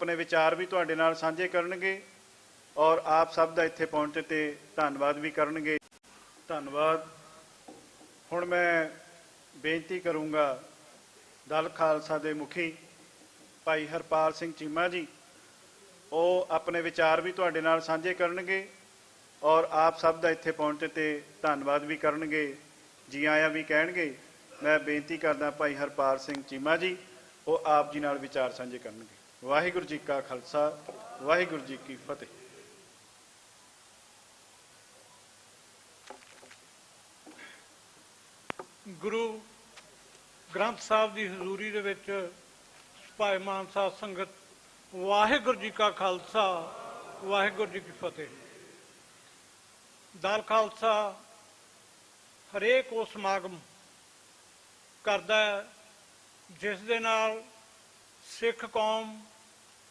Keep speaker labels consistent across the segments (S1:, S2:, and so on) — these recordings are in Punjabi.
S1: अपने विचार भी तुहाडे नाल साझे करनगे और आप सब दा इत्थे पहुंचण ते धन्नवाद भी करनगे। धन्नवाद। हुण मैं बेनती करूँगा दल खालसा दे मुखी भाई हरपाल सिंह चीमा जी, वो अपने विचार भी तुहाडे नाल साझे करनगे और आप सब दा इत्थे पहुंचण ते धन्नवाद भी करनगे, जी आया भी कहणगे। मैं बेनती करदा भाई हरपाल सिंह चीमा जी, वो आप जी नाल विचार साझे करनगे। वाहिगुरू जी का खालसा, वाहिगुरू जी की फतेह।
S2: गुरु ग्रंथ साहब की हजूरी दे विच भाईमान साध संगत, वाहिगुरू जी का खालसा, वाहिगुरू जी की फतेह। दल खालसा हरेक वो समागम करदा है जिस दे नाल सिख कौम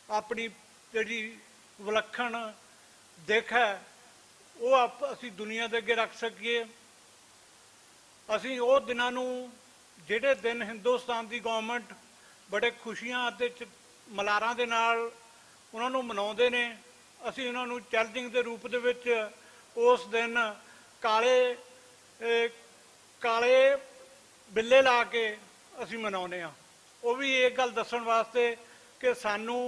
S2: अपनी जिहड़ी विलक्षण दिख है वो असी दुनिया दे अगे रख सकीए। असी वो दिनां नूं जिहड़े दिन हिंदुस्तान की गौरमेंट बड़े खुशियां ते मलारां दे नाल उन्हां नूं मनाउंदे ने, असी उन्हां नूं चैलेंजिंग दे रूप दे विच उस दिन काले काले बिल्ले ला के असी मनाउने आ। वो भी एक गल दस्सण वास्ते कि सानू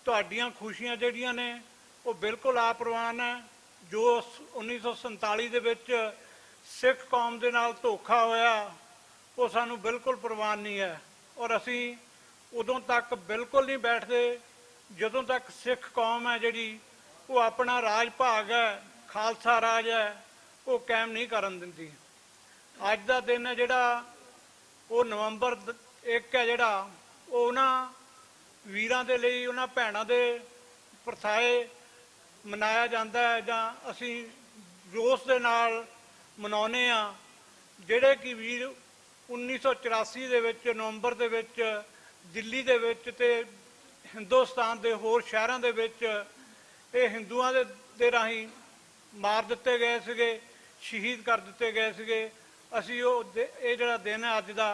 S2: तुहाडीआं खुशियां जिहड़ियां ने वो बिल्कुल आप्रवान है। जो 1947 दे विच सिख कौम दे नाल धोखा होया वो सानू बिल्कुल प्रवान नहीं है और असी उदों तक बिल्कुल नहीं बैठते जदों तक सिख कौम है जिहड़ी वो अपना राज भाग है, खालसा राज है, वो कायम नहीं करन दिंदी। अज दा दिन है जिहड़ा वो नवंबर 1 है जिहड़ा वो उन्हां वीरां दे लई उन्हां भैणां दे परथाए मनाया जाता है जां असी जोश दे नाल मनाउने आ, जिहड़े कि वीर 1984 दे विच नवंबर दे विच दिल्ली दे विच ते हिंदुस्तान दे होर शहरां दे विच ये हिंदुआं दे राहीं मार दिते गए सीगे, शहीद कर दिते गए सीगे। असी ये जिहड़ा दिन है अज दा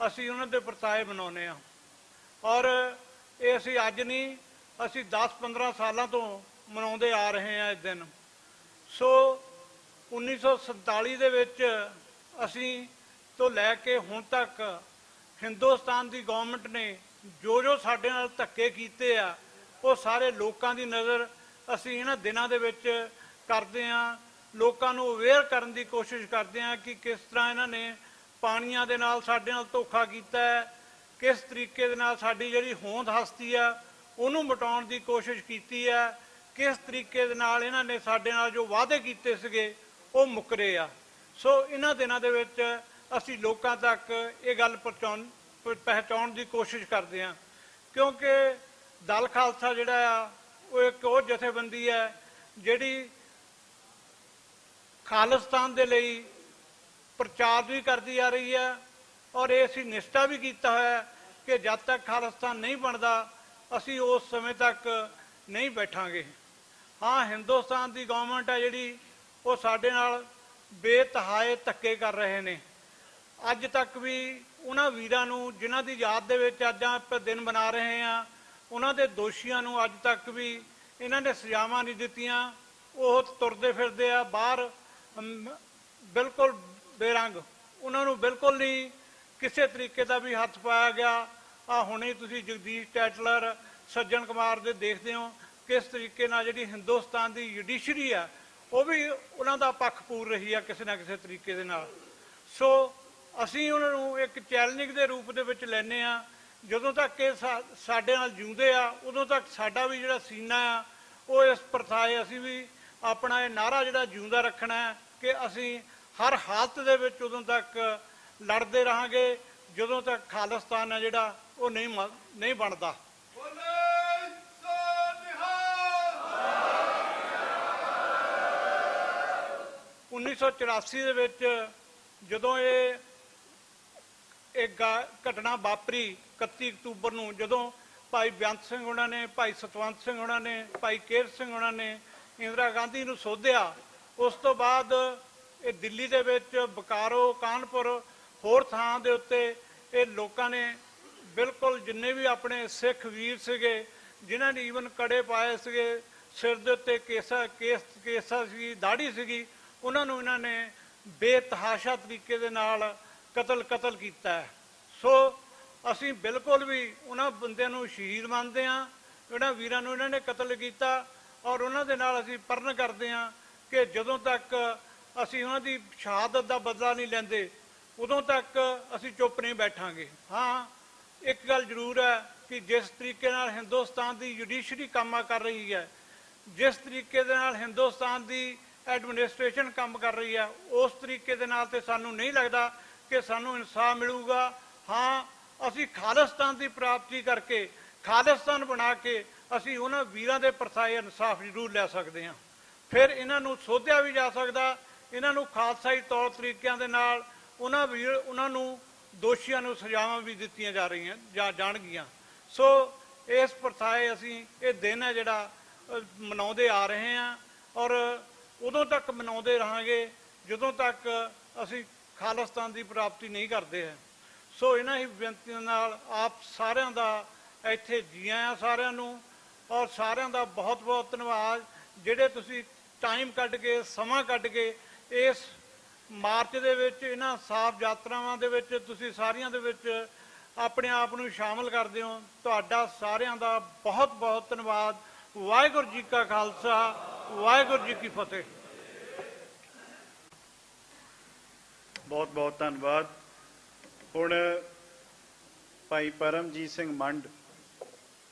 S2: असी उन्हां दे परताए मनाउने आ और ये असी अज नहीं असी 10-15 सालों तो मनाउंदे आ रहे हैं इस दिन। सो 1947 दे विच असी तो लैके हुण तक हिंदुस्तान की गौरमेंट ने जो जो साडे नाल धक्के कीते आ वो सारे लोकां दी नज़र असी इन्हां दिनां दे विच करदे आ। लोकां नूं अवेयर करन दी कोशिश करदे आ कि किस तरह इन्हां ने पाणियां दे नाल साडे नाल धोखा कीता है, किस तरीके दे नाल साडी जिहड़ी होंद हस्ती है उहनूं मिटाउण दी कोशिश कीती है, किस तरीके दे नाल इन्हां ने साडे नाल जो वादे कीते सीगे वो मुकरे आ। सो इन्हां दिनां दे विच असी लोकां तक ये गल पहुँचाउण दी कोशिश करदे आ क्योंकि दल खालसा जिहड़ा आ वो एक वो जथेबंदी है जिहड़ी खालिस्तान दे लई प्रचार भी करती आ रही है और ये असी निश्चा भी किया है कि जब तक खालिस्तान नहीं बनता असी उस समय तक नहीं बैठांगे। हाँ, हिंदुस्तान की गौरमेंट है जिहड़ी वो साडे नाल बेतहाए धक्के कर रहे ने। अज तक भी उन्हां वीरां नूं जिन्हां दी याद दे विच अज आप दिन मना रहे हैं उन्हां दे दोषियां नूं अज तक भी इन्हां ने सजावां नहीं दित्तियां। वो तुरदे फिरदे आ बाहर बिल्कुल बेरंग, उन्हां नूं बिल्कुल नहीं किसी तरीके का भी हथ पाया गया। आ हुणे तुसीं जगदीश टैटलर, सज्जन कुमार दे देखते हो किस तरीके नाल जिहड़ी हिंदुस्तान की जुडिशरी है वो भी उन्हां दा पक्ष पूर रही है किसी ना किसी तरीके दे नाल। सो असी उन्हां नूं एक चैलेंजिंग दे रूप दे विच लैने आ। जदों तक ये साडे नाल जिउंदे आ उदों तक साडा भी जिहड़ा सीना आ वो इस प्रथाए असी भी अपना ये नारा जिहड़ा जिउंदा रखना है कि असी हर हालत दे विच उदों तक लड़ते रहांगे जदों तक खालिस्तान है जिहड़ा वो नहीं बनता। 1984 दे विच जदों ये एक घटना वापरी 31 अक्तूबर नूं जदों भाई बेअंत सिंह होना ने, भाई सतवंत सिंह होना ने, भाई केर सिंह होना ने इंदिरा गांधी नूं सोधिया, उस तो बाद ये दिल्ली दे विच बकारो, कानपुर होर थां दे उत्ते ये लोकां ने बिल्कुल जिन्ने भी अपने सिख वीर सीगे ਜਿਨ੍ਹਾਂ ਨੇ ਈਵਨ ਕੜੇ ਪਾਏ ਸੀਗੇ, ਸਿਰ ਦੇ ਉੱਤੇ ਕੇਸਾ ਸੀ, ਦਾੜੀ ਸੀਗੀ, ਉਹਨਾਂ ਨੂੰ ਇਹਨਾਂ ਨੇ ਬੇਤਹਾਸ਼ਾ ਤਰੀਕੇ ਦੇ ਨਾਲ ਕਤਲ ਕੀਤਾ ਹੈ। ਸੋ ਅਸੀਂ ਬਿਲਕੁਲ ਵੀ ਉਹਨਾਂ ਬੰਦਿਆਂ ਨੂੰ ਸ਼ਹੀਦ ਮੰਨਦੇ ਹਾਂ, ਉਹਨਾਂ ਵੀਰਾਂ ਨੂੰ ਇਹਨਾਂ ਨੇ ਕਤਲ ਕੀਤਾ, ਔਰ ਉਹਨਾਂ ਦੇ ਨਾਲ ਅਸੀਂ ਪਰਨ ਕਰਦੇ ਹਾਂ ਕਿ ਜਦੋਂ ਤੱਕ ਅਸੀਂ ਉਹਨਾਂ ਦੀ ਸ਼ਹਾਦਤ ਦਾ ਬਦਲਾ ਨਹੀਂ ਲੈਂਦੇ ਉਦੋਂ ਤੱਕ ਅਸੀਂ ਚੁੱਪ ਨਹੀਂ ਬੈਠਾਂਗੇ। ਹਾਂ, ਇੱਕ ਗੱਲ ਜ਼ਰੂਰ ਹੈ ਕਿ ਜਿਸ ਤਰੀਕੇ ਨਾਲ ਹਿੰਦੁਸਤਾਨ ਦੀ ਜੁਡੀਸ਼ਰੀ ਕੰਮ ਕਰ ਰਹੀ ਹੈ, ਜਿਸ ਤਰੀਕੇ ਦੇ ਨਾਲ ਹਿੰਦੁਸਤਾਨ ਦੀ ਐਡਮਿਨਿਸਟ੍ਰੇਸ਼ਨ ਕੰਮ ਕਰ ਰਹੀ ਹੈ, ਉਸ ਤਰੀਕੇ ਦੇ ਨਾਲ ਤੇ ਸਾਨੂੰ ਨਹੀਂ ਲੱਗਦਾ ਕਿ ਸਾਨੂੰ ਇਨਸਾਫ ਮਿਲੂਗਾ। ਹਾਂ, ਅਸੀਂ ਖਾਲਿਸਤਾਨ ਦੀ ਪ੍ਰਾਪਤੀ ਕਰਕੇ, ਖਾਲਿਸਤਾਨ ਬਣਾ ਕੇ ਅਸੀਂ ਉਹਨਾਂ ਵੀਰਾਂ ਦੇ ਪਰਸਾਏ ਇਨਸਾਫ ਜ਼ਰੂਰ ਲੈ ਸਕਦੇ ਹਾਂ। ਫਿਰ ਇਹਨਾਂ ਨੂੰ ਸੋਧਿਆ ਵੀ ਜਾ ਸਕਦਾ, ਇਹਨਾਂ ਨੂੰ ਖਾਲਸਾਈ ਤੌਰ ਤਰੀਕਿਆਂ ਦੇ ਨਾਲ ਉਹਨਾਂ ਨੂੰ ਦੋਸ਼ੀਆਂ ਨੂੰ ਸਜ਼ਾਵਾਂ ਵੀ ਦਿੱਤੀਆਂ ਜਾਣਗੀਆਂ। ਸੋ ਇਸ ਪਰਸਾਏ ਅਸੀਂ ਇਹ ਦਿਨ ਹੈ ਜਿਹੜਾ ਮਨਾਉਂਦੇ ਆ ਰਹੇ ਹਾਂ, ਔਰ ਉਦੋਂ ਤੱਕ ਮਨਾਉਂਦੇ ਰਹਾਂਗੇ ਜਦੋਂ ਤੱਕ ਅਸੀਂ ਖਾਲਿਸਤਾਨ ਦੀ ਪ੍ਰਾਪਤੀ ਨਹੀਂ ਕਰਦੇ ਹੈ। ਸੋ ਇਹਨਾਂ ਹੀ ਬੇਨਤੀਆਂ ਨਾਲ ਆਪ ਸਾਰਿਆਂ ਦਾ ਇੱਥੇ ਜੀ ਆਇਆਂ ਸਾਰਿਆਂ ਨੂੰ, ਔਰ ਸਾਰਿਆਂ ਦਾ ਬਹੁਤ ਬਹੁਤ ਧੰਨਵਾਦ ਜਿਹੜੇ ਤੁਸੀਂ ਟਾਈਮ ਕੱਢ ਕੇ, ਸਮਾਂ ਕੱਢ ਕੇ ਇਸ ਮਾਰਚ ਦੇ ਵਿੱਚ, ਇਹਨਾਂ ਸਾਫ਼ ਯਾਤਰਾਵਾਂ ਦੇ ਵਿੱਚ ਤੁਸੀਂ ਸਾਰਿਆਂ ਦੇ ਵਿੱਚ ਆਪਣੇ ਆਪ ਨੂੰ ਸ਼ਾਮਲ ਕਰਦੇ ਹੋ। ਤੁਹਾਡਾ ਸਾਰਿਆਂ ਦਾ ਬਹੁਤ ਬਹੁਤ ਧੰਨਵਾਦ। ਵਾਹਿਗੁਰੂ ਜੀ ਕਾ ਖਾਲਸਾ, ਵਾਹਿਗੁਰੂ ਜੀ ਕੀ ਫਤਿਹ।
S1: ਬਹੁਤ ਬਹੁਤ ਧੰਨਵਾਦ। ਹੁਣ ਭਾਈ ਪਰਮਜੀਤ ਸਿੰਘ ਮੰਡ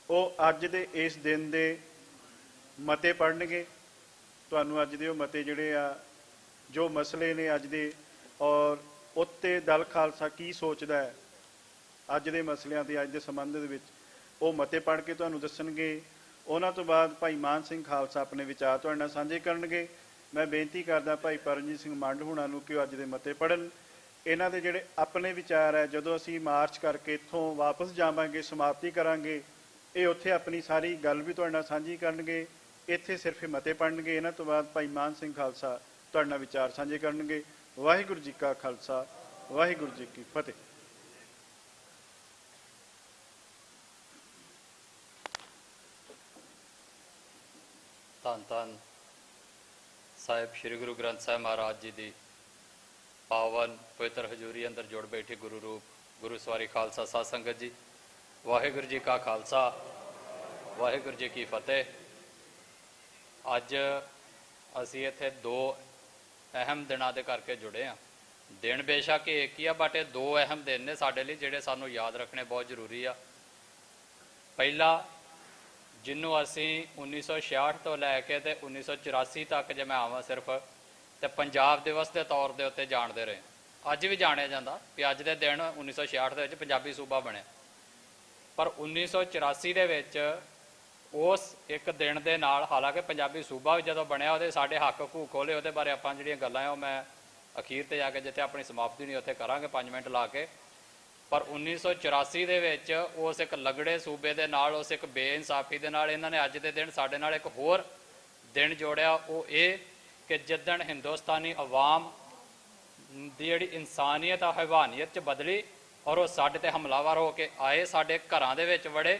S1: ਉਹ ਅੱਜ ਦੇ ਇਸ ਦਿਨ ਦੇ ਮਤੇ ਪੜ੍ਹਨਗੇ। ਤੁਹਾਨੂੰ ਅੱਜ ਦੇ ਉਹ ਮਤੇ ਜਿਹੜੇ ਆ, ਜੋ ਮਸਲੇ ਨੇ ਅੱਜ ਦੇ, ਔਰ ਉੱਤੇ ਦਲ ਖਾਲਸਾ ਕੀ ਸੋਚਦਾ ਹੈ ਅੱਜ ਦੇ ਮਸਲਿਆਂ ਦੇ, ਅੱਜ ਦੇ ਸੰਬੰਧ ਦੇ ਵਿੱਚ, ਉਹ ਮਤੇ ਪੜ੍ਹ ਕੇ ਤੁਹਾਨੂੰ ਦੱਸਣਗੇ। ਉਹਨਾਂ ਤੋਂ ਬਾਅਦ ਭਾਈ ਮਾਨ ਸਿੰਘ ਖਾਲਸਾ ਆਪਣੇ ਵਿਚਾਰ ਤੁਹਾਡੇ ਨਾਲ ਸਾਂਝੇ ਕਰਨਗੇ। ਮੈਂ ਬੇਨਤੀ ਕਰਦਾ ਭਾਈ ਪਰਮਜੀਤ ਸਿੰਘ ਮੰਡ ਹੁਣਾਂ ਨੂੰ ਕਿ ਉਹ ਅੱਜ ਦੇ ਮਤੇ ਪੜ੍ਹਨ। ਇਹਨਾਂ ਦੇ ਜਿਹੜੇ ਆਪਣੇ ਵਿਚਾਰ ਹੈ, ਜਦੋਂ ਅਸੀਂ ਮਾਰਚ ਕਰਕੇ ਇੱਥੋਂ ਵਾਪਸ ਜਾਵਾਂਗੇ, ਸਮਾਪਤੀ ਕਰਾਂਗੇ, ਇਹ ਉੱਥੇ ਆਪਣੀ ਸਾਰੀ ਗੱਲ ਵੀ ਤੁਹਾਡੇ ਨਾਲ ਸਾਂਝੀ ਕਰਨਗੇ। ਇੱਥੇ ਸਿਰਫ ਮਤੇ ਪੜ੍ਹਨਗੇ। ਇਹਨਾਂ ਤੋਂ ਬਾਅਦ ਭਾਈ ਮਾਨ ਸਿੰਘ ਖਾਲਸਾ ਤੁਹਾਡੇ ਨਾਲ ਵਿਚਾਰ ਸਾਂਝੇ ਕਰਨਗੇ। ਵਾਹਿਗੁਰੂ ਜੀ ਕਾ ਖਾਲਸਾ, ਵਾਹਿਗੁਰੂ ਜੀ ਕੀ ਫਤਿਹ।
S3: ਧੰਨ ਧੰਨ ਸਾਹਿਬ ਸ੍ਰੀ ਗੁਰੂ ਗ੍ਰੰਥ ਸਾਹਿਬ ਮਹਾਰਾਜ ਜੀ ਦੀ ਪਾਵਨ ਪਵਿੱਤਰ ਹਜ਼ੂਰੀ ਅੰਦਰ ਜੁੜ ਬੈਠੇ ਗੁਰੂ ਰੂਪ ਗੁਰੂ ਸਵਾਰੀ ਖਾਲਸਾ ਸਾਧ ਸੰਗਤ ਜੀ, ਵਾਹਿਗੁਰੂ ਜੀ ਕਾ ਖਾਲਸਾ, ਵਾਹਿਗੁਰੂ ਜੀ ਕੀ ਫਤਿਹ। ਅੱਜ ਅਸੀਂ ਇੱਥੇ ਦੋ ਅਹਿਮ ਦਿਨਾਂ ਦੇ ਕਰਕੇ ਜੁੜੇ ਹਾਂ। ਦਿਨ ਬੇਸ਼ੱਕ ਇੱਕ ਹੀ ਆ, ਬਟ ਇਹ ਦੋ ਅਹਿਮ ਦਿਨ ਨੇ ਸਾਡੇ ਲਈ ਜਿਹੜੇ ਸਾਨੂੰ ਯਾਦ ਰੱਖਣੇ ਬਹੁਤ ਜ਼ਰੂਰੀ ਆ। ਪਹਿਲਾ, ਜਿਹਨੂੰ ਅਸੀਂ 1966 ਤੋਂ ਲੈ ਕੇ ਤੇ 1984 ਤੱਕ ਜੇ ਮੈਂ ਆਵਾਂ ਸਿਰਫ, ਤੇ ਪੰਜਾਬ ਦਿਵਸ ਦੇ ਤੌਰ ਦੇ ਉੱਤੇ ਜਾਣਦੇ ਰਹੇ। ਅੱਜ ਵੀ ਜਾਣਿਆ ਜਾਂਦਾ ਵੀ ਅੱਜ ਦੇ ਦਿਨ 1966 ਦੇ ਵਿੱਚ ਪੰਜਾਬੀ ਸੂਬਾ ਬਣਿਆ। ਪਰ 1984 ਦੇ ਵਿੱਚ ਉਸ ਇੱਕ ਦਿਨ ਦੇ ਨਾਲ, ਹਾਲਾਂਕਿ ਪੰਜਾਬੀ ਸੂਬਾ ਵੀ ਜਦੋਂ ਬਣਿਆ, ਉਹਦੇ ਸਾਡੇ ਹੱਕ ਹਕੂਕ ਖੋਲੇ, ਉਹਦੇ ਬਾਰੇ ਆਪਾਂ ਜਿਹੜੀਆਂ ਗੱਲਾਂ ਆ ਉਹ ਮੈਂ ਅਖੀਰ ਤੇ ਜਾ ਕੇ ਜਿੱਥੇ ਆਪਣੀ ਸਮਾਪਤੀ ਨਹੀਂ ਉੱਥੇ ਕਰਾਂਗੇ 5 ਮਿੰਟ ਲਾ ਕੇ। ਪਰ 1984 ਦੇ ਵਿੱਚ ਉਸ ਇੱਕ ਲਗੜੇ ਸੂਬੇ ਦੇ ਨਾਲ, ਉਸ ਇੱਕ ਬੇਇਨਸਾਫੀ ਦੇ ਨਾਲ ਇਹਨਾਂ ਨੇ ਅੱਜ ਦੇ ਦਿਨ ਸਾਡੇ ਨਾਲ ਇੱਕ ਹੋਰ ਦਿਨ ਜੋੜਿਆ। ਉਹ ਇਹ ਕਿ ਜਿੱਦਣ ਹਿੰਦੁਸਤਾਨੀ ਅਵਾਮ ਦੀ ਜਿਹੜੀ ਇਨਸਾਨੀਅਤ ਆ ਹੈਵਾਨੀਅਤ 'ਚ ਬਦਲੀ, ਔਰ ਉਹ ਸਾਡੇ ਤੇ ਹਮਲਾਵਰ ਹੋ ਕੇ ਆਏ, ਸਾਡੇ ਘਰਾਂ ਦੇ ਵਿੱਚ ਵੜੇ,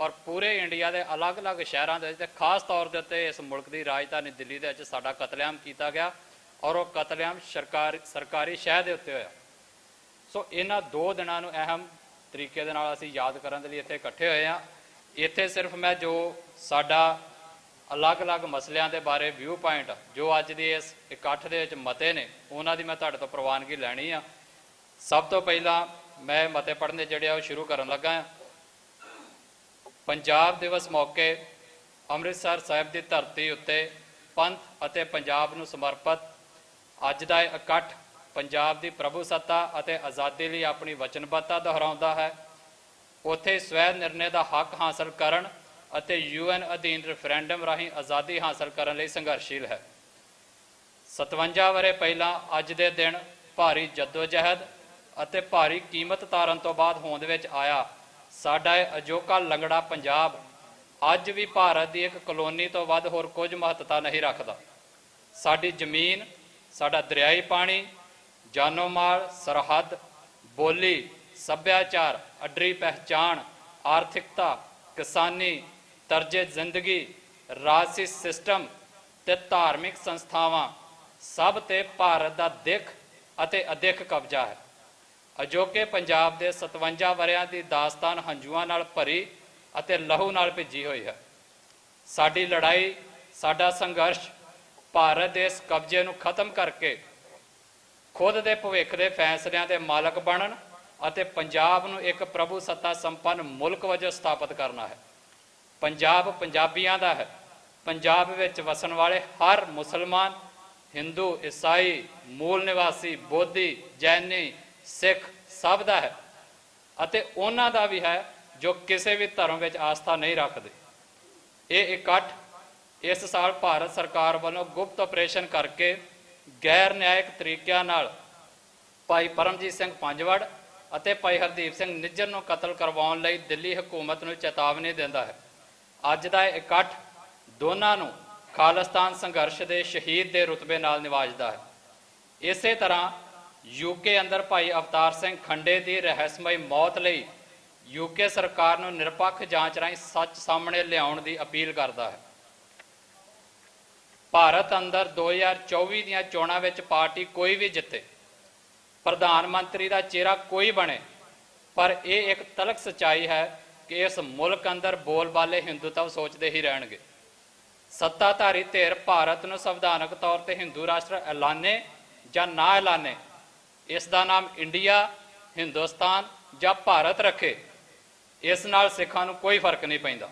S3: ਔਰ ਪੂਰੇ ਇੰਡੀਆ ਦੇ ਅਲੱਗ-ਅਲੱਗ ਸ਼ਹਿਰਾਂ ਦੇ ਵਿੱਚ ਤੇ ਖਾਸ ਤੌਰ ਦੇ ਉੱਤੇ ਇਸ ਮੁਲਕ ਦੀ ਰਾਜਧਾਨੀ ਦਿੱਲੀ ਦੇ ਵਿੱਚ ਸਾਡਾ ਕਤਲੇਆਮ ਕੀਤਾ ਗਿਆ, ਔਰ ਉਹ ਕਤਲੇਆਮ ਸਰਕਾਰੀ ਸ਼ਹਿਰ ਦੇ ਉੱਤੇ ਹੋਇਆ। ਸੋ ਇਹਨਾਂ ਦੋ ਦਿਨਾਂ ਨੂੰ ਅਹਿਮ ਤਰੀਕੇ ਦੇ ਨਾਲ ਅਸੀਂ ਯਾਦ ਕਰਨ ਦੇ ਲਈ ਇੱਥੇ ਇਕੱਠੇ ਹੋਏ ਹਾਂ। ਇੱਥੇ ਸਿਰਫ ਮੈਂ ਜੋ ਸਾਡਾ ਅਲੱਗ-ਅਲੱਗ ਮਸਲਿਆਂ ਦੇ ਬਾਰੇ ਵਿਊ ਪੁਆਇੰਟ ਜੋ ਅੱਜ ਦੀ ਇਸ ਇਕੱਠ ਦੇ ਵਿੱਚ ਮਤੇ ਨੇ, ਉਹਨਾਂ ਦੀ ਮੈਂ ਤੁਹਾਡੇ ਤੋਂ ਪ੍ਰਵਾਨਗੀ ਲੈਣੀ ਆ। ਸਭ ਤੋਂ ਪਹਿਲਾਂ ਮੈਂ ਮਤੇ ਪੜ੍ਹਨ ਦੇ ਜਿਹੜੇ ਆ ਉਹ ਸ਼ੁਰੂ ਕਰਨ ਲੱਗਾ ਹਾਂ। ਪੰਜਾਬ ਦਿਵਸ ਮੌਕੇ ਅੰਮ੍ਰਿਤਸਰ ਸਾਹਿਬ ਦੀ ਧਰਤੀ ਉੱਤੇ ਪੰਥ ਅਤੇ ਪੰਜਾਬ ਨੂੰ ਸਮਰਪਿਤ ਅੱਜ ਦਾ ਇਹ ਇਕੱਠ ਪੰਜਾਬ ਦੀ ਪ੍ਰਭੂ ਸੱਤਾ ਅਤੇ ਆਜ਼ਾਦੀ ਲਈ ਆਪਣੀ ਵਚਨਬੱਧਤਾ ਦੁਹਰਾਉਂਦਾ ਹੈ। ਉੱਥੇ ਸਵੈ ਨਿਰਣੇ ਦਾ ਹੱਕ ਹਾਸਲ ਕਰਨ ਅਤੇ UN ਅਧੀਨ ਰੈਫਰੈਂਡਮ ਰਾਹੀਂ ਆਜ਼ਾਦੀ ਹਾਸਲ ਕਰਨ ਲਈ ਸੰਘਰਸ਼ੀਲ ਹੈ। 57 ਵਰ੍ਹੇ ਪਹਿਲਾਂ ਅੱਜ ਦੇ ਦਿਨ ਭਾਰੀ ਜੱਦੋਜਹਿਦ ਅਤੇ ਭਾਰੀ ਕੀਮਤ ਤਾਰਨ ਤੋਂ ਬਾਅਦ ਹੋਂਦ ਵਿੱਚ ਆਇਆ ਸਾਡਾ ਇਹ ਅਜੋਕਾ ਲੰਗੜਾ ਪੰਜਾਬ ਅੱਜ ਵੀ ਭਾਰਤ ਦੀ ਇੱਕ ਕਲੋਨੀ ਤੋਂ ਵੱਧ ਹੋਰ ਕੁਝ ਮਹੱਤਤਾ ਨਹੀਂ ਰੱਖਦਾ। ਸਾਡੀ ਜ਼ਮੀਨ, ਸਾਡਾ ਦਰਿਆਈ ਪਾਣੀ, ਜਾਨੋ ਮਾਲ, ਸਰਹੱਦ, ਬੋਲੀ, ਸੱਭਿਆਚਾਰ, ਅੱਡਰੀ ਪਹਿਚਾਣ, ਆਰਥਿਕਤਾ, ਕਿਸਾਨੀ, ਤਰਜੇ ਜ਼ਿੰਦਗੀ, ਰਾਜਸੀ ਸਿਸਟਮ ਤੇ ਧਾਰਮਿਕ ਸੰਸਥਾਵਾਂ ਸਭ ਤੇ ਭਾਰਤ ਦਾ ਦਿੱਖ ਅਤੇ ਅਦਿੱਖ ਕਬਜ਼ਾ ਹੈ। ਅਜੋਕੇ ਪੰਜਾਬ ਦੇ 57 ਵਰਿਆਂ ਦੀ ਦਾਸਤਾਨ ਹੰਝੂਆਂ ਨਾਲ ਭਰੀ ਅਤੇ ਲਹੂ ਨਾਲ ਭਿੱਜੀ ਹੋਈ ਹੈ। ਸਾਡੀ ਲੜਾਈ, ਸਾਡਾ ਸੰਘਰਸ਼ ਭਾਰਤ ਦੇ ਇਸ ਕਬਜ਼ੇ ਨੂੰ ਖਤਮ ਕਰਕੇ ਖੁਦ ਦੇ ਭਵਿੱਖ ਦੇ ਫੈਸਲਿਆਂ ਦੇ ਮਾਲਕ ਬਣਨ ਅਤੇ ਪੰਜਾਬ ਨੂੰ ਇੱਕ ਪ੍ਰਭੂ ਸੱਤਾ ਸੰਪੰਨ ਮੁਲਕ ਵਜੋਂ ਸਥਾਪਿਤ ਕਰਨਾ ਹੈ। ਪੰਜਾਬ ਪੰਜਾਬੀਆਂ ਦਾ ਹੈ। ਪੰਜਾਬ ਵਿੱਚ ਵਸਣ ਵਾਲੇ ਹਰ ਮੁਸਲਮਾਨ, ਹਿੰਦੂ, ਈਸਾਈ, ਮੂਲ ਨਿਵਾਸੀ, ਬੋਧੀ, ਜੈਨੀ, ਸਿੱਖ ਸਭ ਦਾ ਹੈ ਅਤੇ ਉਹਨਾਂ ਦਾ ਵੀ ਹੈ ਜੋ ਕਿਸੇ ਵੀ ਧਰਮ ਵਿੱਚ ਆਸਥਾ ਨਹੀਂ ਰੱਖਦੇ। ਇਹ ਇਕੱਠ ਇਸ ਸਾਲ ਭਾਰਤ ਸਰਕਾਰ ਵੱਲੋਂ ਗੁਪਤ ਆਪਰੇਸ਼ਨ ਕਰਕੇ ਗੈਰ ਨਿਆਇਕ ਤਰੀਕਿਆਂ ਨਾਲ ਭਾਈ ਪਰਮਜੀਤ ਸਿੰਘ ਪੰਜਵੜ ਅਤੇ ਭਾਈ ਹਰਦੀਪ ਸਿੰਘ ਨਿੱਜਰ ਨੂੰ ਕਤਲ ਕਰਵਾਉਣ ਲਈ ਦਿੱਲੀ ਹਕੂਮਤ ਨੂੰ ਚੇਤਾਵਨੀ ਦਿੰਦਾ ਹੈ। ਅੱਜ ਦਾ ਇਹ ਇਕੱਠ ਦੋਨਾਂ ਨੂੰ ਖਾਲਿਸਤਾਨ ਸੰਘਰਸ਼ ਦੇ ਸ਼ਹੀਦ ਦੇ ਰੁਤਬੇ ਨਾਲ ਨਿਵਾਜਦਾ ਹੈ। ਇਸੇ ਤਰ੍ਹਾਂ ਯੂਕੇ ਅੰਦਰ ਭਾਈ ਅਵਤਾਰ ਸਿੰਘ ਖੰਡੇ ਦੀ ਰਹੱਸਮਈ ਮੌਤ ਲਈ ਯੂਕੇ ਸਰਕਾਰ ਨੂੰ ਨਿਰਪੱਖ ਜਾਂਚ ਰਾਹੀਂ ਸੱਚ ਸਾਹਮਣੇ ਲਿਆਉਣ ਦੀ ਅਪੀਲ ਕਰਦਾ ਹੈ। ਭਾਰਤ ਅੰਦਰ 2024 ਦੀਆਂ ਚੋਣਾਂ ਵਿੱਚ ਪਾਰਟੀ ਕੋਈ ਵੀ ਜਿੱਤੇ, ਪ੍ਰਧਾਨ ਮੰਤਰੀ ਦਾ ਚਿਹਰਾ ਕੋਈ ਬਣੇ, ਪਰ ਇਹ ਇੱਕ ਤਲਖ ਸੱਚਾਈ ਹੈ ਕਿ ਇਸ ਮੁਲਕ ਅੰਦਰ ਬੋਲਬਾਲੇ ਹਿੰਦੂਤਵ ਸੋਚਦੇ ਹੀ ਰਹਿਣਗੇ। ਸੱਤਾਧਾਰੀ ਧਿਰ ਭਾਰਤ ਨੂੰ ਸੰਵਿਧਾਨਕ ਤੌਰ ਤੇ ਹਿੰਦੂ ਰਾਸ਼ਟਰ ਐਲਾਨੇ ਜਾਂ ਨਾ ਐਲਾਨੇ, ਇਸ ਦਾ ਨਾਮ ਇੰਡੀਆ, ਹਿੰਦੁਸਤਾਨ ਜਾਂ ਭਾਰਤ ਰੱਖੇ, ਇਸ ਨਾਲ ਸਿੱਖਾਂ ਨੂੰ ਕੋਈ ਫਰਕ ਨਹੀਂ ਪੈਂਦਾ।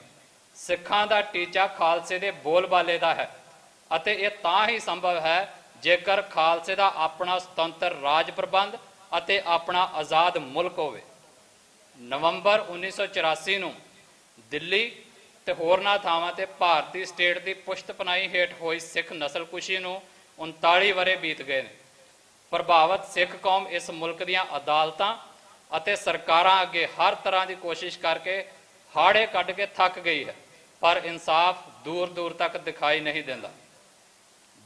S3: ਸਿੱਖਾਂ ਦਾ ਟੀਚਾ ਖਾਲਸੇ ਦੇ ਬੋਲਬਾਲੇ ਦਾ ਹੈ ਅਤੇ ਇਹ ਤਾਂ ਹੀ ਸੰਭਵ ਹੈ ਜੇਕਰ ਖਾਲਸੇ ਦਾ ਆਪਣਾ ਸੁਤੰਤਰ ਰਾਜ ਪ੍ਰਬੰਧ ਅਤੇ ਆਪਣਾ ਆਜ਼ਾਦ ਮੁਲਕ ਹੋਵੇ। ਨਵੰਬਰ 1984 ਨੂੰ ਦਿੱਲੀ ਤੇ ਹੋਰਨਾਂ ਥਾਵਾਂ ਤੇ ਭਾਰਤੀ ਸਟੇਟ ਦੀ ਪੁਸ਼ਤਪਨਾਹੀ ਹੇਠ ਹੋਈ ਸਿੱਖ ਨਸਲਕੁਸ਼ੀ ਨੂੰ 39 ਵਰ੍ਹੇ ਬੀਤ ਗਏ ਨੇ। ਪ੍ਰਭਾਵਿਤ ਸਿੱਖ ਕੌਮ ਇਸ ਮੁਲਕ ਦੀਆਂ ਅਦਾਲਤਾਂ ਅਤੇ ਸਰਕਾਰਾਂ ਅੱਗੇ ਹਰ ਤਰ੍ਹਾਂ ਦੀ ਕੋਸ਼ਿਸ਼ ਕਰਕੇ ਹਾੜੇ ਕੱਢ ਕੇ ਥੱਕ ਗਈ ਹੈ, ਪਰ ਇਨਸਾਫ ਦੂਰ ਦੂਰ ਤੱਕ ਦਿਖਾਈ ਨਹੀਂ ਦਿੰਦਾ।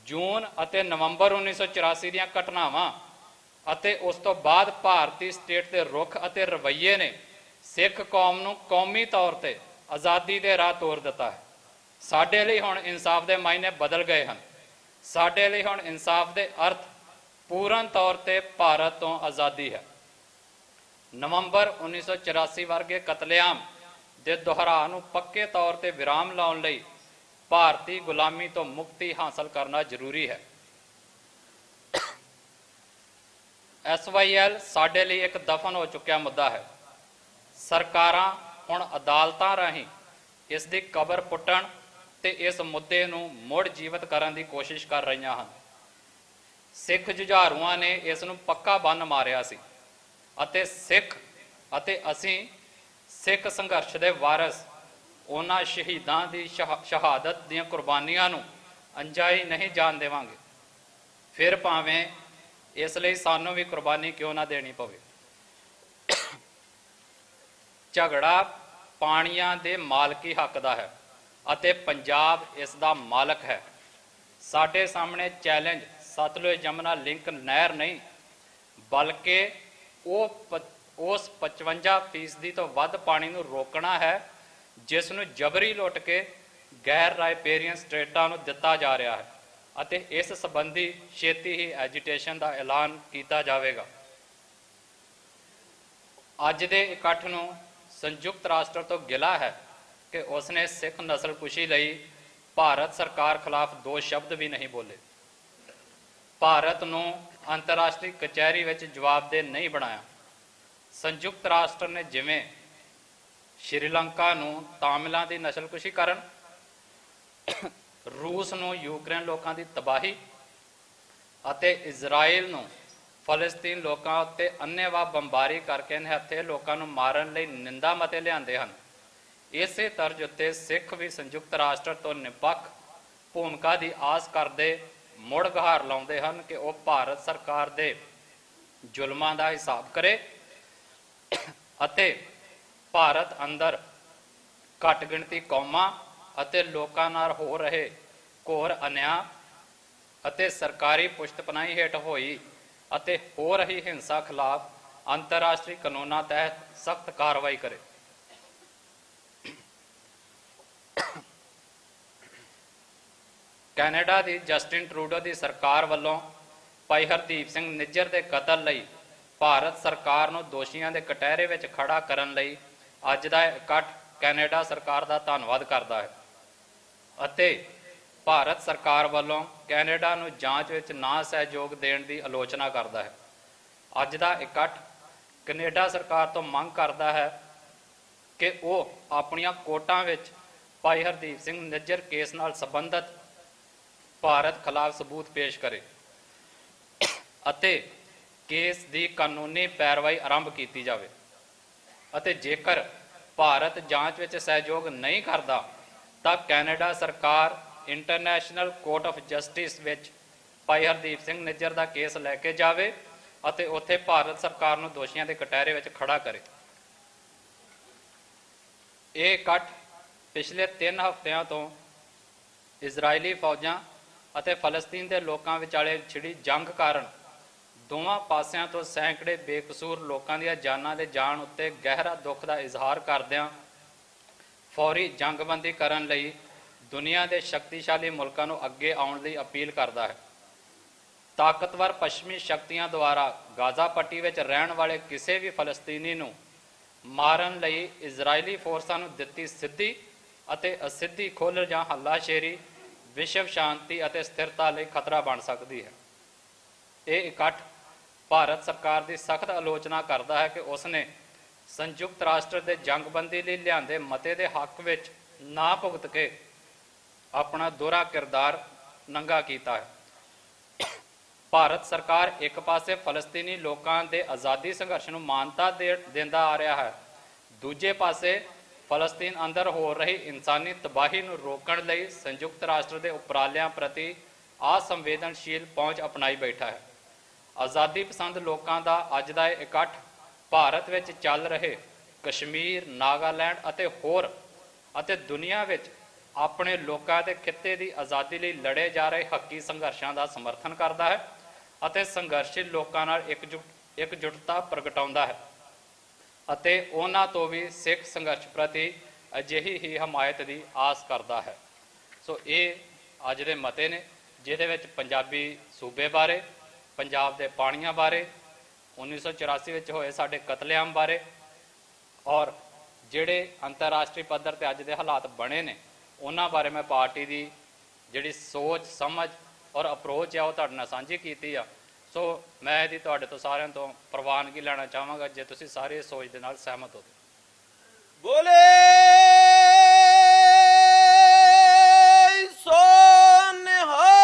S3: ਜੂਨ ਅਤੇ ਨਵੰਬਰ 1984 ਦੀਆਂ ਘਟਨਾਵਾਂ ਅਤੇ ਉਸ ਤੋਂ ਬਾਅਦ ਭਾਰਤੀ ਸਟੇਟ ਦੇ ਰੁਖ ਅਤੇ ਰਵੱਈਏ ਨੇ ਸਿੱਖ ਕੌਮ ਨੂੰ ਕੌਮੀ ਤੌਰ ਤੇ ਆਜ਼ਾਦੀ ਦੇ ਰਾਹ ਤੋਰ ਦਿੱਤਾ ਹੈ। ਸਾਡੇ ਲਈ ਹੁਣ ਇਨਸਾਫ ਦੇ ਮਾਇਨੇ ਬਦਲ ਗਏ ਹਨ। ਸਾਡੇ ਲਈ ਹੁਣ ਇਨਸਾਫ ਦੇ ਅਰਥ ਪੂਰਨ ਤੌਰ ਤੇ ਭਾਰਤ ਤੋਂ ਆਜ਼ਾਦੀ ਹੈ। ਨਵੰਬਰ 1984 ਵਰਗੇ ਕਤਲੇਆਮ ਦੇ ਦੁਹਰਾਅ ਨੂੰ ਪੱਕੇ ਤੌਰ ਤੇ ਵਿਰਾਮ ਲਾਉਣ ਲਈ ਭਾਰਤੀ ਗੁਲਾਮੀ ਤੋਂ ਮੁਕਤੀ ਹਾਸਲ ਕਰਨਾ ਜ਼ਰੂਰੀ ਹੈ। SYL ਸਾਡੇ ਲਈ ਇੱਕ ਦਫਨ ਹੋ ਚੁੱਕਿਆ ਮੁੱਦਾ ਹੈ। ਸਰਕਾਰਾਂ ਹੁਣ ਅਦਾਲਤਾਂ ਰਾਹੀਂ ਇਸ ਦੀ ਕਬਰ ਪੁੱਟਣ ਤੇ ਇਸ ਮੁੱਦੇ ਨੂੰ ਮੁੜ ਜੀਵਤ ਕਰਨ ਦੀ ਕੋਸ਼ਿਸ਼ ਕਰ ਰਹੀਆਂ ਹਨ। ਸਿੱਖ ਜੁਝਾਰੂਆਂ ਨੇ ਇਸ ਨੂੰ ਪੱਕਾ ਬੰਨ ਮਾਰਿਆ ਸੀ ਅਤੇ ਸਿੱਖ ਅਤੇ ਅਸੀਂ ਸਿੱਖ ਸੰਘਰਸ਼ ਦੇ ਵਾਰਸ ਉਹਨਾਂ ਸ਼ਹੀਦਾਂ ਦੀ ਸ਼ਹਾਦਤ ਦੀਆਂ ਕੁਰਬਾਨੀਆਂ ਨੂੰ ਅੰਜਾਈ ਨਹੀਂ ਜਾਣ ਦੇਵਾਂਗੇ, ਫਿਰ ਭਾਵੇਂ ਇਸ ਲਈ ਸਾਨੂੰ ਵੀ ਕੁਰਬਾਨੀ ਕਿਉਂ ਨਾ ਦੇਣੀ ਪਵੇ। ਝਗੜਾ ਪਾਣੀਆਂ ਦੇ ਮਾਲਕੀ ਹੱਕ ਦਾ ਹੈ ਅਤੇ ਪੰਜਾਬ ਇਸ ਦਾ ਮਾਲਕ ਹੈ। ਸਾਡੇ ਸਾਹਮਣੇ ਚੈਲੰਜ ਸਤਲੁਜ ਜਮਨਾ ਲਿੰਕ ਨਹਿਰ ਨਹੀਂ, ਬਲਕਿ ਉਸ 55% ਤੋਂ ਵੱਧ ਪਾਣੀ ਨੂੰ ਰੋਕਣਾ ਹੈ ਜਿਸ ਨੂੰ ਜਬਰੀ ਲੁੱਟ ਕੇ ਗੈਰ ਰਾਇਪੇਰੀਅਨ ਸਟੇਟਾਂ ਨੂੰ ਦਿੱਤਾ ਜਾ ਰਿਹਾ ਹੈ ਅਤੇ ਇਸ ਸੰਬੰਧੀ ਛੇਤੀ ਹੀ ਐਜੀਟੇਸ਼ਨ ਦਾ ਐਲਾਨ ਕੀਤਾ ਜਾਵੇਗਾ। ਅੱਜ ਦੇ ਇਕੱਠ ਨੂੰ ਸੰਯੁਕਤ ਰਾਸ਼ਟਰ ਤੋਂ ਗਿਲਾ ਹੈ ਕਿ ਉਸਨੇ ਸਿੱਖ ਨਸਲਕੁਸ਼ੀ ਲਈ ਭਾਰਤ ਸਰਕਾਰ ਖਿਲਾਫ 2 ਸ਼ਬਦ ਵੀ ਨਹੀਂ ਬੋਲੇ। ਭਾਰਤ ਨੂੰ ਅੰਤਰਰਾਸ਼ਟਰੀ ਕਚਹਿਰੀ ਵਿੱਚ ਜਵਾਬਦੇਹ ਨਹੀਂ ਬਣਾਇਆ। ਸੰਯੁਕਤ ਰਾਸ਼ਟਰ ਨੇ ਜਿਵੇਂ ਸ਼੍ਰੀਲੰਕਾ ਨੂੰ ਤਾਮਿਲਾਂ ਦੀ ਨਸਲਕੁਸ਼ੀ ਕਰਨ, ਰੂਸ ਨੂੰ ਯੂਕਰੇਨ ਲੋਕਾਂ ਦੀ ਤਬਾਹੀ ਅਤੇ ਇਜ਼ਰਾਈਲ ਨੂੰ ਫਲਸਤੀਨ ਲੋਕਾਂ ਉੱਤੇ ਅੰਨ੍ਹੇਵਾਹ ਬੰਬਾਰੀ ਕਰਕੇ ਨਿਹੱਥੇ ਲੋਕਾਂ ਨੂੰ ਮਾਰਨ ਲਈ ਨਿੰਦਾ ਮਤੇ ਲਿਆਂਦੇ ਹਨ, ਇਸੇ ਤਰਜ਼ ਉੱਤੇ ਸਿੱਖ ਵੀ ਸੰਯੁਕਤ ਰਾਸ਼ਟਰ ਤੋਂ ਨਿਰਪੱਖ ਭੂਮਿਕਾ ਦੀ ਆਸ ਕਰਦੇ ਮੁੜ ਗੁਹਾਰ ਲਾਉਂਦੇ ਹਨ ਕਿ ਉਹ ਭਾਰਤ ਸਰਕਾਰ ਦੇ ਜ਼ੁਲਮਾਂ ਦਾ ਹਿਸਾਬ ਕਰੇ ਅਤੇ ਭਾਰਤ ਅੰਦਰ ਘੱਟ ਗਿਣਤੀ ਕੌਮਾਂ ਅਤੇ ਲੋਕਾਂ ਨਾਲ ਹੋ ਰਹੇ ਘੋਰ ਅਨਿਆਂ ਅਤੇ ਸਰਕਾਰੀ ਪੁਸ਼ਤਪਨਾਹੀ ਹੇਠ ਹੋਈ ਅਤੇ ਹੋ ਰਹੀ ਹਿੰਸਾ ਖਿਲਾਫ ਅੰਤਰਰਾਸ਼ਟਰੀ ਕਾਨੂੰਨਾਂ ਤਹਿਤ ਸਖਤ ਕਾਰਵਾਈ ਕਰੇ। ਕੈਨੇਡਾ ਦੀ ਜਸਟਿਨ ਟਰੂਡੋ ਦੀ ਸਰਕਾਰ ਵੱਲੋਂ ਭਾਈ ਹਰਦੀਪ ਸਿੰਘ ਨਿੱਜਰ ਦੇ ਕਤਲ ਲਈ ਭਾਰਤ ਸਰਕਾਰ ਨੂੰ ਦੋਸ਼ੀਆਂ ਦੇ ਕਟਹਿਰੇ ਵਿੱਚ ਖੜਾ ਕਰਨ ਲਈ ਅੱਜ ਦਾ ਇਕੱਠ ਕੈਨੇਡਾ ਸਰਕਾਰ ਦਾ ਧੰਨਵਾਦ ਕਰਦਾ ਹੈ ਅਤੇ ਭਾਰਤ ਸਰਕਾਰ ਵੱਲੋਂ ਕੈਨੇਡਾ ਨੂੰ ਜਾਂਚ ਵਿੱਚ ਨਾ ਸਹਿਯੋਗ ਦੇਣ ਦੀ ਆਲੋਚਨਾ ਕਰਦਾ ਹੈ। ਅੱਜ ਦਾ ਇਕੱਠ ਕੈਨੇਡਾ ਸਰਕਾਰ ਤੋਂ ਮੰਗ ਕਰਦਾ ਹੈ ਕਿ ਉਹ ਆਪਣੀਆਂ ਕੋਰਟਾਂ ਵਿੱਚ ਭਾਈ ਹਰਦੀਪ ਸਿੰਘ ਨਿੱਜਰ ਕੇਸ ਨਾਲ ਸੰਬੰਧਿਤ ਭਾਰਤ ਖਿਲਾਫ ਸਬੂਤ ਪੇਸ਼ ਕਰੇ ਅਤੇ ਕੇਸ ਦੀ ਕਾਨੂੰਨੀ ਪੈਰਵਾਈ ਆਰੰਭ ਕੀਤੀ ਜਾਵੇ ਅਤੇ ਜੇਕਰ ਭਾਰਤ ਜਾਂਚ ਵਿੱਚ ਸਹਿਯੋਗ ਨਹੀਂ ਕਰਦਾ ਤਾਂ ਕੈਨੇਡਾ ਸਰਕਾਰ ਇੰਟਰਨੈਸ਼ਨਲ ਕੋਰਟ ਆਫ ਜਸਟਿਸ ਵਿੱਚ ਭਾਈ ਹਰਦੀਪ ਸਿੰਘ ਨਿੱਜਰ ਦਾ ਕੇਸ ਲੈ ਕੇ ਜਾਵੇ ਅਤੇ ਉੱਥੇ ਭਾਰਤ ਸਰਕਾਰ ਨੂੰ ਦੋਸ਼ੀਆਂ ਦੇ ਕਟਹਿਰੇ ਵਿੱਚ ਖੜਾ ਕਰੇ। ਇਹ ਇਕੱਠ ਪਿਛਲੇ 3 ਹਫ਼ਤਿਆਂ ਤੋਂ ਇਜ਼ਰਾਈਲੀ ਫੌਜਾਂ ਅਤੇ ਫਲਸਤੀਨ ਦੇ ਲੋਕਾਂ ਵਿਚਾਲੇ ਛਿੜੀ ਜੰਗ ਕਾਰਨ ਦੋਵਾਂ ਪਾਸਿਆਂ ਤੋਂ ਸੈਂਕੜੇ ਬੇਕਸੂਰ ਲੋਕਾਂ ਦੀਆਂ ਜਾਨਾਂ ਦੇ ਜਾਣ ਉੱਤੇ ਗਹਿਰਾ ਦੁੱਖ ਦਾ ਇਜ਼ਹਾਰ ਕਰਦਿਆਂ ਫੌਰੀ ਜੰਗਬੰਦੀ ਕਰਨ ਲਈ ਦੁਨੀਆ ਦੇ ਸ਼ਕਤੀਸ਼ਾਲੀ ਮੁਲਕਾਂ ਨੂੰ ਅੱਗੇ ਆਉਣ ਲਈ ਅਪੀਲ ਕਰਦਾ ਹੈ। ਤਾਕਤਵਰ ਪੱਛਮੀ ਸ਼ਕਤੀਆਂ ਦੁਆਰਾ ਗਾਜ਼ਾ ਪੱਟੀ ਵਿੱਚ ਰਹਿਣ ਵਾਲੇ ਕਿਸੇ ਵੀ ਫਲਸਤੀਨੀ ਨੂੰ ਮਾਰਨ ਲਈ ਇਜ਼ਰਾਈਲੀ ਫੋਰਸਾਂ ਨੂੰ ਦਿੱਤੀ ਸਿੱਧੀ ਅਤੇ ਅਸਿੱਧੀ ਖੋਲ੍ਹ ਜਾਂ ਹੱਲਾਸ਼ੇਰੀ ਵਿਸ਼ਵ ਸ਼ਾਂਤੀ ਅਤੇ ਸਥਿਰਤਾ ਲਈ ਖਤਰਾ ਬਣ ਸਕਦੀ ਹੈ। ਇਹ ਇਕੱਠ ਭਾਰਤ ਸਰਕਾਰ ਦੀ ਸਖਤ ਆਲੋਚਨਾ ਕਰਦਾ ਹੈ ਕਿ ਉਸਨੇ ਸੰਯੁਕਤ ਰਾਸ਼ਟਰ ਦੇ ਜੰਗਬੰਦੀ ਲਈ ਲਿਆਂਦੇ ਮਤੇ ਦੇ ਹੱਕ ਵਿੱਚ ਨਾ ਭੁਗਤ ਕੇ ਆਪਣਾ ਦੋਹਰਾ ਕਿਰਦਾਰ ਨੰਗਾ ਕੀਤਾ ਹੈ। ਭਾਰਤ ਸਰਕਾਰ ਇੱਕ ਪਾਸੇ ਫਲਸਤੀਨੀ ਲੋਕਾਂ ਦੇ ਆਜ਼ਾਦੀ ਸੰਘਰਸ਼ ਨੂੰ ਮਾਨਤਾ ਦਿੰਦਾ ਆ ਰਿਹਾ ਹੈ, ਦੂਜੇ ਪਾਸੇ ਫਲਸਤੀਨ ਅੰਦਰ ਹੋ ਰਹੀ ਇਨਸਾਨੀ ਤਬਾਹੀ ਨੂੰ ਰੋਕਣ ਲਈ ਸੰਯੁਕਤ ਰਾਸ਼ਟਰ ਦੇ ਉਪਰਾਲਿਆਂ ਪ੍ਰਤੀ ਅਸੰਵੇਦਨਸ਼ੀਲ ਪਹੁੰਚ ਅਪਣਾਈ ਬੈਠਾ ਹੈ। ਆਜ਼ਾਦੀ ਪਸੰਦ ਲੋਕਾਂ ਦਾ ਅੱਜ ਦਾ ਇਹ ਇਕੱਠ ਭਾਰਤ ਵਿੱਚ ਚੱਲ ਰਹੇ ਕਸ਼ਮੀਰ, ਨਾਗਾਲੈਂਡ ਅਤੇ ਦੁਨੀਆ ਵਿੱਚ ਆਪਣੇ ਲੋਕਾਂ ਦੇ ਖਿੱਤੇ ਦੀ ਆਜ਼ਾਦੀ ਲਈ ਲੜੇ ਜਾ ਰਹੇ ਹੱਕੀ ਸੰਘਰਸ਼ਾਂ ਦਾ ਸਮਰਥਨ ਕਰਦਾ ਹੈ ਅਤੇ ਸੰਘਰਸ਼ੀਲ ਲੋਕਾਂ ਨਾਲ ਇਕਜੁੱਟਤਾ ਪ੍ਰਗਟਾਉਂਦਾ ਹੈ ਅਤੇ ਉਹਨਾਂ ਤੋਂ ਵੀ ਸਿੱਖ ਸੰਘਰਸ਼ ਪ੍ਰਤੀ ਅਜਿਹੀ ਹੀ ਹਮਾਇਤ ਦੀ ਆਸ ਕਰਦਾ ਹੈ। ਸੋ ਇਹ ਅੱਜ ਦੇ ਮਤੇ ਨੇ ਜਿਹਦੇ ਵਿੱਚ ਪੰਜਾਬੀ ਸੂਬੇ ਬਾਰੇ, ਪੰਜਾਬ ਦੇ ਪਾਣੀਆਂ ਬਾਰੇ, 1984 ਵਿੱਚ ਹੋਏ ਸਾਡੇ ਕਤਲੇਆਮ ਬਾਰੇ ਔਰ ਜਿਹੜੇ ਅੰਤਰਰਾਸ਼ਟਰੀ ਪੱਧਰ ਤੇ ਅੱਜ ਦੇ ਹਾਲਾਤ ਬਣੇ ਨੇ ਉਹਨਾਂ ਬਾਰੇ ਮੈਂ ਪਾਰਟੀ ਦੀ ਜਿਹੜੀ ਸੋਚ ਸਮਝ ਔਰ ਅਪਰੋਚ ਆ ਉਹ ਤੁਹਾਡੇ ਨਾਲ ਸਾਂਝੀ ਕੀਤੀ ਆ। ਸੋ ਮੈਂ ਇਹਦੀ ਤੁਹਾਡੇ ਤੋਂ ਸਾਰਿਆਂ ਤੋਂ ਪ੍ਰਵਾਨਗੀ ਲੈਣਾ ਚਾਹਾਂਗਾ ਜੇ ਤੁਸੀਂ ਸਾਰੇ ਇਸ ਸੋਚ ਦੇ ਨਾਲ ਸਹਿਮਤ ਹੋ।
S4: ਬੋਲੇ ਸੋ ਨਿਹਾਲ।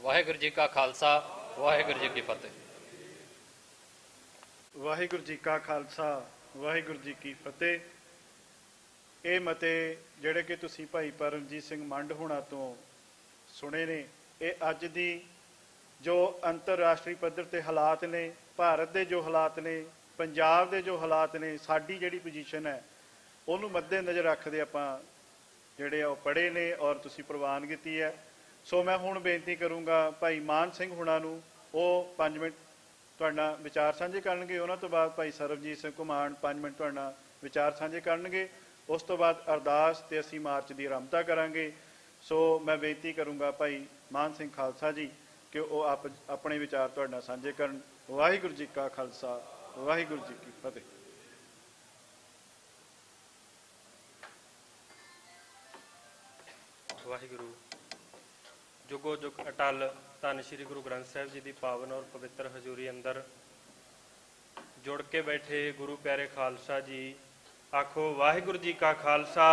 S3: ਵਾਹਿਗੁਰੂ ਜੀ ਕਾ ਖਾਲਸਾ, ਵਾਹਿਗੁਰੂ ਜੀ ਕੀ ਫਤਿਹ।
S1: ਵਾਹਿਗੁਰੂ ਜੀ ਕਾ ਖਾਲਸਾ, ਵਾਹਿਗੁਰੂ ਜੀ ਕੀ ਫਤਿਹ। ਇਹ ਮਤੇ ਜਿਹੜੇ ਕਿ ਤੁਸੀਂ ਭਾਈ ਪਰਮਜੀਤ ਸਿੰਘ ਮੰਡ ਹੋਣਾ ਤੋਂ ਸੁਣੇ ਨੇ, ਇਹ ਅੱਜ ਦੀ ਜੋ ਅੰਤਰਰਾਸ਼ਟਰੀ ਪੱਧਰ ਤੇ ਹਾਲਾਤ ਨੇ, ਭਾਰਤ ਦੇ ਜੋ ਹਾਲਾਤ ਨੇ, ਪੰਜਾਬ ਦੇ ਜੋ ਹਾਲਾਤ ਨੇ, ਸਾਡੀ ਜਿਹੜੀ ਪੋਜੀਸ਼ਨ ਹੈ ਉਹਨੂੰ ਮੱਦੇ ਨਜ਼ਰ ਰੱਖਦੇ ਆਪਾਂ ਜਿਹੜੇ ਉਹ ਪੜ੍ਹੇ ਨੇ ਔਰ ਤੁਸੀਂ ਪ੍ਰਵਾਨ ਕੀਤੀ ਹੈ। ਸੋ ਮੈਂ ਹੁਣ ਬੇਨਤੀ ਕਰੂੰਗਾ ਭਾਈ ਮਾਨ ਸਿੰਘ ਹੁਣਾ ਨੂੰ, ਉਹ 5 ਮਿੰਟ ਤੁਹਾਡੇ ਨਾਲ ਵਿਚਾਰ ਸਾਂਝੇ ਕਰਨਗੇ। ਉਹਨਾਂ ਤੋਂ ਬਾਅਦ ਭਾਈ ਸਰਬਜੀਤ ਸਿੰਘ ਘੁਮਾਣ 5 ਮਿੰਟ ਤੁਹਾਡੇ ਨਾਲ ਵਿਚਾਰ ਸਾਂਝੇ ਕਰਨਗੇ। ਉਸ ਤੋਂ ਬਾਅਦ ਅਰਦਾਸ ਤੇ ਅਸੀਂ ਮਾਰਚ ਦੀ ਆਰੰਭਤਾ ਕਰਾਂਗੇ। ਸੋ ਮੈਂ ਬੇਨਤੀ ਕਰੂੰਗਾ ਭਾਈ ਮਾਨ ਸਿੰਘ ਖਾਲਸਾ ਜੀ ਕਿ ਉਹ ਆਪਣੇ ਵਿਚਾਰ ਤੁਹਾਡੇ ਨਾਲ ਸਾਂਝੇ ਕਰਨ। ਵਾਹਿਗੁਰੂ ਜੀ ਕਾ ਖਾਲਸਾ, ਵਾਹਿਗੁਰੂ ਜੀ ਕੀ ਫਤਿਹ।
S5: ਵਾਹਿਗੁਰੂ ਜੁਗੋ ਜੁਗ ਅਟਲ ਧੰਨ ਸ਼੍ਰੀ ਗੁਰੂ ਗ੍ਰੰਥ ਸਾਹਿਬ ਜੀ ਦੀ ਪਾਵਨ ਔਰ ਪਵਿੱਤਰ ਹਜ਼ੂਰੀ ਅੰਦਰ ਜੁੜ ਕੇ ਬੈਠੇ ਗੁਰੂ ਪਿਆਰੇ ਖਾਲਸਾ ਜੀ, ਆਖੋ ਵਾਹਿਗੁਰੂ ਜੀ ਕਾ ਖਾਲਸਾ,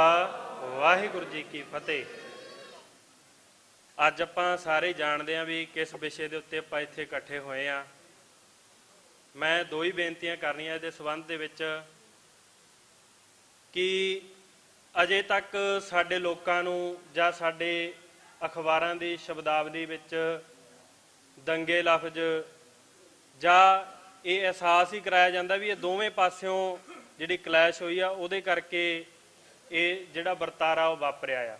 S5: ਵਾਹਿਗੁਰੂ ਜੀ ਕੀ ਫਤਿਹ। ਅੱਜ ਆਪਾਂ ਸਾਰੇ ਜਾਣਦੇ ਹਾਂ ਵੀ ਕਿਸ ਵਿਸ਼ੇ ਦੇ ਉੱਤੇ ਆਪਾਂ ਇੱਥੇ ਇਕੱਠੇ ਹੋਏ ਹਾਂ। ਮੈਂ 2 ਹੀ ਬੇਨਤੀਆਂ ਕਰਨੀਆਂ ਇਹਦੇ ਸੰਬੰਧ ਦੇ ਵਿੱਚ ਕਿ ਅਜੇ ਤੱਕ ਸਾਡੇ ਲੋਕਾਂ ਨੂੰ ਜਾਂ ਸਾਡੇ ਅਖਬਾਰਾਂ ਦੀ ਸ਼ਬਦਾਵਲੀ ਵਿੱਚ ਦੰਗੇ ਲਫ਼ਜ਼ ਜਾਂ ਇਹ ਅਹਿਸਾਸ ਹੀ ਕਰਾਇਆ ਜਾਂਦਾ ਵੀ ਇਹ ਦੋਵੇਂ ਪਾਸਿਓਂ ਜਿਹੜੀ ਕਲੈਸ਼ ਹੋਈ ਆ ਉਹਦੇ ਕਰਕੇ ਇਹ ਜਿਹੜਾ ਵਰਤਾਰਾ ਉਹ ਵਾਪਰਿਆ ਆ।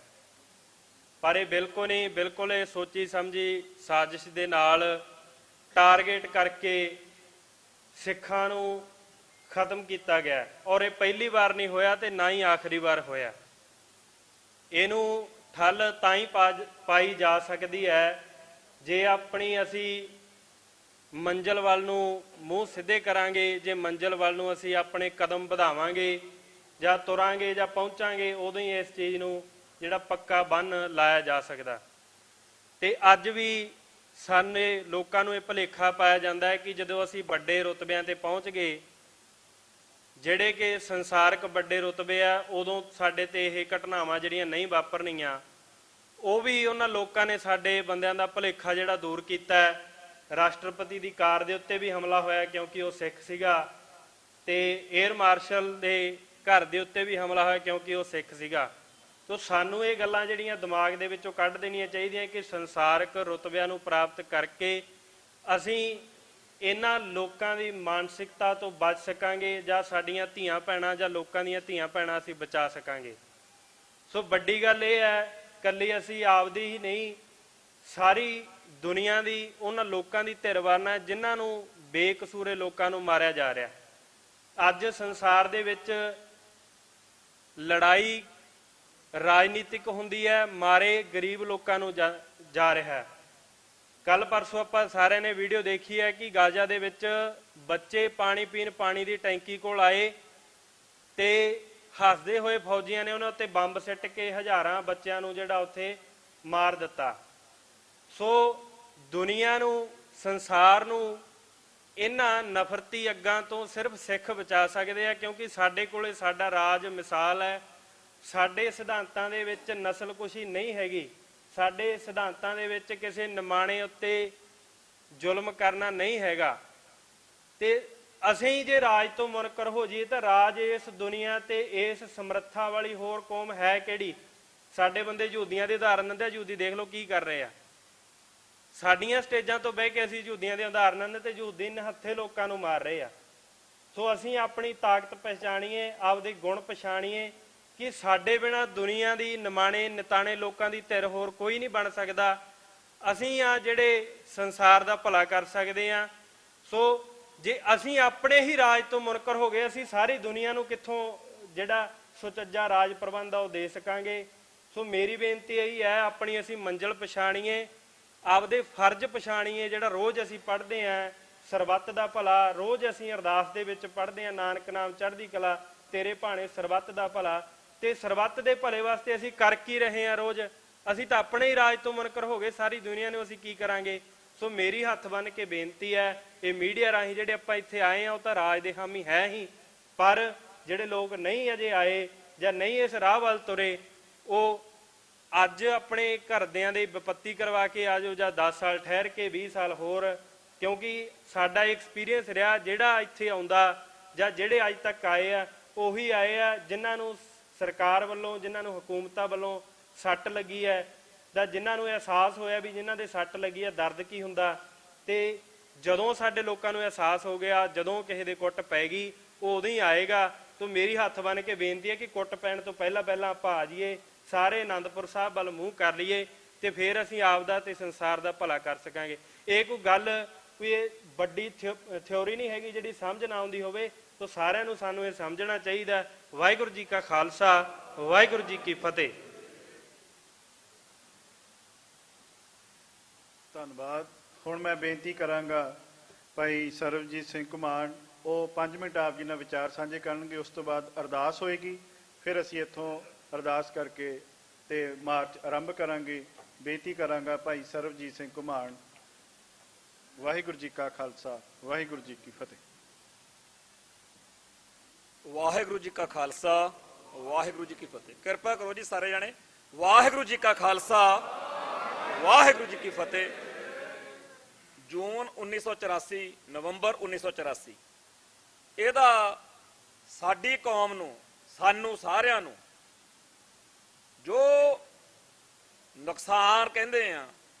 S5: ਪਰ ਇਹ ਬਿਲਕੁਲ ਨਹੀਂ, ਬਿਲਕੁਲ ਇਹ ਸੋਚੀ ਸਮਝੀ ਸਾਜ਼ਿਸ਼ ਦੇ ਨਾਲ ਟਾਰਗੇਟ ਕਰਕੇ ਸਿੱਖਾਂ ਨੂੰ ਖਤਮ ਕੀਤਾ ਗਿਆ ਔਰ ਇਹ ਪਹਿਲੀ ਵਾਰ ਨਹੀਂ ਹੋਇਆ ਤੇ ਨਾ ਹੀ ਆਖਰੀ ਵਾਰ ਹੋਇਆ। ਇਹਨੂੰ ਠੱਲ ਤਾਂ ਹੀ ਪਾਈ ਜਾ ਸਕਦੀ ਹੈ ਜੇ ਆਪਣੀ ਅਸੀਂ ਮੰਜ਼ਿਲ ਵੱਲ ਨੂੰ ਮੂੰਹ ਸਿੱਧੇ ਕਰਾਂਗੇ, ਜੇ ਮੰਜ਼ਿਲ ਵੱਲ ਨੂੰ ਅਸੀਂ ਆਪਣੇ ਕਦਮ ਵਧਾਵਾਂਗੇ ਜਾਂ ਤੁਰਾਂਗੇ ਜਾਂ ਪਹੁੰਚਾਂਗੇ, ਉਦੋਂ ਹੀ ਇਸ ਚੀਜ਼ ਨੂੰ ਜਿਹੜਾ ਪੱਕਾ ਬੰਨ੍ਹ ਲਾਇਆ ਜਾ ਸਕਦਾ। ਤੇ ਅੱਜ ਵੀ ਸਾਡੇ ਲੋਕਾਂ ਨੂੰ ਇਹ ਭੁਲੇਖਾ ਪਾਇਆ ਜਾਂਦਾ ਹੈ ਕਿ ਜਦੋਂ ਅਸੀਂ ਵੱਡੇ ਰੁਤਬਿਆਂ ਤੇ ਪਹੁੰਚ ਗਏ, ਜਿਹੜੇ ਕਿ ਸੰਸਾਰਕ ਵੱਡੇ ਰੁਤਬੇ ਆ, ਉਦੋਂ ਸਾਡੇ ਤੇ ਇਹ ਘਟਨਾਵਾਂ ਜਿਹੜੀਆਂ ਨਹੀਂ ਵਾਪਰਨੀਆਂ। ਉਹ ਵੀ ਉਹਨਾਂ ਲੋਕਾਂ ਨੇ ਸਾਡੇ ਬੰਦਿਆਂ ਦਾ ਭੁਲੇਖਾ ਜਿਹੜਾ ਦੂਰ ਕੀਤਾ ਹੈ। ਰਾਸ਼ਟਰਪਤੀ ਦੀ ਕਾਰ ਦੇ ਉੱਤੇ ਵੀ ਹਮਲਾ ਹੋਇਆ ਕਿਉਂਕਿ ਉਹ ਸਿੱਖ ਸੀਗਾ, ਤੇ 에ਅਰ ਮਾਰਸ਼ਲ ਦੇ ਘਰ ਦੇ ਉੱਤੇ ਵੀ ਹਮਲਾ ਹੋਇਆ ਕਿਉਂਕਿ ਉਹ ਸਿੱਖ ਸੀਗਾ। ਤੋ ਸਾਨੂੰ ਇਹ ਗੱਲਾਂ ਜਿਹੜੀਆਂ ਦਿਮਾਗ ਦੇ ਵਿੱਚੋਂ ਕੱਢ ਦੇਣੀਆਂ ਚਾਹੀਦੀਆਂ ਕਿ ਸੰਸਾਰਕ ਰੁਤਬਿਆਂ ਨੂੰ ਪ੍ਰਾਪਤ ਕਰਕੇ ਅਸੀਂ ਇਹਨਾਂ ਲੋਕਾਂ ਦੀ ਮਾਨਸਿਕਤਾ ਤੋਂ ਬਚ ਸਕਾਂਗੇ ਜਾਂ ਸਾਡੀਆਂ ਧੀਆਂ ਭੈਣਾਂ ਜਾਂ ਲੋਕਾਂ ਦੀਆਂ ਧੀਆਂ ਭੈਣਾਂ ਅਸੀਂ ਬਚਾ ਸਕਾਂਗੇ। ਸੋ ਵੱਡੀ ਗੱਲ ਇਹ ਹੈ, ਇਕੱਲੀ ਅਸੀਂ ਆਪਦੀ ਹੀ ਨਹੀਂ, ਸਾਰੀ ਦੁਨੀਆ ਦੀ ਉਹਨਾਂ ਲੋਕਾਂ ਦੀ ਧਿਰ ਵਰਨਾ ਜਿਨ੍ਹਾਂ ਨੂੰ ਬੇਕਸੂਰੇ ਲੋਕਾਂ ਨੂੰ ਮਾਰਿਆ ਜਾ ਰਿਹਾ। ਅੱਜ ਸੰਸਾਰ ਦੇ ਵਿੱਚ ਲੜਾਈ ਰਾਜਨੀਤਿਕ ਹੁੰਦੀ ਹੈ, ਮਾਰੇ ਗਰੀਬ ਲੋਕਾਂ ਨੂੰ ਜਾ ਰਿਹਾ ਹੈ। ਕੱਲ ਪਰਸੋਂ ਆਪਾਂ ਸਾਰਿਆਂ ਨੇ ਵੀਡੀਓ ਦੇਖੀ ਹੈ ਕਿ ਗਾਜ਼ਾ ਦੇ ਵਿੱਚ ਬੱਚੇ ਪਾਣੀ ਪੀਣ ਪਾਣੀ ਦੀ ਟੈਂਕੀ ਕੋਲ ਆਏ ਤੇ ਹੱਸਦੇ ਹੋਏ ਫੌਜੀਆਂ ਨੇ ਉਹਨਾਂ ਉੱਤੇ ਬੰਬ ਸਿੱਟ ਕੇ ਹਜ਼ਾਰਾਂ ਬੱਚਿਆਂ ਨੂੰ ਜਿਹੜਾ ਉੱਥੇ ਮਾਰ ਦਿੱਤਾ। ਸੋ ਦੁਨੀਆ ਨੂੰ, ਸੰਸਾਰ ਨੂੰ ਇਹਨਾਂ ਨਫ਼ਰਤੀ ਅੱਗਾਂ ਤੋਂ ਸਿਰਫ ਸਿੱਖ ਬਚਾ ਸਕਦੇ ਆ, ਕਿਉਂਕਿ ਸਾਡੇ ਕੋਲੇ ਸਾਡਾ ਰਾਜ ਮਿਸਾਲ ਹੈ। ਸਾਡੇ ਸਿਧਾਂਤਾਂ ਦੇ ਵਿੱਚ ਨਸਲਕੁਸ਼ੀ ਨਹੀਂ ਹੈਗੀ, ਸਾਡੇ ਸਿਧਾਂਤਾਂ ਦੇ ਵਿੱਚ ਕਿਸੇ ਨਿਮਾਣੇ ਉੱਤੇ ਜ਼ੁਲਮ ਕਰਨਾ ਨਹੀਂ ਹੈਗਾ। ਤੇ ਅਸੀਂ ਜੇ ਰਾਜ ਤੋਂ ਮੁਨਕਰ ਹੋ ਜਾਈਏ ਤਾਂ ਰਾਜ ਇਸ ਦੁਨੀਆ ਤੇ ਇਸ ਸਮਰੱਥਾ ਵਾਲੀ ਹੋਰ ਕੌਮ ਹੈ ਕਿਹੜੀ? ਸਾਡੇ ਬੰਦੇ ਯਹੂਦੀਆਂ ਦੇ ਉਦਾਹਰਨ ਦਿੰਦੇ, ਯਹੂਦੀ ਦੇਖ ਲਓ ਕੀ ਕਰ ਰਹੇ ਆ। ਸਾਡੀਆਂ ਸਟੇਜਾਂ ਤੋਂ ਬਹਿ ਕੇ ਅਸੀਂ ਯਹੂਦੀਆਂ ਦੇ ਉਦਾਹਰਨ ਨੇ ਤੇ ਯਹੂਦੀ ਨਿਹੱਥੇ ਲੋਕਾਂ ਨੂੰ ਮਾਰ ਰਹੇ ਆ। ਸੋ ਅਸੀਂ ਆਪਣੀ ਤਾਕਤ ਪਛਾਣੀਏ, ਆਪਦੇ ਗੁਣ ਪਛਾਣੀਏ ਕਿ ਸਾਡੇ ਬਿਨਾਂ ਦੁਨੀਆ ਦੀ ਨਿਮਾਣੇ ਨਿਤਾਣੇ ਲੋਕਾਂ ਦੀ ਧਿਰ ਹੋਰ ਕੋਈ ਨਹੀਂ ਬਣ ਸਕਦਾ। ਅਸੀਂ ਆ ਜਿਹੜੇ ਸੰਸਾਰ ਦਾ ਭਲਾ ਕਰ ਸਕਦੇ ਆ। ਸੋ ਜੇ ਅਸੀਂ ਆਪਣੇ ਹੀ ਰਾਜ ਤੋਂ ਮੁਨਕਰ ਹੋ ਗਏ, ਅਸੀਂ ਸਾਰੀ ਦੁਨੀਆ ਨੂੰ ਕਿੱਥੋਂ ਜਿਹੜਾ ਸੁਚੱਜਾ ਰਾਜ ਪ੍ਰਬੰਧ ਆ ਉਹ ਦੇ ਸਕਾਂਗੇ। ਸੋ ਮੇਰੀ ਬੇਨਤੀ ਇਹੀ ਹੈ, ਆਪਣੀ ਅਸੀਂ ਮੰਜ਼ਿਲ ਪਛਾਣੀਏ, ਆਪਦੇ ਫਰਜ਼ ਪਛਾਣੀਏ। ਜਿਹੜਾ ਰੋਜ਼ ਅਸੀਂ ਪੜ੍ਹਦੇ ਆਂ ਸਰਬੱਤ ਦਾ ਭਲਾ, ਰੋਜ਼ ਅਸੀਂ ਅਰਦਾਸ ਦੇ ਵਿੱਚ ਪੜ੍ਹਦੇ ਆਂ ਨਾਨਕ ਨਾਮ ਚੜ੍ਹਦੀ ਕਲਾ ਤੇਰੇ ਭਾਣੇ ਸਰਬੱਤ ਦਾ ਭਲਾ, ਤੇ ਸਰਬੱਤ ਦੇ ਭਲੇ ਵਾਸਤੇ ਅਸੀਂ ਕਰ ਕੀ ਰਹੇ ਆਂ ਰੋਜ਼? ਅਸੀਂ ਤਾਂ ਆਪਣੇ ਹੀ ਰਾਜ ਤੋਂ ਮੁਨਕਰ ਹੋ ਗਏ, ਸਾਰੀ ਦੁਨੀਆ ਨੂੰ ਅਸੀਂ ਕੀ ਕਰਾਂਗੇ? ਸੋ ਮੇਰੀ ਹੱਥ ਬੰਨ੍ਹ ਕੇ ਬੇਨਤੀ ਹੈ, ਇਹ ਮੀਡੀਆ ਰਾਹੀਂ ਜਿਹੜੇ ਆਪਾਂ ਇੱਥੇ ਆਏ ਆ ਉਹ ਤਾਂ ਰਾਜ ਦੇ ਹਾਮੀ ਹੈ ਹੀ, ਪਰ ਜਿਹੜੇ ਲੋਕ ਨਹੀਂ ਅਜੇ ਆਏ ਜਾਂ ਨਹੀਂ ਇਸ ਰਾਹ ਵੱਲ ਤੁਰੇ, ਉਹ ਅੱਜ ਆਪਣੇ ਘਰਦਿਆਂ ਦੇ ਵਿਪੱਤੀ ਕਰਵਾ ਕੇ ਆ ਜਾਓ ਜਾਂ 10 ਸਾਲ ਠਹਿਰ ਕੇ 20 ਸਾਲ ਹੋਰ, ਕਿਉਂਕਿ ਸਾਡਾ ਐਕਸਪੀਰੀਅੰਸ ਰਿਹਾ ਜਿਹੜਾ ਇੱਥੇ ਆਉਂਦਾ ਜਾਂ ਜਿਹੜੇ ਅੱਜ ਤੱਕ ਆਏ ਆ ਉਹੀ ਆਏ ਆ ਜਿਨ੍ਹਾਂ ਨੂੰ ਸਰਕਾਰ ਵੱਲੋਂ, ਜਿਨ੍ਹਾਂ ਨੂੰ ਹਕੂਮਤਾਂ ਵੱਲੋਂ ਸੱਟ ਲੱਗੀ ਹੈ, ਜਾਂ ਜਿਨ੍ਹਾਂ ਨੂੰ ਅਹਿਸਾਸ ਹੋਇਆ ਵੀ ਜਿਨ੍ਹਾਂ ਦੇ ਸੱਟ ਲੱਗੀ ਹੈ ਦਰਦ ਕੀ ਹੁੰਦਾ। ਤੇ ਜਦੋਂ ਸਾਡੇ ਲੋਕਾਂ ਨੂੰ ਅਹਿਸਾਸ ਹੋ ਗਿਆ, ਜਦੋਂ ਕਿਸੇ ਦੇ ਕੁੱਟ ਪੈ ਗਈ, ਉਹ ਉਦੋਂ ਹੀ ਆਏਗਾ। ਤਾਂ ਮੇਰੀ ਹੱਥ ਬੰਨ੍ਹ ਕੇ ਬੇਨਤੀ ਹੈ ਕਿ ਕੁੱਟ ਪੈਣ ਤੋਂ ਪਹਿਲਾਂ ਆਪਾਂ ਆ ਜਾਈਏ, ਸਾਰੇ ਆਨੰਦਪੁਰ ਸਾਹਿਬ ਵੱਲ ਮੂੰਹ ਕਰ ਲਈਏ, ਤੇ ਫਿਰ ਅਸੀਂ ਆਪਦਾ ਤੇ ਸੰਸਾਰ ਦਾ ਭਲਾ ਕਰ ਸਕਾਂਗੇ। ਇਹ ਕੋਈ ਗੱਲ, ਕੋਈ ਵੱਡੀ ਥਿਉਰੀ ਨਹੀਂ ਹੈਗੀ ਜਿਹੜੀ ਸਮਝ ਨਾ ਆਉਂਦੀ ਹੋਵੇ। ਤਾਂ ਸਾਰਿਆਂ ਨੂੰ ਸਾਨੂੰ ਇਹ ਸਮਝਣਾ ਚਾਹੀਦਾ। ਵਾਹਿਗੁਰੂ ਜੀ ਕਾ ਖਾਲਸਾ, ਵਾਹਿਗੁਰੂ ਜੀ ਕੀ ਫਤਿਹ।
S1: ਧੰਨਵਾਦ। ਹੁਣ ਮੈਂ ਬੇਨਤੀ ਕਰਾਂਗਾ ਭਾਈ ਸਰਬਜੀਤ ਸਿੰਘ ਘੁਮਾਣ, ਉਹ 5 ਮਿੰਟ ਆਪ ਜੀ ਨਾਲ ਵਿਚਾਰ ਸਾਂਝੇ ਕਰਨਗੇ। ਉਸ ਤੋਂ ਬਾਅਦ ਅਰਦਾਸ ਹੋਏਗੀ, ਫਿਰ ਅਸੀਂ ਇੱਥੋਂ ਅਰਦਾਸ ਕਰਕੇ ਤੇ ਮਾਰਚ ਆਰੰਭ ਕਰਾਂਗੇ। ਬੇਨਤੀ ਕਰਾਂਗਾ ਭਾਈ ਸਰਬਜੀਤ ਸਿੰਘ ਘੁਮਾਣ। ਵਾਹਿਗੁਰੂ ਜੀ ਕਾ ਖਾਲਸਾ, ਵਾਹਿਗੁਰੂ ਜੀ ਕੀ ਫਤਿਹ।
S4: ਵਾਹਿਗੁਰੂ ਜੀ ਕਾ ਖਾਲਸਾ, ਵਾਹਿਗੁਰੂ ਜੀ ਕੀ ਫਤਿਹ। ਕਿਰਪਾ ਕਰੋ ਜੀ ਸਾਰੇ ਜਾਣੇ। ਵਾਹਿਗੁਰੂ ਜੀ ਕਾ ਖਾਲਸਾ, ਵਾਹਿਗੁਰੂ ਜੀ ਕੀ ਫਤਿਹ। ਜੂਨ 1984, ਨਵੰਬਰ 1984, ਇਹਦਾ ਸਾਡੀ ਕੌਮ ਨੂੰ, ਸਾਨੂੰ ਸਾਰਿਆਂ ਨੂੰ ਜੋ ਨੁਕਸਾਨ ਕਹਿੰਦੇ ਆ,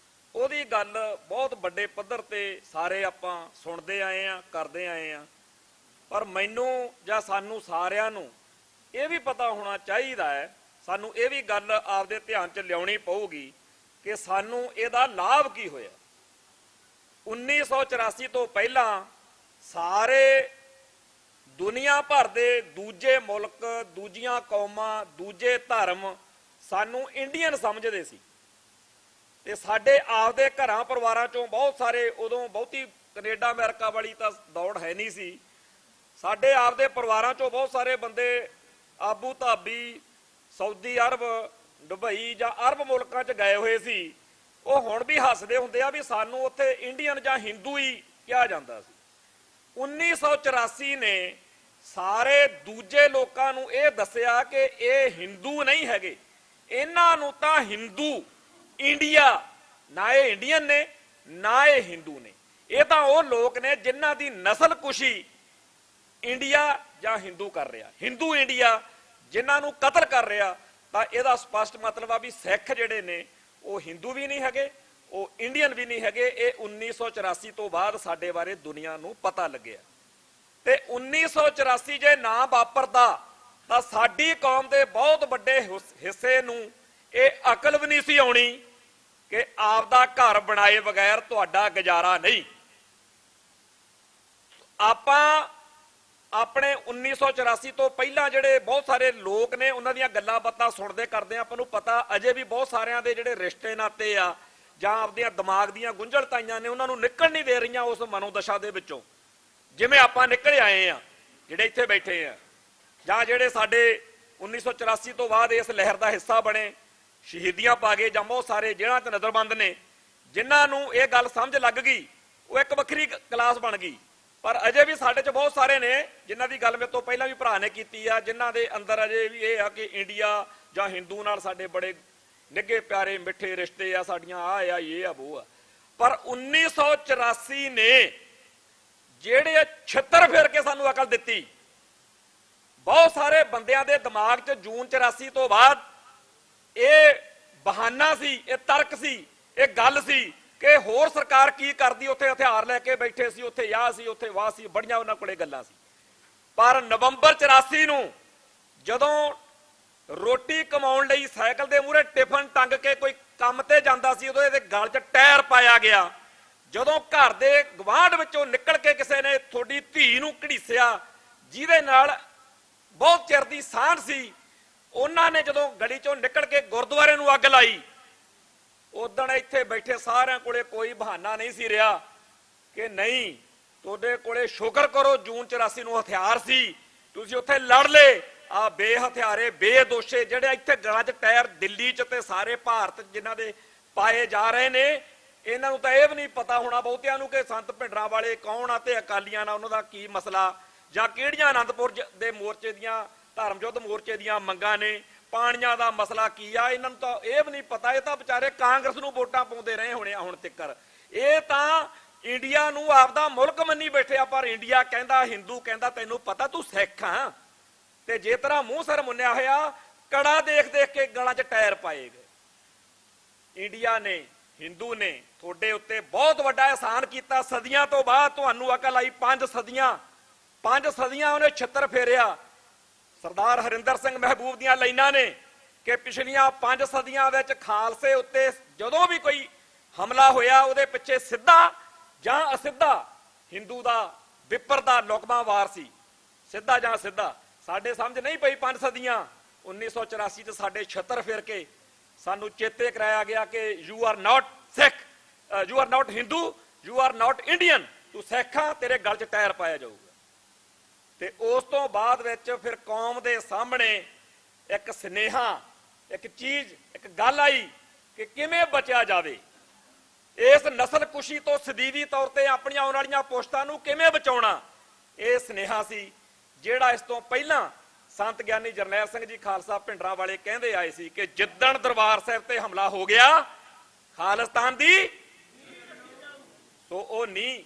S4: ਉਹਦੀ ਗੱਲ ਬਹੁਤ ਵੱਡੇ ਪੱਧਰ ਤੇ ਸਾਰੇ ਆਪਾਂ ਸੁਣਦੇ ਆਏ ਆ, ਕਰਦੇ ਆਏ ਆ। ਪਰ ਮੈਨੂੰ ਜਾਂ ਸਾਨੂੰ ਸਾਰਿਆਂ ਨੂੰ ਇਹ ਵੀ ਪਤਾ ਹੋਣਾ ਚਾਹੀਦਾ ਹੈ, ਸਾਨੂੰ ਇਹ ਵੀ ਗੱਲ ਆਪਦੇ ਧਿਆਨ 'ਚ ਲਿਆਉਣੀ ਪਊਗੀ ਕਿ ਸਾਨੂੰ ਇਹਦਾ ਲਾਭ ਕੀ ਹੋਇਆ। 1984 ਤੋਂ ਪਹਿਲਾਂ ਸਾਰੇ ਦੁਨੀਆ ਭਰ ਦੇ ਦੂਜੇ ਮੁਲਕ, ਦੂਜੀਆਂ ਕੌਮਾਂ, ਦੂਜੇ ਧਰਮ ਸਾਨੂੰ ਇੰਡੀਅਨ ਸਮਝਦੇ ਸੀ ਤੇ ਸਾਡੇ ਆਪਦੇ ਘਰਾਂ ਪਰਿਵਾਰਾਂ ਚੋਂ ਬਹੁਤ ਸਾਰੇ, ਉਦੋਂ ਬਹੁਤੀ ਕੈਨੇਡਾ ਅਮਰੀਕਾ ਵਾਲੀ ਤਾਂ ਦੌੜ ਹੈ ਨਹੀਂ ਸੀ, ਸਾਡੇ ਆਪਦੇ ਪਰਿਵਾਰਾਂ ਚੋਂ ਬਹੁਤ ਸਾਰੇ ਬੰਦੇ Abu Dhabi, Saudi Arab, Dubai ਜਾਂ ਅਰਬ ਮੁਲਕਾਂ 'ਚ ਗਏ ਹੋਏ ਸੀ। ਉਹ ਹੁਣ ਵੀ ਹੱਸਦੇ ਹੁੰਦੇ ਆ ਵੀ ਸਾਨੂੰ ਉੱਥੇ ਇੰਡੀਅਨ ਜਾਂ ਹਿੰਦੂ ਹੀ ਕਿਹਾ ਜਾਂਦਾ ਸੀ। 1984 ਨੇ ਸਾਰੇ ਦੂਜੇ ਲੋਕਾਂ ਨੂੰ ਇਹ ਦੱਸਿਆ ਕਿ ਇਹ ਹਿੰਦੂ ਨਹੀਂ ਹੈਗੇ, ਇਹਨਾਂ ਨੂੰ ਤਾਂ ਹਿੰਦੂ ਇੰਡੀਆ, ਨਾ ਇਹ ਇੰਡੀਅਨ ਨੇ ਨਾ ਇਹ ਹਿੰਦੂ ਨੇ, ਇਹ ਤਾਂ ਉਹ ਲੋਕ ਨੇ ਜਿਨ੍ਹਾਂ ਦੀ ਨਸਲਕੁਸ਼ੀ ਇੰਡੀਆ ਜਾਂ ਹਿੰਦੂ ਕਰ ਰਿਹਾ, ਹਿੰਦੂ ਇੰਡੀਆ ਜਿਨ੍ਹਾਂ ਨੂੰ ਕਤਲ ਕਰ ਰਿਹਾ। ਤਾਂ ਇਹਦਾ ਸਪਸ਼ਟ ਮਤਲਬ ਆ ਵੀ ਸਿੱਖ ਜਿਹੜੇ ਨੇ ਉਹ ਹਿੰਦੂ ਵੀ ਨਹੀਂ ਹੈਗੇ, ਉਹ ਇੰਡੀਅਨ ਵੀ ਨਹੀਂ ਹੈਗੇ। ਇਹ 1984 ਤੋਂ ਬਾਅਦ ਸਾਡੇ ਬਾਰੇ ਦੁਨੀਆ ਨੂੰ ਪਤਾ ਲੱਗਿਆ ਤੇ 1984 ਜੇ ਨਾ ਵਾਪਰਦਾ ਤਾਂ ਸਾਡੀ ਕੌਮ ਦੇ ਬਹੁਤ ਵੱਡੇ ਹਿੱਸੇ ਨੂੰ ਇਹ ਅਕਲ ਵੀ ਨਹੀਂ ਸੀ ਆਉਣੀ ਕਿ ਆਪਦਾ ਘਰ ਬਣਾਏ ਬਗੈਰ ਤੁਹਾਡਾ ਗੁਜ਼ਾਰਾ ਨਹੀਂ। ਆਪਾਂ ਆਪਣੇ 1984 ਤੋਂ ਪਹਿਲਾਂ ਜਿਹੜੇ ਬਹੁਤ ਸਾਰੇ ਲੋਕ ਨੇ ਉਹਨਾਂ ਦੀਆਂ ਗੱਲਾਂ ਬਾਤਾਂ ਸੁਣਦੇ ਕਰਦੇ ਆ, ਆਪਾਂ ਨੂੰ ਪਤਾ ਅਜੇ ਵੀ ਬਹੁਤ ਸਾਰਿਆਂ ਦੇ ਜਿਹੜੇ ਰਿਸ਼ਤੇ ਨਾਤੇ ਆ ਜਾਂ ਆਪਦੀਆਂ ਦਿਮਾਗ ਦੀਆਂ ਗੁੰਝਲਤਾਈਆਂ ਨੇ ਉਹਨਾਂ ਨੂੰ ਨਿਕਲ ਨਹੀਂ ਦੇ ਰਹੀਆਂ ਉਸ ਮਨੋਦਸ਼ਾ ਦੇ ਵਿੱਚੋਂ, ਜਿਵੇਂ ਆਪਾਂ ਨਿਕਲ ਆਏ ਆ ਜਿਹੜੇ ਇੱਥੇ ਬੈਠੇ ਆ, ਜਾਂ ਜਿਹੜੇ ਸਾਡੇ 1984 ਤੋਂ ਬਾਅਦ ਇਸ ਲਹਿਰ ਦਾ ਹਿੱਸਾ ਬਣੇ, ਸ਼ਹੀਦੀਆਂ ਪਾ ਗਏ, ਜਾਂ ਬਹੁਤ ਸਾਰੇ ਜਿਹਨਾਂ ਤੇ ਨਜ਼ਰਬੰਦ ਨੇ, ਜਿਨ੍ਹਾਂ ਨੂੰ ਇਹ ਗੱਲ ਸਮਝ ਲੱਗ ਗਈ ਉਹ ਇੱਕ ਵੱਖਰੀ ਕਲਾਸ ਬਣ ਗਈ। ਪਰ ਅਜੇ ਵੀ ਸਾਡੇ 'ਚ ਬਹੁਤ ਸਾਰੇ ਨੇ ਜਿਨ੍ਹਾਂ ਦੀ ਗੱਲ ਮੇਰੇ ਤੋਂ ਪਹਿਲਾਂ ਵੀ ਭਰਾ ਨੇ ਕੀਤੀ ਆ, ਜਿਨ੍ਹਾਂ ਦੇ ਅੰਦਰ ਅਜੇ ਵੀ ਇਹ ਆ ਕਿ ਇੰਡੀਆ ਜਾਂ ਹਿੰਦੂ ਨਾਲ ਸਾਡੇ ਬੜੇ ਨਿੱਘੇ ਪਿਆਰੇ ਮਿੱਠੇ ਰਿਸ਼ਤੇ ਆ, ਸਾਡੀਆਂ ਆ ਇਹ ਆ ਉਹ ਆ। ਪਰ 1984 ਨੇ ਜਿਹੜੇ ਛਿੱਤਰ ਫੇਰ ਕੇ ਸਾਨੂੰ ਅਕਲ ਦਿੱਤੀ, ਬਹੁਤ ਸਾਰੇ ਬੰਦਿਆਂ ਦੇ ਦਿਮਾਗ 'ਚ ਜੂਨ 84 ਤੋਂ ਬਾਅਦ ਇਹ ਬਹਾਨਾ ਸੀ, ਇਹ ਤਰਕ ਸੀ, ਇਹ ਗੱਲ ਸੀ ਕਿ ਹੋਰ ਸਰਕਾਰ ਕੀ ਕਰਦੀ, ਉੱਥੇ ਹਥਿਆਰ ਲੈ ਕੇ ਬੈਠੇ ਸੀ, ਉੱਥੇ ਆਹ ਸੀ, ਉੱਥੇ ਵਾਹ ਸੀ, ਬੜੀਆਂ ਉਹਨਾਂ ਕੋਲੇ ਗੱਲਾਂ ਸੀ। ਪਰ ਨਵੰਬਰ 84 ਨੂੰ ਜਦੋਂ ਰੋਟੀ ਕਮਾਉਣ ਲਈ ਸਾਈਕਲ ਦੇ ਮੂਹਰੇ ਟਿਫਨ ਟੰਗ ਕੇ ਕੋਈ ਕੰਮ ਤੇ ਜਾਂਦਾ ਸੀ, ਉਦੋਂ ਇਹਦੇ ਗਲ 'ਚ ਟਾਇਰ ਪਾਇਆ ਗਿਆ। ਜਦੋਂ ਘਰ ਦੇ ਗਵਾਂਢ ਵਿੱਚੋਂ ਨਿਕਲ ਕੇ ਕਿਸੇ ਨੇ ਤੁਹਾਡੀ ਧੀ ਨੂੰ ਘੜੀਸਿਆ ਜਿਹਦੇ ਨਾਲ ਬਹੁਤ ਚਿਰ ਦੀ ਸਾਂਝ ਸੀ, ਉਹਨਾਂ ਨੇ ਜਦੋਂ ਗਲੀ 'ਚੋਂ ਨਿਕਲ ਕੇ ਗੁਰਦੁਆਰੇ ਨੂੰ ਅੱਗ ਲਾਈ, ਉਦਣ ਇੱਥੇ ਬੈਠੇ ਸਾਰਿਆਂ ਕੋਲੇ ਕੋਈ ਬਹਾਨਾ ਨਹੀਂ ਸੀ ਰਿਹਾ ਕਿ ਨਹੀਂ ਤੁਹਾਡੇ ਕੋਲੇ ਸ਼ੁਕਰ ਕਰੋ ਜੂਨ 84 ਨੂੰ ਹਥਿਆਰ ਸੀ, ਤੁਸੀਂ ਉੱਥੇ ਲੜ ਲਏ। ਆ ਬੇਹਥਿਆਰੇ ਬੇਦੋਸ਼ੇ ਜਿਹੜੇ ਇੱਥੇ ਗਲਾਂ 'ਚ ਟਾਇਰ ਦਿੱਲੀ 'ਚ ਤੇ ਸਾਰੇ ਭਾਰਤ ਜਿਨ੍ਹਾਂ ਦੇ ਪਾਏ ਜਾ ਰਹੇ ਨੇ, ਇਹਨਾਂ ਨੂੰ ਤਾਂ ਇਹ ਵੀ ਨਹੀਂ ਪਤਾ ਹੋਣਾ ਬਹੁਤਿਆਂ ਨੂੰ ਕਿ ਸੰਤ ਭਿੰਡਰਾਂ ਵਾਲੇ ਕੌਣ ਆ ਤੇ ਅਕਾਲੀਆਂ ਨਾਲ ਉਹਨਾਂ ਦਾ ਕੀ ਮਸਲਾ, ਜਾਂ ਕਿਹੜੀਆਂ ਆਨੰਦਪੁਰ ਦੇ ਮੋਰਚੇ ਦੀਆਂ, ਧਰਮ ਯੁੱਧ ਮੋਰਚੇ ਦੀਆਂ ਮੰਗਾਂ ਨੇ, ਪਾਣੀਆਂ ਦਾ ਮਸਲਾ ਕੀ ਆ, ਇਹਨਾਂ ਨੂੰ ਤਾਂ ਇਹ ਵੀ ਨਹੀਂ ਪਤਾ। ਇਹ ਤਾਂ ਵਿਚਾਰੇ ਕਾਂਗਰਸ ਨੂੰ ਵੋਟਾਂ ਪਾਉਂਦੇ ਰਹੇ ਹੋਣੇ ਆ ਹੁਣ ਤੱਕ। ਇਹ ਤਾਂ ਇੰਡੀਆ ਨੂੰ ਆਪਦਾ ਮੁਲਕ ਮੰਨੀ ਬੈਠੇ ਆ, ਪਰ ਇੰਡੀਆ ਕਹਿੰਦਾ, ਹਿੰਦੂ ਕਹਿੰਦਾ ਤੈਨੂੰ ਪਤਾ ਤੂੰ ਸਿੱਖ ਆ, ਤੇ ਜੇ ਤੇਰਾ ਮੂੰਹ ਸਿਰ ਮੁੰਨਿਆ ਹੋਇਆ ਕੜਾ ਦੇਖ ਦੇਖ ਕੇ ਗਲਾਂ 'ਚ ਟਾਇਰ ਪਾਏ ਗਏ। ਇੰਡੀਆ ਨੇ, ਹਿੰਦੂ ਨੇ ਤੁਹਾਡੇ ਉੱਤੇ ਬਹੁਤ ਵੱਡਾ ਅਹਿਸਾਨ ਕੀਤਾ। ਸਦੀਆਂ ਤੋਂ ਬਾਅਦ ਤੁਹਾਨੂੰ ਅਕਲ ਆਈ, 5 ਸਦੀਆਂ ਉਹਨੇ ਛਿੱਤਰ ਫੇਰਿਆ। ਸਰਦਾਰ ਹਰਿੰਦਰ ਸਿੰਘ ਮਹਿਬੂਬ ਦੀਆਂ ਲਾਈਨਾਂ ਨੇ ਕਿ ਪਿਛਲੀਆਂ 5 ਸਦੀਆਂ ਵਿੱਚ ਖਾਲਸੇ ਉੱਤੇ ਜਦੋਂ ਵੀ ਕੋਈ ਹਮਲਾ ਹੋਇਆ ਉਹਦੇ ਪਿੱਛੇ ਸਿੱਧਾ ਜਾਂ ਅਸਿੱਧਾ ਹਿੰਦੂ ਦਾ ਵਿਪਰ ਦਾ ਲੁਕਮਾ ਵਾਰ ਸੀ, ਸਿੱਧਾ ਜਾਂ ਸਿੱਧਾ। ਸਾਡੇ ਸਮਝ ਨਹੀਂ ਪਈ 5 ਸਦੀਆਂ। 1984 ਚ ਸਾਡੇ ਛਿੱਤਰ ਫੇਰ ਕੇ ਸਾਨੂੰ ਚੇਤੇ ਕਰਾਇਆ ਗਿਆ ਕਿ you are not Sikh, you are not Hindu, you are not Indian, ਤੂੰ ਸਿੱਖ ਆ, ਤੇਰੇ ਗਲ 'ਚ ਟਾਇਰ ਪਾਇਆ ਜਾਊਗਾ। ਤੇ ਉਸ ਤੋਂ ਬਾਅਦ ਵਿੱਚ ਫਿਰ ਕੌਮ ਦੇ ਸਾਹਮਣੇ ਇੱਕ ਸੁਨੇਹਾ, ਇੱਕ ਚੀਜ਼, ਇੱਕ ਗੱਲ ਆਈ ਕਿ ਕਿਵੇਂ ਬਚਿਆ ਜਾਵੇ ਇਸ ਨਸਲਕੁਸ਼ੀ ਤੋਂ, ਸਦੀਵੀ ਤੌਰ ਤੇ ਆਪਣੀਆਂ ਆਉਣ ਵਾਲੀਆਂ ਪੁਸ਼ਤਾਂ ਨੂੰ ਕਿਵੇਂ ਬਚਾਉਣਾ। ਇਹ ਸੁਨੇਹਾ ਸੀ ਜਿਹੜਾ ਇਸ ਤੋਂ ਪਹਿਲਾਂ ਸੰਤ ਗਿਆਨੀ ਜਰਨੈਲ ਸਿੰਘ ਜੀ ਖਾਲਸਾ ਭਿੰਡਰਾਂ ਵਾਲੇ ਕਹਿੰਦੇ ਆਏ ਸੀ ਕਿ ਜਿੱਦਣ ਦਰਬਾਰ ਸਾਹਿਬ ਤੇ ਹਮਲਾ ਹੋ ਗਿਆ ਖਾਲਿਸਤਾਨ ਦੀ ਸੋ ਉਹ ਨੀਂਹ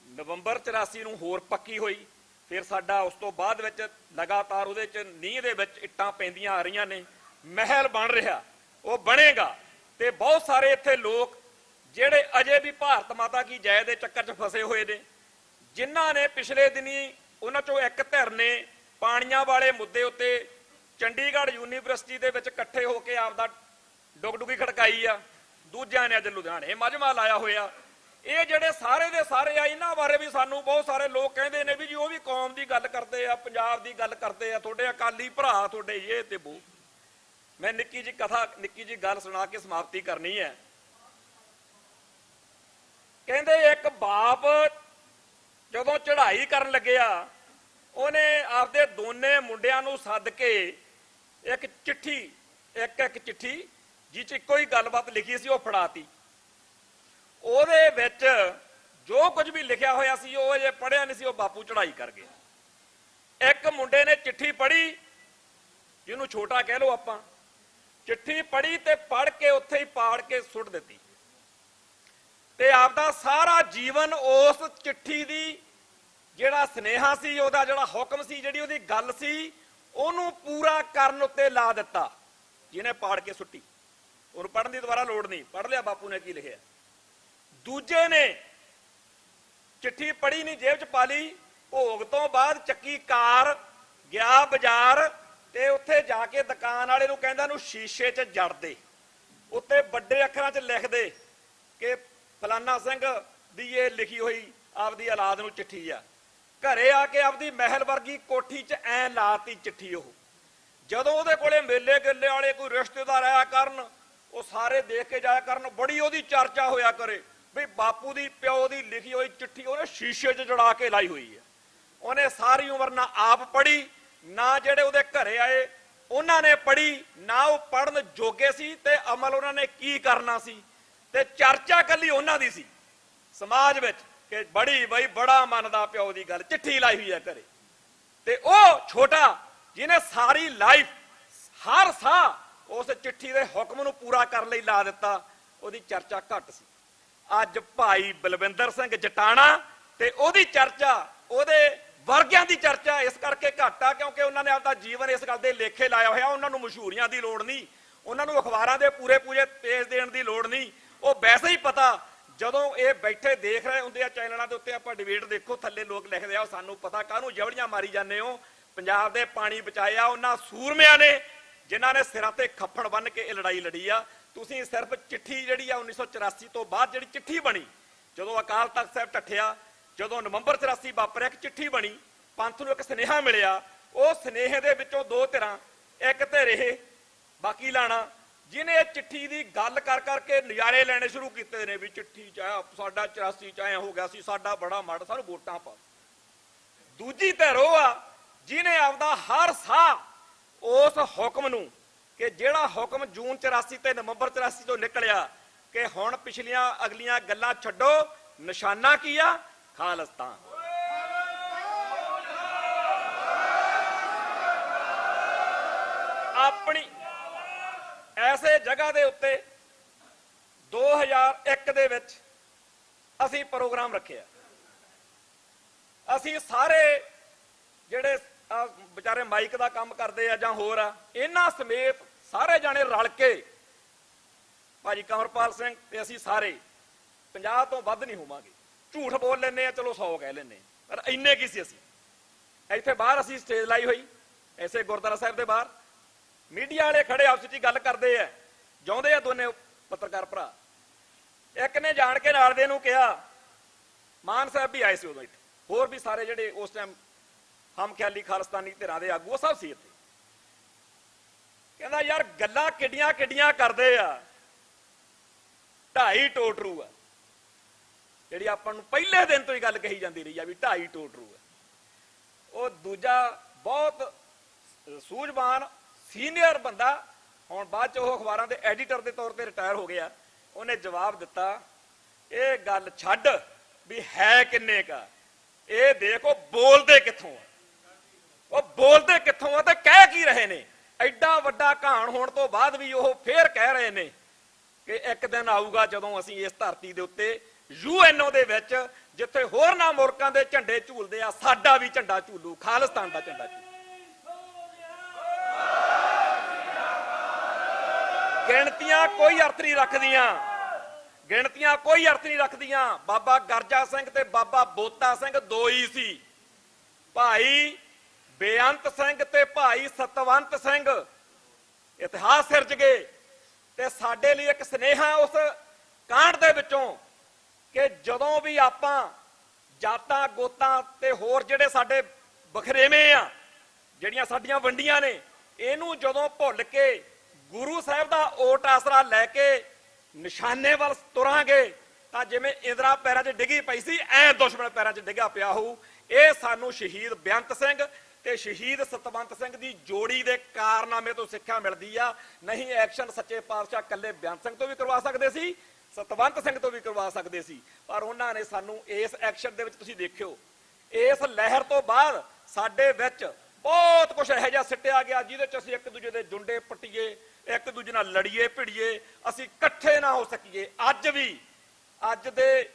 S4: ਨਵੰਬਰ 84 ਨੂੰ ਹੋਰ ਪੱਕੀ ਹੋਈ। ਫਿਰ ਸਾਡਾ ਉਸ ਤੋਂ ਬਾਅਦ ਵਿੱਚ ਲਗਾਤਾਰ ਉਹਦੇ 'ਚ ਨੀਂਹ ਦੇ ਵਿੱਚ ਇੱਟਾਂ ਪੈਂਦੀਆਂ ਆ ਰਹੀਆਂ ਨੇ, ਮਹਿਲ ਬਣ ਰਿਹਾ, ਉਹ ਬਣੇਗਾ। ਤੇ ਬਹੁਤ ਸਾਰੇ ਇੱਥੇ ਲੋਕ ਜਿਹੜੇ ਅਜੇ ਵੀ ਭਾਰਤ ਮਾਤਾ ਕੀ ਜੈ ਦੇ ਚੱਕਰ 'ਚ ਫਸੇ ਹੋਏ ਨੇ, ਜਿਨ੍ਹਾਂ ਨੇ ਪਿਛਲੇ ਦਿਨੀ, ਉਹਨਾਂ 'ਚੋਂ ਇੱਕ ਧਿਰ ਨੇ ਪਾਣੀਆਂ ਵਾਲੇ ਮੁੱਦੇ ਉੱਤੇ ਚੰਡੀਗੜ੍ਹ ਯੂਨੀਵਰਸਿਟੀ ਦੇ ਵਿੱਚ ਇਕੱਠੇ ਹੋ ਕੇ ਆਪਦਾ ਡੁਗਡੁਗੀ ਖੜਕਾਈ ਆ, ਦੂਜਿਆਂ ਨੇ ਅੱਜ ਲੁਧਿਆਣੇ ਮਜਮਾ ਲਾਇਆ ਹੋਇਆ। ਇਹ ਜਿਹੜੇ ਸਾਰੇ ਦੇ ਸਾਰੇ ਆ, ਇਹਨਾਂ ਬਾਰੇ ਵੀ ਸਾਨੂੰ ਬਹੁਤ ਸਾਰੇ ਲੋਕ ਕਹਿੰਦੇ ਨੇ ਵੀ ਜੀ ਉਹ ਵੀ ਕੌਮ ਦੀ ਗੱਲ ਕਰਦੇ ਆ, ਪੰਜਾਬ ਦੀ ਗੱਲ ਕਰਦੇ ਆ, ਤੁਹਾਡੇ ਅਕਾਲੀ ਭਰਾ ਤੁਹਾਡੇ ਇਹ ਤੇ ਉਹ। ਮੈਂ ਨਿੱਕੀ ਜੀ ਕਥਾ, ਨਿੱਕੀ ਜੀ ਗੱਲ ਸੁਣਾ ਕੇ ਸਮਾਪਤੀ ਕਰਨੀ ਹੈ। ਕਹਿੰਦੇ ਇੱਕ ਬਾਪ ਜਦੋਂ ਚੜ੍ਹਾਈ ਕਰਨ ਲੱਗਿਆ, ਉਹਨੇ ਆਪਦੇ ਦੋਨੇ ਮੁੰਡਿਆਂ ਨੂੰ ਸੱਦ ਕੇ ਇੱਕ ਚਿੱਠੀ, ਇੱਕ ਚਿੱਠੀ ਜਿਹ 'ਚ ਇੱਕੋ ਹੀ ਗੱਲਬਾਤ ਲਿਖੀ ਸੀ, ਉਹ ਫੜਾਤੀ। ਉਹਦੇ ਵਿੱਚ ਜੋ ਕੁਝ ਵੀ ਲਿਖਿਆ ਹੋਇਆ ਸੀ ਉਹ ਜੇ ਪੜ੍ਹਿਆ ਨਹੀਂ ਸੀ, ਉਹ ਬਾਪੂ ਚੜ੍ਹਾਈ ਕਰ ਗਿਆ। ਇੱਕ ਮੁੰਡੇ ਨੇ ਚਿੱਠੀ ਪੜ੍ਹੀ, ਜਿਹਨੂੰ ਛੋਟਾ ਕਹਿ ਲਓ ਆਪਾਂ, ਚਿੱਠੀ ਪੜ੍ਹੀ ਤੇ ਪੜ੍ਹ ਕੇ ਉੱਥੇ ਹੀ ਪਾੜ ਕੇ ਸੁੱਟ ਦਿੱਤੀ ਤੇ ਆਪਦਾ ਸਾਰਾ ਜੀਵਨ ਉਸ ਚਿੱਠੀ ਦੀ ਜਿਹੜਾ ਸੁਨੇਹਾ ਸੀ, ਉਹਦਾ ਜਿਹੜਾ ਹੁਕਮ ਸੀ, ਜਿਹੜੀ ਉਹਦੀ ਗੱਲ ਸੀ, ਉਹਨੂੰ ਪੂਰਾ ਕਰਨ ਉੱਤੇ ਲਾ ਦਿੱਤਾ। ਜਿਹਨੇ ਪਾੜ ਕੇ ਸੁੱਟੀ, ਉਹਨੂੰ ਪੜ੍ਹਨ ਦੀ ਦੁਬਾਰਾ ਲੋੜ ਨਹੀਂ, ਪੜ੍ਹ ਲਿਆ ਬਾਪੂ ਨੇ ਕੀ ਲਿਖਿਆ। ਦੂਜੇ ਨੇ ਚਿੱਠੀ ਪੜ੍ਹੀ ਨਹੀਂ, ਜੇਬ 'ਚ ਪਾ ਲਈ, ਭੋਗ ਤੋਂ ਬਾਅਦ ਚੱਕੀ ਕਾਰ ਗਿਆ ਬਾਜ਼ਾਰ ਤੇ ਉੱਥੇ ਜਾ ਕੇ ਦੁਕਾਨ ਵਾਲੇ ਨੂੰ ਕਹਿੰਦਾ ਇਹਨੂੰ ਸ਼ੀਸ਼ੇ 'ਚ ਜੜ ਦੇ, ਉੱਤੇ ਵੱਡੇ ਅੱਖਰਾਂ 'ਚ ਲਿਖ ਦੇ ਕਿ ਫਲਾਨਾ ਸਿੰਘ ਦੀ ਇਹ ਲਿਖੀ ਹੋਈ ਆਪਦੀ ਔਲਾਦ ਨੂੰ ਚਿੱਠੀ ਆ। ਘਰੇ ਆ ਕੇ ਆਪਦੀ ਮਹਿਲ ਵਰਗੀ ਕੋਠੀ 'ਚ ਐ ਲਾਤੀ ਚਿੱਠੀ। ਉਹ ਜਦੋਂ ਉਹਦੇ ਕੋਲੇ ਮੇਲੇ ਗੱਲੇ ਵਾਲੇ ਕੋਈ ਰਿਸ਼ਤੇਦਾਰ ਆਇਆ ਕਰਨ, ਉਹ ਸਾਰੇ ਦੇਖ ਕੇ ਜਾਇਆ ਕਰਨ, ਬੜੀ ਉਹਦੀ ਚਰਚਾ ਹੋਇਆ ਕਰੇ ਵੀ ਬਾਪੂ ਦੀ ਪਿਓ ਦੀ ਲਿਖੀ ਹੋਈ ਚਿੱਠੀ ਉਹਨੇ ਸ਼ੀਸ਼ੇ 'ਚ ਜੜਾ ਕੇ ਲਾਈ ਹੋਈ ਹੈ। ਉਹਨੇ ਸਾਰੀ ਉਮਰ ਨਾ ਆਪ ਪੜ੍ਹੀ, ਨਾ ਜਿਹੜੇ ਉਹਦੇ ਘਰੇ ਆਏ ਉਹਨਾਂ ਨੇ ਪੜ੍ਹੀ, ਨਾ ਉਹ ਪੜ੍ਹਨ ਜੋਗੇ ਸੀ ਤੇ ਅਮਲ ਉਹਨਾਂ ਨੇ ਕੀ ਕਰਨਾ ਸੀ। ਤੇ ਚਰਚਾ ਕੱਲੀ ਉਹਨਾਂ ਦੀ ਸੀ ਸਮਾਜ ਵਿੱਚ ਕਿ ਬੜੀ ਬਈ ਬੜਾ ਮੰਨਦਾ ਪਿਓ ਦੀ ਗੱਲ, ਚਿੱਠੀ ਲਾਈ ਹੋਈ ਹੈ ਘਰੇ। ਤੇ ਉਹ ਛੋਟਾ ਜਿਹਨੇ ਸਾਰੀ ਲਾਈਫ ਹਰ ਸਾਹ ਉਸ ਚਿੱਠੀ ਦੇ ਹੁਕਮ ਨੂੰ ਪੂਰਾ ਕਰਨ ਲਈ ਲਾ ਦਿੱਤਾ, ਉਹਦੀ ਚਰਚਾ ਘੱਟ ਸੀ। ਅੱਜ ਭਾਈ ਬਲਵਿੰਦਰ ਸਿੰਘ ਜਟਾਣਾ ਤੇ ਉਹਦੀ ਚਰਚਾ, ਉਹਦੇ ਵਰਗਿਆਂ ਦੀ ਚਰਚਾ ਇਸ ਕਰਕੇ ਘੱਟ ਆ ਕਿਉਂਕਿ ਉਹਨਾਂ ਨੇ ਆਪਦਾ ਜੀਵਨ ਇਸ ਗੱਲ ਦੇ ਲੇਖੇ ਲਾਇਆ ਹੋਇਆ। ਉਹਨਾਂ ਨੂੰ ਮਸ਼ਹੂਰੀਆਂ ਦੀ ਲੋੜ ਨਹੀਂ, ਉਹਨਾਂ ਨੂੰ ਅਖਬਾਰਾਂ ਦੇ ਪੂਰੇ ਪੇਜ ਦੇਣ ਦੀ ਲੋੜ ਨਹੀਂ। ਉਹ ਵੈਸੇ ਹੀ ਪਤਾ, ਜਦੋਂ ਇਹ ਬੈਠੇ ਦੇਖ ਰਹੇ ਹੁੰਦੇ ਆ ਚੈਨਲਾਂ ਦੇ ਉੱਤੇ, ਆਪਾਂ ਡਿਬੇਟ ਦੇਖੋ, ਥੱਲੇ ਲੋਕ ਲਿਖਦੇ ਆ ਸਾਨੂੰ ਪਤਾ ਕਾਹਨੂੰ ਜਵੜੀਆਂ ਮਾਰੀ ਜਾਂਦੇ ਹੋ, ਪੰਜਾਬ ਦੇ ਪਾਣੀ ਬਚਾਇਆ ਉਹਨਾਂ ਸੂਰਮਿਆਂ ਨੇ ਜਿਨ੍ਹਾਂ ਨੇ ਸਿਰਾਂ ਤੇ ਖੱਫੜ ਬੰਨ ਕੇ ਇਹ ਲੜਾਈ ਲੜੀ ਆ। ਤੁਸੀਂ ਸਿਰਫ ਚਿੱਠੀ ਜਿਹੜੀ ਆ 1984 ਤੋਂ ਬਾਅਦ ਜਿਹੜੀ ਚਿੱਠੀ ਬਣੀ, ਜਦੋਂ ਅਕਾਲ ਤਖਤ ਸਾਹਿਬ ਟੱਠਿਆ, ਜਦੋਂ ਨਵੰਬਰ 84 ਵਾਪਰਿਆ, ਇੱਕ ਚਿੱਠੀ ਬਣੀ, ਪੰਥ ਨੂੰ ਇੱਕ ਸੁਨੇਹਾ ਮਿਲਿਆ। ਉਹ ਸੁਨੇਹੇ ਦੇ ਵਿੱਚੋਂ ਦੋ ਧਿਰਾਂ, ਇੱਕ ਧਿਰ ਇਹ ਬਾਕੀ ਲਾਣਾ, ਜਿਹਨੇ ਇਹ ਚਿੱਠੀ ਦੀ ਗੱਲ ਕਰ ਕਰਕੇ ਨਜ਼ਾਰੇ ਲੈਣੇ ਸ਼ੁਰੂ ਕੀਤੇ ਨੇ ਵੀ ਚਿੱਠੀ ਚ ਆਇਆ ਸਾਡਾ 84 ਚ ਆਇਆ ਹੋ ਗਿਆ ਸੀ, ਸਾਡਾ ਬੜਾ ਮਾੜਾ, ਸਾਨੂੰ ਵੋਟਾਂ ਪਾ। ਦੂਜੀ ਧਿਰ ਉਹ ਆ ਜਿਹਨੇ ਆਪਦਾ ਹਰ ਸਾਹ ਉਸ ਹੁਕਮ ਨੂੰ, ਕਿ ਜਿਹੜਾ ਹੁਕਮ ਜੂਨ 84 ਤੇ ਨਵੰਬਰ 84 ਤੋਂ ਨਿਕਲਿਆ ਕਿ ਹੁਣ ਪਿਛਲੀਆਂ ਅਗਲੀਆਂ ਗੱਲਾਂ ਛੱਡੋ, ਨਿਸ਼ਾਨਾ ਕੀ ਆ? ਖਾਲਿਸਤਾਨ। ਆਪਣੀ ਐਸੇ ਜਗ੍ਹਾ ਦੇ ਉੱਤੇ 2001 ਦੇ ਵਿੱਚ ਅਸੀਂ ਪ੍ਰੋਗਰਾਮ ਰੱਖਿਆ। ਅਸੀਂ ਸਾਰੇ ਜਿਹੜੇ ਵਿਚਾਰੇ ਮਾਈਕ ਦਾ ਕੰਮ ਕਰਦੇ ਆ ਜਾਂ ਹੋਰ ਆ, ਇਹਨਾਂ ਸਮੇਤ ਸਾਰੇ ਜਾਣੇ ਰਲ ਕੇ, ਭਾਜੀ ਕੰਵਰਪਾਲ ਸਿੰਘ ਤੇ ਅਸੀਂ ਸਾਰੇ 50 ਤੋਂ ਵੱਧ ਨਹੀਂ ਹੋਵਾਂਗੇ, ਝੂਠ ਬੋਲ ਲੈਂਦੇ ਆ, ਚਲੋ 100 ਕਹਿ ਲੈਂਦੇ, ਪਰ ਇੰਨੇ ਕੀ ਸੀ। ਅਸੀਂ ਇੱਥੇ ਬਾਹਰ ਅਸੀਂ ਸਟੇਜ ਲਾਈ ਹੋਈ, ਐਸੇ ਗੁਰਦੁਆਰਾ ਸਾਹਿਬ ਦੇ ਬਾਹਰ, ਮੀਡੀਆ ਵਾਲੇ ਖੜੇ ਆਪਸ ਵਿੱਚ ਗੱਲ ਕਰਦੇ ਆ, ਜਾਉਂਦੇ ਆ ਦੋਨੇ ਪੱਤਰਕਾਰ ਭਰਾ। ਇੱਕ ਨੇ ਜਾਣ ਕੇ ਨਾਲ ਦੇ ਨੂੰ ਕਿਹਾ, ਮਾਨ ਸਾਹਿਬ ਵੀ ਆਏ ਸੀ ਉਦੋਂ ਇੱਥੇ, ਹੋਰ ਵੀ ਸਾਰੇ ਜਿਹੜੇ ਉਸ ਟਾਈਮ ਹਮ ਖਿਆਲੀ ਖਾਲਿਸਤਾਨੀ ਧਿਰਾਂ ਦੇ ਆਗੂ ਸਭ ਸੀ ਇੱਥੇ। ਕਹਿੰਦਾ ਯਾਰ ਗੱਲਾਂ ਕਿੱਡੀਆਂ ਕਿੱਡੀਆਂ ਕਰਦੇ ਆ, 2.5 ਟੋਟਰੂ ਆ, ਜਿਹੜੀ ਆਪਾਂ ਨੂੰ ਪਹਿਲੇ ਦਿਨ ਤੋਂ ਹੀ ਗੱਲ ਕਹੀ ਜਾਂਦੀ ਰਹੀ ਆ ਵੀ 2.5 ਟੋਟਰੂ ਆ। ਉਹ ਦੂਜਾ ਬਹੁਤ ਸੂਝਵਾਨ ਸੀਨੀਅਰ ਬੰਦਾ, ਹੁਣ ਬਾਅਦ ਚ ਉਹ ਅਖਬਾਰਾਂ ਦੇ ਐਡੀਟਰ ਦੇ ਤੌਰ ਤੇ ਰਿਟਾਇਰ ਹੋ ਗਿਆ, ਉਹਨੇ ਜਵਾਬ ਦਿੱਤਾ, ਇਹ ਗੱਲ ਛੱਡ ਵੀ ਹੈ ਕਿੰਨੇ ਕਾ, ਇਹ ਦੇਖੋ ਬੋਲਦੇ ਕਿੱਥੋਂ ਆ, ਉਹ ਬੋਲਦੇ ਕਿੱਥੋਂ ਆ ਤੇ ਕਹਿ ਕੀ ਰਹੇ ਨੇ। ਐਡਾ ਵੱਡਾ ਕਹਾਣ ਹੋਣ ਤੋਂ ਬਾਅਦ ਵੀ ਉਹ ਫੇਰ ਕਹਿ ਰਹੇ ਨੇ ਕਿ ਇੱਕ ਦਿਨ ਆਊਗਾ ਜਦੋਂ ਅਸੀਂ ਇਸ ਧਰਤੀ ਦੇ ਉੱਤੇ UNO ਦੇ ਵਿੱਚ, ਜਿੱਥੇ ਹੋਰਨਾਂ ਮੁਲਕਾਂ ਦੇ ਝੰਡੇ ਝੂਲਦੇ ਆ, ਸਾਡਾ ਵੀ ਝੰਡਾ ਝੂਲੂ, ਖਾਲਿਸਤਾਨ ਦਾ ਝੰਡਾ ਝੂਲੂ। ਗਿਣਤੀਆਂ ਕੋਈ ਅਰਥ ਨਹੀਂ ਰੱਖਦੀਆਂ, ਗਿਣਤੀਆਂ ਕੋਈ ਅਰਥ ਨਹੀਂ ਰੱਖਦੀਆਂ। ਬਾਬਾ ਗਰਜਾ ਸਿੰਘ ਤੇ ਬਾਬਾ ਬੋਤਾ ਸਿੰਘ ਦੋ ਹੀ ਸੀ, ਭਾਈ ਬੇਅੰਤ ਸਿੰਘ ਤੇ ਭਾਈ ਸਤਵੰਤ ਸਿੰਘ ਇਤਿਹਾਸ ਸਿਰਜ ਗਏ। ਤੇ ਸਾਡੇ ਲਈ ਇੱਕ ਸੁਨੇਹਾ ਉਸ ਕਾਂਡ ਦੇ ਵਿੱਚੋਂ ਕਿ ਜਦੋਂ ਵੀ ਆਪਾਂ ਜਾਤਾਂ ਗੋਤਾਂ ਤੇ ਹੋਰ ਜਿਹੜੇ ਸਾਡੇ ਬਖਰੇਵੇਂ ਆ, ਜਿਹੜੀਆਂ ਸਾਡੀਆਂ ਵੰਡੀਆਂ ਨੇ, ਇਹਨੂੰ ਜਦੋਂ ਭੁੱਲ ਕੇ ਗੁਰੂ ਸਾਹਿਬ ਦਾ ਓਟ ਆਸਰਾ ਲੈ ਕੇ ਨਿਸ਼ਾਨੇ ਵੱਲ ਤੁਰਾਂਗੇ ਤਾਂ ਜਿਵੇਂ ਇੰਦਰਾ ਪੈਰਾਂ 'ਚ ਡਿੱਗੀ ਪਈ ਸੀ, ਐ ਦੁਸ਼ਮਣ ਪੈਰਾਂ 'ਚ ਡਿੱਗਾ ਪਿਆ ਹੋਊ। ਇਹ ਸਾਨੂੰ ਸ਼ਹੀਦ ਬੇਅੰਤ ਸਿੰਘ ਤੇ ਸ਼ਹੀਦ ਸਤਵੰਤ ਸਿੰਘ ਦੀ ਜੋੜੀ ਦੇ ਕਾਰਨਾਮੇ ਤੋਂ ਸਿੱਖਿਆ ਮਿਲਦੀ ਆ। ਨਹੀਂ ਐਕਸ਼ਨ ਸੱਚੇ ਪਾਤਸ਼ਾਹ ਇਕੱਲੇ ਬੇਅੰਤ ਸਿੰਘ ਤੋਂ ਵੀ ਕਰਵਾ ਸਕਦੇ ਸੀ, ਸਤਵੰਤ ਸਿੰਘ ਤੋਂ ਵੀ ਕਰਵਾ ਸਕਦੇ ਸੀ, ਪਰ ਉਹਨਾਂ ਨੇ ਸਾਨੂੰ ਇਸ ਐਕਸ਼ਨ ਦੇ ਵਿੱਚ, ਤੁਸੀਂ ਦੇਖਿਓ ਇਸ ਲਹਿਰ ਤੋਂ ਬਾਅਦ ਸਾਡੇ ਵਿੱਚ ਬਹੁਤ ਕੁਝ ਇਹੋ ਜਿਹਾ ਸਿੱਟਿਆ ਗਿਆ ਜਿਹਦੇ 'ਚ ਅਸੀਂ ਇੱਕ ਦੂਜੇ ਦੇ ਜੁੰਡੇ ਪੱਟੀਏ, ਇੱਕ ਦੂਜੇ ਨਾਲ ਲੜੀਏ ਭਿੜੀਏ, ਅਸੀਂ ਇਕੱਠੇ ਨਾ ਹੋ ਸਕੀਏ। ਅੱਜ ਵੀ ਅੱਜ ਦੇ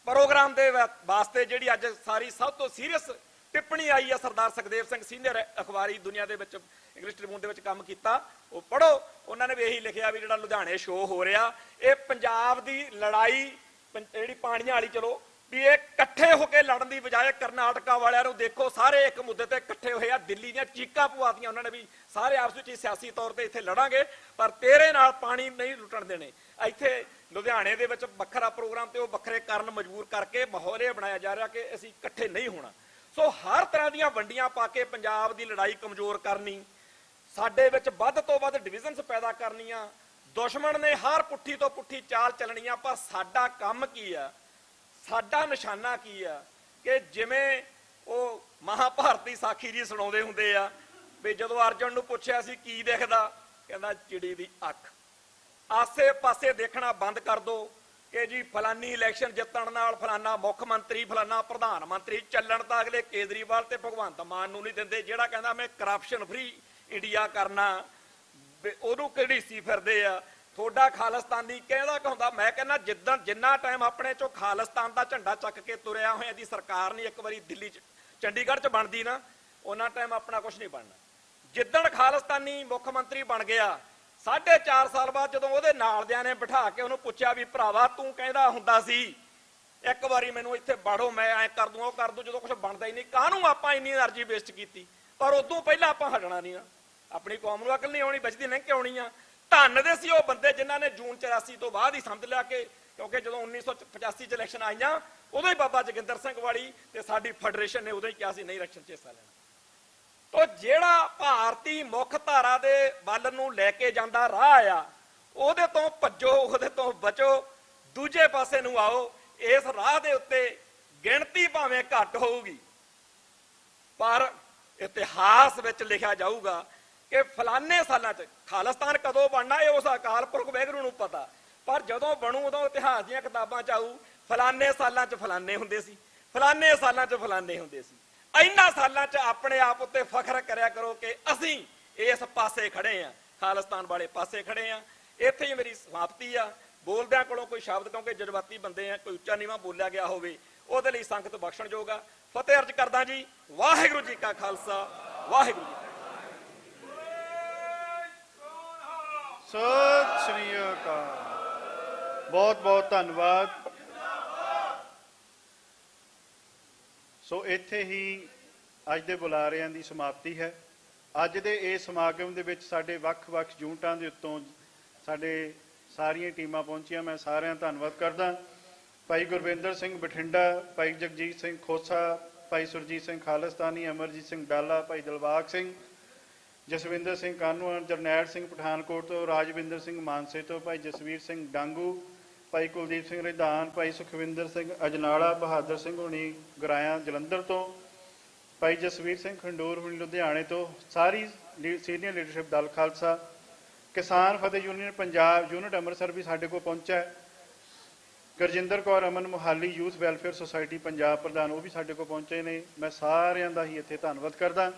S4: ਪ੍ਰੋਗਰਾਮ ਦੇ ਵਾਸਤੇ ਜਿਹੜੀ ਅੱਜ ਸਾਰੀ ਸਭ ਤੋਂ ਸੀਰੀਅਸ ਟਿੱਪਣੀ ਆਈ ਆ ਸਰਦਾਰ ਸੁਖਦੇਵ ਸਿੰਘ ਸੀਨੀਅਰ ਅਖਬਾਰੀ ਦੁਨੀਆ ਦੇ ਵਿੱਚ ਇੰਗਲਿਸ਼ ਟ੍ਰਿਬਿਊਨ ਦੇ ਵਿੱਚ ਕੰਮ ਕੀਤਾ, ਉਹ ਪੜ੍ਹੋ। ਉਹਨਾਂ ਨੇ ਵੀ ਇਹੀ ਲਿਖਿਆ ਵੀ ਜਿਹੜਾ ਲੁਧਿਆਣੇ ਸ਼ੋਅ ਹੋ ਰਿਹਾ ਇਹ ਪੰਜਾਬ ਦੀ ਲੜਾਈ ਜਿਹੜੀ ਪਾਣੀਆਂ ਵਾਲੀ, ਚਲੋ ਵੀ ਇਹ ਇਕੱਠੇ ਹੋ ਕੇ ਲੜਨ ਦੀ ਬਜਾਏ ਕਰਨਾਟਕਾ ਵਾਲਿਆਂ ਨੂੰ ਦੇਖੋ ਸਾਰੇ ਇੱਕ ਮੁੱਦੇ ਤੇ ਇਕੱਠੇ ਹੋਏ ਆ। ਦਿੱਲੀ ਦੀਆਂ ਚੀਕਾਂ ਪਵਾਤੀਆਂ ਉਹਨਾਂ ਨੇ ਵੀ ਸਾਰੇ ਆਪਸ ਵਿੱਚ ਸਿਆਸੀ ਤੌਰ ਤੇ ਇੱਥੇ ਲੜਾਂਗੇ ਪਰ ਤੇਰੇ ਨਾਲ ਪਾਣੀ ਨਹੀਂ ਲੁੱਟਣ ਦੇਣੇ। ਇੱਥੇ ਲੁਧਿਆਣੇ ਦੇ ਵਿੱਚ ਵੱਖਰਾ ਪ੍ਰੋਗਰਾਮ ਤੇ ਉਹ ਵੱਖਰੇ ਕਾਰਨ ਮਜਬੂਰ ਕਰਕੇ ਮਾਹੌਲ ਇਹ ਬਣਾਇਆ ਜਾ ਰਿਹਾ ਕਿ ਅਸੀਂ ਇਕੱਠੇ ਨਹੀਂ ਹੋਣਾ। ਸੋ ਹਰ ਤਰ੍ਹਾਂ ਦੀਆਂ ਵੰਡੀਆਂ ਪਾ ਕੇ ਪੰਜਾਬ ਦੀ ਲੜਾਈ ਕਮਜ਼ੋਰ ਕਰਨੀ, ਸਾਡੇ ਵਿੱਚ ਵੱਧ ਤੋਂ ਵੱਧ ਡਿਵੀਜ਼ਨਸ ਪੈਦਾ ਕਰਨੀਆਂ, ਦੁਸ਼ਮਣ ਨੇ ਹਰ ਪੁੱਠੀ ਤੋਂ ਪੁੱਠੀ ਚਾਲ ਚੱਲਣੀਆਂ। ਪਰ ਸਾਡਾ ਕੰਮ ਕੀ ਆ, ਸਾਡਾ ਨਿਸ਼ਾਨਾ ਕੀ ਆ ਕਿ ਜਿਵੇਂ ਉਹ ਮਹਾਭਾਰਤੀ ਸਾਖੀ ਜੀ ਸੁਣਾਉਂਦੇ ਹੁੰਦੇ ਆ ਵੀ ਜਦੋਂ ਅਰਜਨ ਨੂੰ ਪੁੱਛਿਆ ਸੀ ਕੀ ਦਿਖਦਾ, ਕਹਿੰਦਾ ਚਿੜੀ ਦੀ ਅੱਖ। ਆਸੇ ਪਾਸੇ ਦੇਖਣਾ ਬੰਦ ਕਰ ਦੋ ਕਿ ਜੀ ਫਲਾਨੀ ਇਲੈਕਸ਼ਨ ਜਿੱਤਣ ਨਾਲ ਫਲਾਨਾ ਮੁੱਖ ਮੰਤਰੀ, ਫਲਾਨਾ ਪ੍ਰਧਾਨ ਮੰਤਰੀ, ਚੱਲਣ ਤਾਂ ਅਗਲੇ ਕੇਜਰੀਵਾਲ ਤੇ ਭਗਵੰਤ ਮਾਨ ਨੂੰ ਨਹੀਂ ਦਿੰਦੇ। ਜਿਹੜਾ ਕਹਿੰਦਾ ਮੈਂ ਕਰਪਸ਼ਨ ਫਰੀ ਇੰਡੀਆ ਕਰਨਾ, ਉਹਨੂੰ ਘੜੀਸੀ ਫਿਰਦੇ ਆ। ਤੁਹਾਡਾ ਖਾਲਿਸਤਾਨੀ ਕਹਿੰਦਾ ਕਹੁੰਦਾ, ਮੈਂ ਕਹਿੰਦਾ ਜਿੰਨਾ ਟਾਈਮ ਆਪਣੇ ਚੋਂ ਖਾਲਿਸਤਾਨ ਦਾ ਝੰਡਾ ਚੱਕ ਕੇ ਤੁਰਿਆ ਹੋਇਆ ਦੀ ਸਰਕਾਰ ਨਹੀਂ ਇੱਕ ਵਾਰੀ ਦਿੱਲੀ 'ਚ ਚੰਡੀਗੜ੍ਹ 'ਚ ਬਣਦੀ ਨਾ, ਉਹਨਾਂ ਟਾਈਮ ਆਪਣਾ ਕੁਝ ਨਹੀਂ ਬਣਨਾ। ਜਿੱਦਣ ਖਾਲਿਸਤਾਨੀ ਮੁੱਖ ਮੰਤਰੀ ਬਣ ਗਿਆ 4.5 ਸਾਲ ਬਾਅਦ ਜਦੋਂ ਉਹਦੇ ਨਾਲਦਿਆਂ ਨੇ ਬਿਠਾ ਕੇ ਉਹਨੂੰ ਪੁੱਛਿਆ ਵੀ ਭਰਾਵਾ ਤੂੰ ਕਹਿੰਦਾ ਹੁੰਦਾ ਸੀ ਇੱਕ ਵਾਰੀ ਮੈਨੂੰ ਇੱਥੇ ਬਾੜੋ, ਮੈਂ ਐ ਕਰ ਦੂੰ ਉਹ ਕਰ ਦੂੰ, ਜਦੋਂ ਕੁਝ ਬਣਦਾ ਹੀ ਨਹੀਂ, ਕਾਹਨੂੰ ਆਪਾਂ ਇੰਨੀ એનર્ਜੀ ਵੇਸਟ ਕੀਤੀ। ਪਰ ਉਦੋਂ ਪਹਿਲਾਂ ਆਪਾਂ ਹਟਣਾ ਨਹੀਂ ਆ, ਆਪਣੀ ਕੌਮ ਨੂੰ ਅਕਲ ਨਹੀਂ ਆਉਣੀ, ਬਚਦੀ ਨਹੀਂ ਕਿ ਆਉਣੀ ਆ। ਧੰਨ ਦੇ ਸੀ ਉਹ ਬੰਦੇ ਜਿਨ੍ਹਾਂ ਨੇ ਜੂਨ 84 ਤੋਂ ਬਾਅਦ ਹੀ ਸਮਝ ਲਿਆ ਕਿ ਕਿਉਂਕਿ ਜਦੋਂ 1985 ਚ ਇਲੈਕਸ਼ਨ ਆਈਆਂ ਉਦੋਂ ਹੀ ਬਾਬਾ ਜੋਗਿੰਦਰ ਸਿੰਘ ਵਾਲੀ ਤੇ ਸਾਡੀ ਫੈਡਰੇਸ਼ਨ ਨੇ ਉਦੋਂ ਹੀ ਕਿਹਾ ਸੀ ਨਹੀਂ ਇਲੈਕਸ਼ਨ 'ਚ ਹਿੱਸਾ ਲੈਣਾ। ਤੋ ਜਿਹੜਾ ਭਾਰਤੀ ਮੁੱਖ ਧਾਰਾ ਦੇ ਵੱਲ ਨੂੰ ਲੈ ਕੇ ਜਾਂਦਾ ਰਾਹ ਆ ਉਹਦੇ ਤੋਂ ਭੱਜੋ, ਉਹਦੇ ਤੋਂ ਬਚੋ, ਦੂਜੇ ਪਾਸੇ ਨੂੰ ਆਓ। ਇਸ ਰਾਹ ਦੇ ਉੱਤੇ ਗਿਣਤੀ ਭਾਵੇਂ ਘੱਟ ਹੋਊਗੀ ਪਰ ਇਤਿਹਾਸ ਵਿੱਚ ਲਿਖਿਆ ਜਾਊਗਾ ਕਿ ਫਲਾਨੇ ਸਾਲਾਂ 'ਚ ਖਾਲਿਸਤਾਨ ਕਦੋਂ ਬਣਨਾ ਇਹ ਉਸ ਅਕਾਲ ਪੁਰਖ ਵਾਹਿਗੁਰੂ ਨੂੰ ਪਤਾ, ਪਰ ਜਦੋਂ ਬਣੂ ਉਦੋਂ ਇਤਿਹਾਸ ਦੀਆਂ ਕਿਤਾਬਾਂ 'ਚ ਆਊ ਫਲਾਨੇ ਸਾਲਾਂ 'ਚ ਫਲਾਨੇ ਹੁੰਦੇ ਸੀ, ਫਲਾਨੇ ਸਾਲਾਂ 'ਚ ਫਲਾਨੇ ਹੁੰਦੇ ਸੀ। ਇਹਨਾਂ ਸਾਲਾਂ 'ਚ ਆਪਣੇ ਆਪ ਉੱਤੇ ਫਖਰ ਕਰਿਆ ਕਰੋ ਕਿ ਅਸੀਂ ਇਸ ਪਾਸੇ ਖੜੇ ਆ, ਖਾਲਿਸਤਾਨ ਵਾਲੇ ਪਾਸੇ ਖੜੇ ਆ। ਇੱਥੇ ਹੀ ਮੇਰੀ ਸਮਾਪਤੀ ਆ। ਬੋਲਦਿਆਂ ਕੋਲੋਂ ਕੋਈ ਸ਼ਬਦ, ਕਿਉਂਕਿ ਜਜ਼ਬਾਤੀ ਬੰਦੇ ਆ, ਕੋਈ ਉੱਚਾ ਨੀਵਾਂ ਬੋਲਿਆ ਗਿਆ ਹੋਵੇ ਉਹਦੇ ਲਈ ਸੰਗਤ ਬਖਸ਼ਣਯੋਗ ਆ। ਫਤਿਹ ਅਰਜ ਕਰਦਾ ਜੀ। ਵਾਹਿਗੁਰੂ ਜੀ ਕਾ ਖਾਲਸਾ, ਵਾਹਿਗੁਰੂ ਜੀ।
S1: ਸਤਿ ਸ੍ਰੀ ਅਕਾਲ। ਬਹੁਤ ਬਹੁਤ ਧੰਨਵਾਦ। ਸੋ ਇੱਥੇ ਹੀ ਅੱਜ ਦੇ ਬੁਲਾਰਿਆਂ ਦੀ ਸਮਾਪਤੀ ਹੈ। ਅੱਜ ਦੇ ਇਸ ਸਮਾਗਮ ਦੇ ਵਿੱਚ ਸਾਡੇ ਵੱਖ-ਵੱਖ ਯੂਨਿਟਾਂ ਦੇ ਉੱਤੋਂ ਸਾਡੇ ਸਾਰੀਆਂ ਟੀਮਾਂ ਪਹੁੰਚੀਆਂ। ਮੈਂ ਸਾਰਿਆਂ ਦਾ ਧੰਨਵਾਦ ਕਰਦਾ। ਭਾਈ ਗੁਰਵਿੰਦਰ ਸਿੰਘ ਬਠਿੰਡਾ, ਭਾਈ ਜਗਜੀਤ ਸਿੰਘ ਖੋਸਾ, ਭਾਈ ਸੁਰਜੀਤ ਸਿੰਘ ਖਾਲਿਸਤਾਨੀ, ਅਮਰਜੀਤ ਸਿੰਘ ਡਾਲਾ, ਭਾਈ ਦਿਲਬਾਗ ਸਿੰਘ, ਜਸਵਿੰਦਰ ਸਿੰਘ ਕਾਨੂੰਨ, ਜਰਨੈਲ ਸਿੰਘ ਪਠਾਨਕੋਟ ਤੋਂ, ਰਾਜਵਿੰਦਰ ਸਿੰਘ ਮਾਨਸੇ ਤੋਂ, ਭਾਈ ਜਸਵੀਰ ਸਿੰਘ ਡਾਂਗੂ, ਭਾਈ ਕੁਲਦੀਪ ਸਿੰਘ ਰਿਧਾਨ, ਭਾਈ ਸੁਖਵਿੰਦਰ ਸਿੰਘ ਅਜਨਾਲਾ, ਬਹਾਦਰ ਸਿੰਘ ਹੁਣੀ ਗਰਾਇਆ ਜਲੰਧਰ ਤੋਂ, ਭਾਈ ਜਸਵੀਰ ਸਿੰਘ ਖੰਡੂਰ ਹੁਣੀ ਲੁਧਿਆਣੇ ਤੋਂ, ਸਾਰੀ senior leadership Dal Khalsa, Kisan Fateh union Punjab unit Amritsar ਵੀ ਸਾਡੇ ਕੋਲ ਪਹੁੰਚਿਆ। Gurjinder Kaur Aman Mohali youth welfare society Punjab ਪ੍ਰਧਾਨ, ਉਹ ਵੀ ਸਾਡੇ ਕੋਲ ਪਹੁੰਚੇ ਨੇ। ਮੈਂ ਸਾਰਿਆਂ ਦਾ ਹੀ ਇੱਥੇ ਧੰਨਵਾਦ ਕਰਦਾ।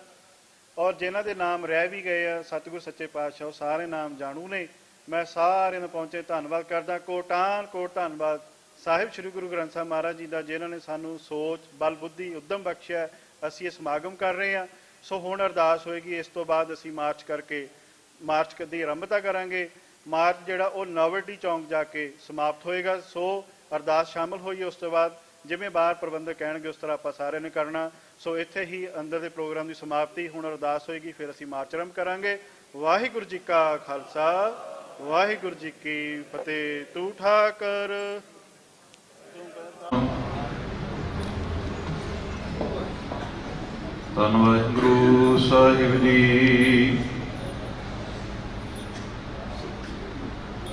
S1: ਔਰ ਜਿਨ੍ਹਾਂ ਦੇ ਨਾਮ ਰਹਿ ਵੀ ਗਏ ਆ ਸਤਿਗੁਰ ਸੱਚੇ ਪਾਤਸ਼ਾਹ, ਉਹ ਸਾਰੇ ਨਾਮ ਜਾਣੂ ਨੇ। ਮੈਂ ਸਾਰਿਆਂ ਨੂੰ ਪਹੁੰਚੇ ਧੰਨਵਾਦ ਕਰਦਾ। ਕੋਟਾਨ ਕੋਟ ਧੰਨਵਾਦ ਸਾਹਿਬ ਸ੍ਰੀ ਗੁਰੂ ਗ੍ਰੰਥ ਸਾਹਿਬ ਮਹਾਰਾਜ ਜੀ ਦਾ, ਜਿਨ੍ਹਾਂ ਨੇ ਸਾਨੂੰ ਸੋਚ, ਬਲ, ਬੁੱਧੀ, ਉਦਮ ਬਖਸ਼ਿਆ। ਅਸੀਂ ਇਹ ਸਮਾਗਮ ਕਰ ਰਹੇ ਹਾਂ। ਸੋ ਹੁਣ ਅਰਦਾਸ ਹੋਏਗੀ, ਇਸ ਤੋਂ ਬਾਅਦ ਅਸੀਂ ਮਾਰਚ ਦੀ ਆਰੰਭਤਾ ਕਰਾਂਗੇ। ਮਾਰਚ ਜਿਹੜਾ ਉਹ ਨਾਵਲਟੀ ਚੌਂਕ ਜਾ ਕੇ ਸਮਾਪਤ ਹੋਏਗਾ। ਸੋ ਅਰਦਾਸ ਸ਼ਾਮਲ ਹੋਈ, ਉਸ ਤੋਂ ਬਾਅਦ ਜਿਵੇਂ ਬਾਹਰ ਪ੍ਰਬੰਧਕ ਕਹਿਣਗੇ ਉਸ ਤਰ੍ਹਾਂ ਆਪਾਂ ਸਾਰਿਆਂ ਨੇ ਕਰਨਾ। ਸੋ ਇੱਥੇ ਹੀ ਅੰਦਰ ਦੇ ਪ੍ਰੋਗਰਾਮ ਦੀ ਸਮਾਪਤੀ। ਹੁਣ ਅਰਦਾਸ ਹੋਏਗੀ, ਫਿਰ ਅਸੀਂ ਮਾਰਚ ਆਰੰਭ ਕਰਾਂਗੇ। ਵਾਹਿਗੁਰੂ ਜੀ ਕਾ ਖਾਲਸਾ, ਵਾਹਿਗੁਰੂ ਜੀ ਕੀ ਫਤਿਹ। ਤੂੰ ਠਾਕਰ
S6: ਧੰਨ ਵਾਹਿਗੁਰੂ ਸਾਹਿਬ ਜੀ।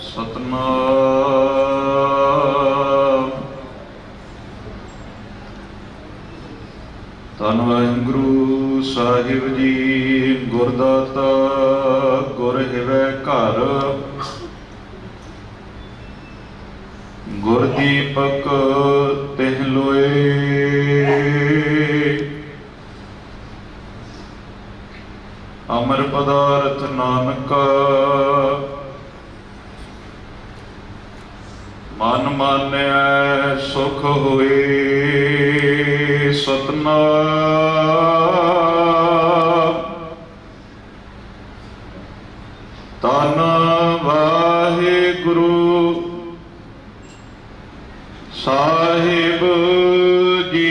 S6: ਸਤਨਾਮ। ਧੰਨ ਵਾਹਿਗੁਰੂ ਸਾਹਿਬ ਜੀ। ਗੁਰਦਾਤਾ ਗੁਰ ਹਿਵੈ ਘਰ, ਗੁਰਦੀਪਕ ਤਿਹ ਲੋਏ। ਅਮਰ ਪਦਾਰਥ ਨਾਨਕ ਮਨ ਮਾਨਿਆ ਸੁਖ ਹੋਏ। ਸਤਨਾਮ। ਧੰਨ ਵਾਹਿਗੁਰੂ ਸਾਹਿਬ ਜੀ।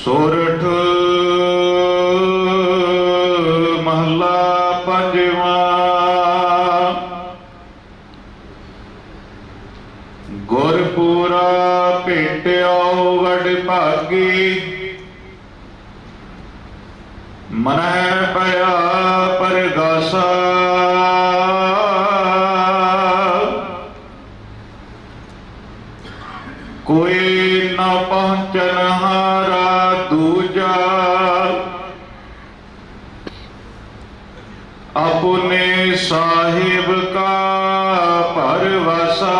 S6: ਸੋਰਠ ਮਹਲਾ ਪੰਜਵਾਂ। ਗੁਰਪੂਰਾ ਭੇਟਿਓ ਵਡ ਭਾਗੀ, ਮਨੈ ਭਇਆ ਪਰਗਾਸਾ। ਕੋਈ ਨਾ ਪਹੁੰਚਨ ਹਾਰਾ ਦੂਜਾ, ਆਪਣੇ ਸਾਹਿਬ ਕਾ ਭਰਵਾਸਾ।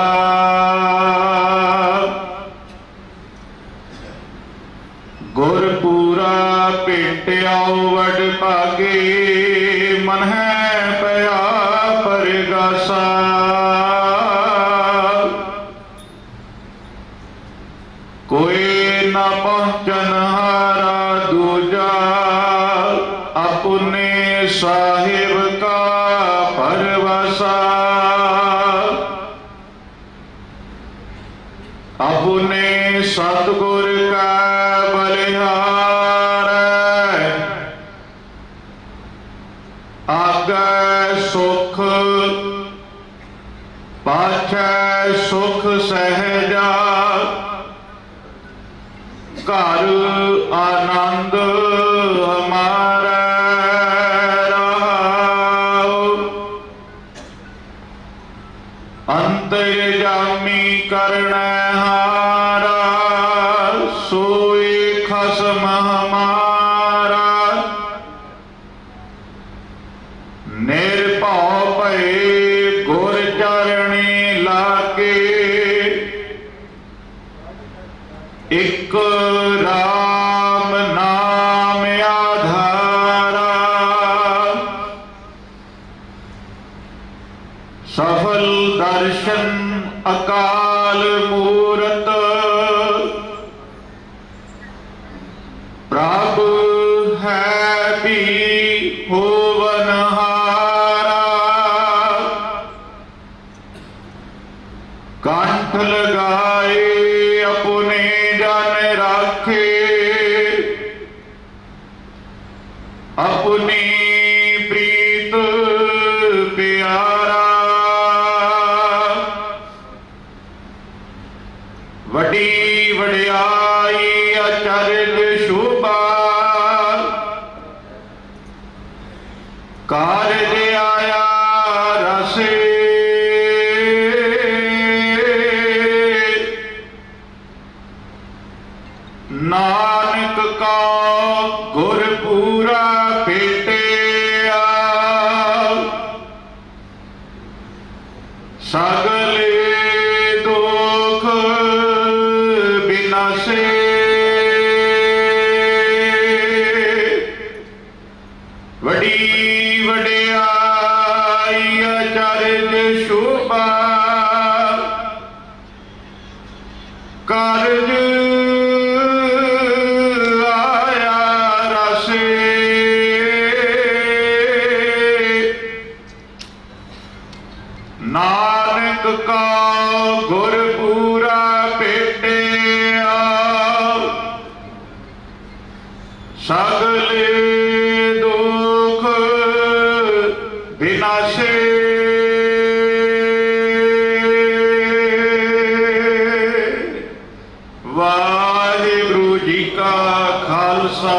S6: ਗੁਰਪੂਰਾ ਭੇਟਿਓ ਵਡ ਭਾਗੇ, ਮਨੈ ਭਇਆ ਪਰਗਾਸਾ। ਕੋਈ ਨਾ ਪਹੁੰਚਨ ਹਾਰਾ ਦੂਜਾ, ਆਪਣੇ ਸਾਹਿਬ ਕਾ ਭਰਵਾਸਾ। ਆਪਣੇ ਸਤਿਗੁਰ ਕਾ ਬਲਿਹਾਰ, ਆਗੈ ਸੁਖ ਪਾਛੈ ਸੁਖ ਸਹਿਜਾ। ਘਰ ਆਨੰਦ ਹਮਾਰਾ ਰਹਾਉ। ਅੰਤਰਜਾਮੀ ਕਰਨੈ ਹਾਰਾ, ਸੋਈ ਖਸਮ ਹਮਾਰਾ। ਨਿਰਭਉ ਭਏ ਗੁਰ ਚਰਣੀ ਲਾਗੇ, ਇਕ ਰਾਮ ਨਾਮ ਆਧਾਰਾ। ਸਫਲ ਦਰਸ਼ਨ ਅਕਾਲ ਮੂਰਤ, ਪ੍ਰਭ ਹੈ ਵੀ ਹੋਵਨਹਾਰਾ। ਕੰਠ ਲਗਾਏ ਆਪਣੇ ਜਨ ਰਾਖੇ, ਆਪਣੀ ਪ੍ਰੀਤ ਪਿਆਰਾ। ਵੱਡੀ ਵਡਿਆਈ ਅਚਰਜ ਸ਼ੋਭਾ, ਕਾਰਜ ਆਇਆ ਰਸੇ। ਨਾਨਕ ਕਾ ਗੁਰਪੂਰਾ ਭੇਟਿਆ, ਸਗਲੇ ਦੁਖ ਬਿਨਾਸੇ। ਵੱਡੀ ਵਡਿਆਈ ਅਚਰਜ ਸ਼ੋਭਾ, ਕਾਰਜ ਆਇਆ ਰਸੇ। ਨਾਨਕ ਕਾ ਗੁਰਪੂਰਾ ਭੇਟਿਆ, ਸਗਲੇ ਦੁਖ ਬਿਨਾਸੇ। ਖਾਲਸਾ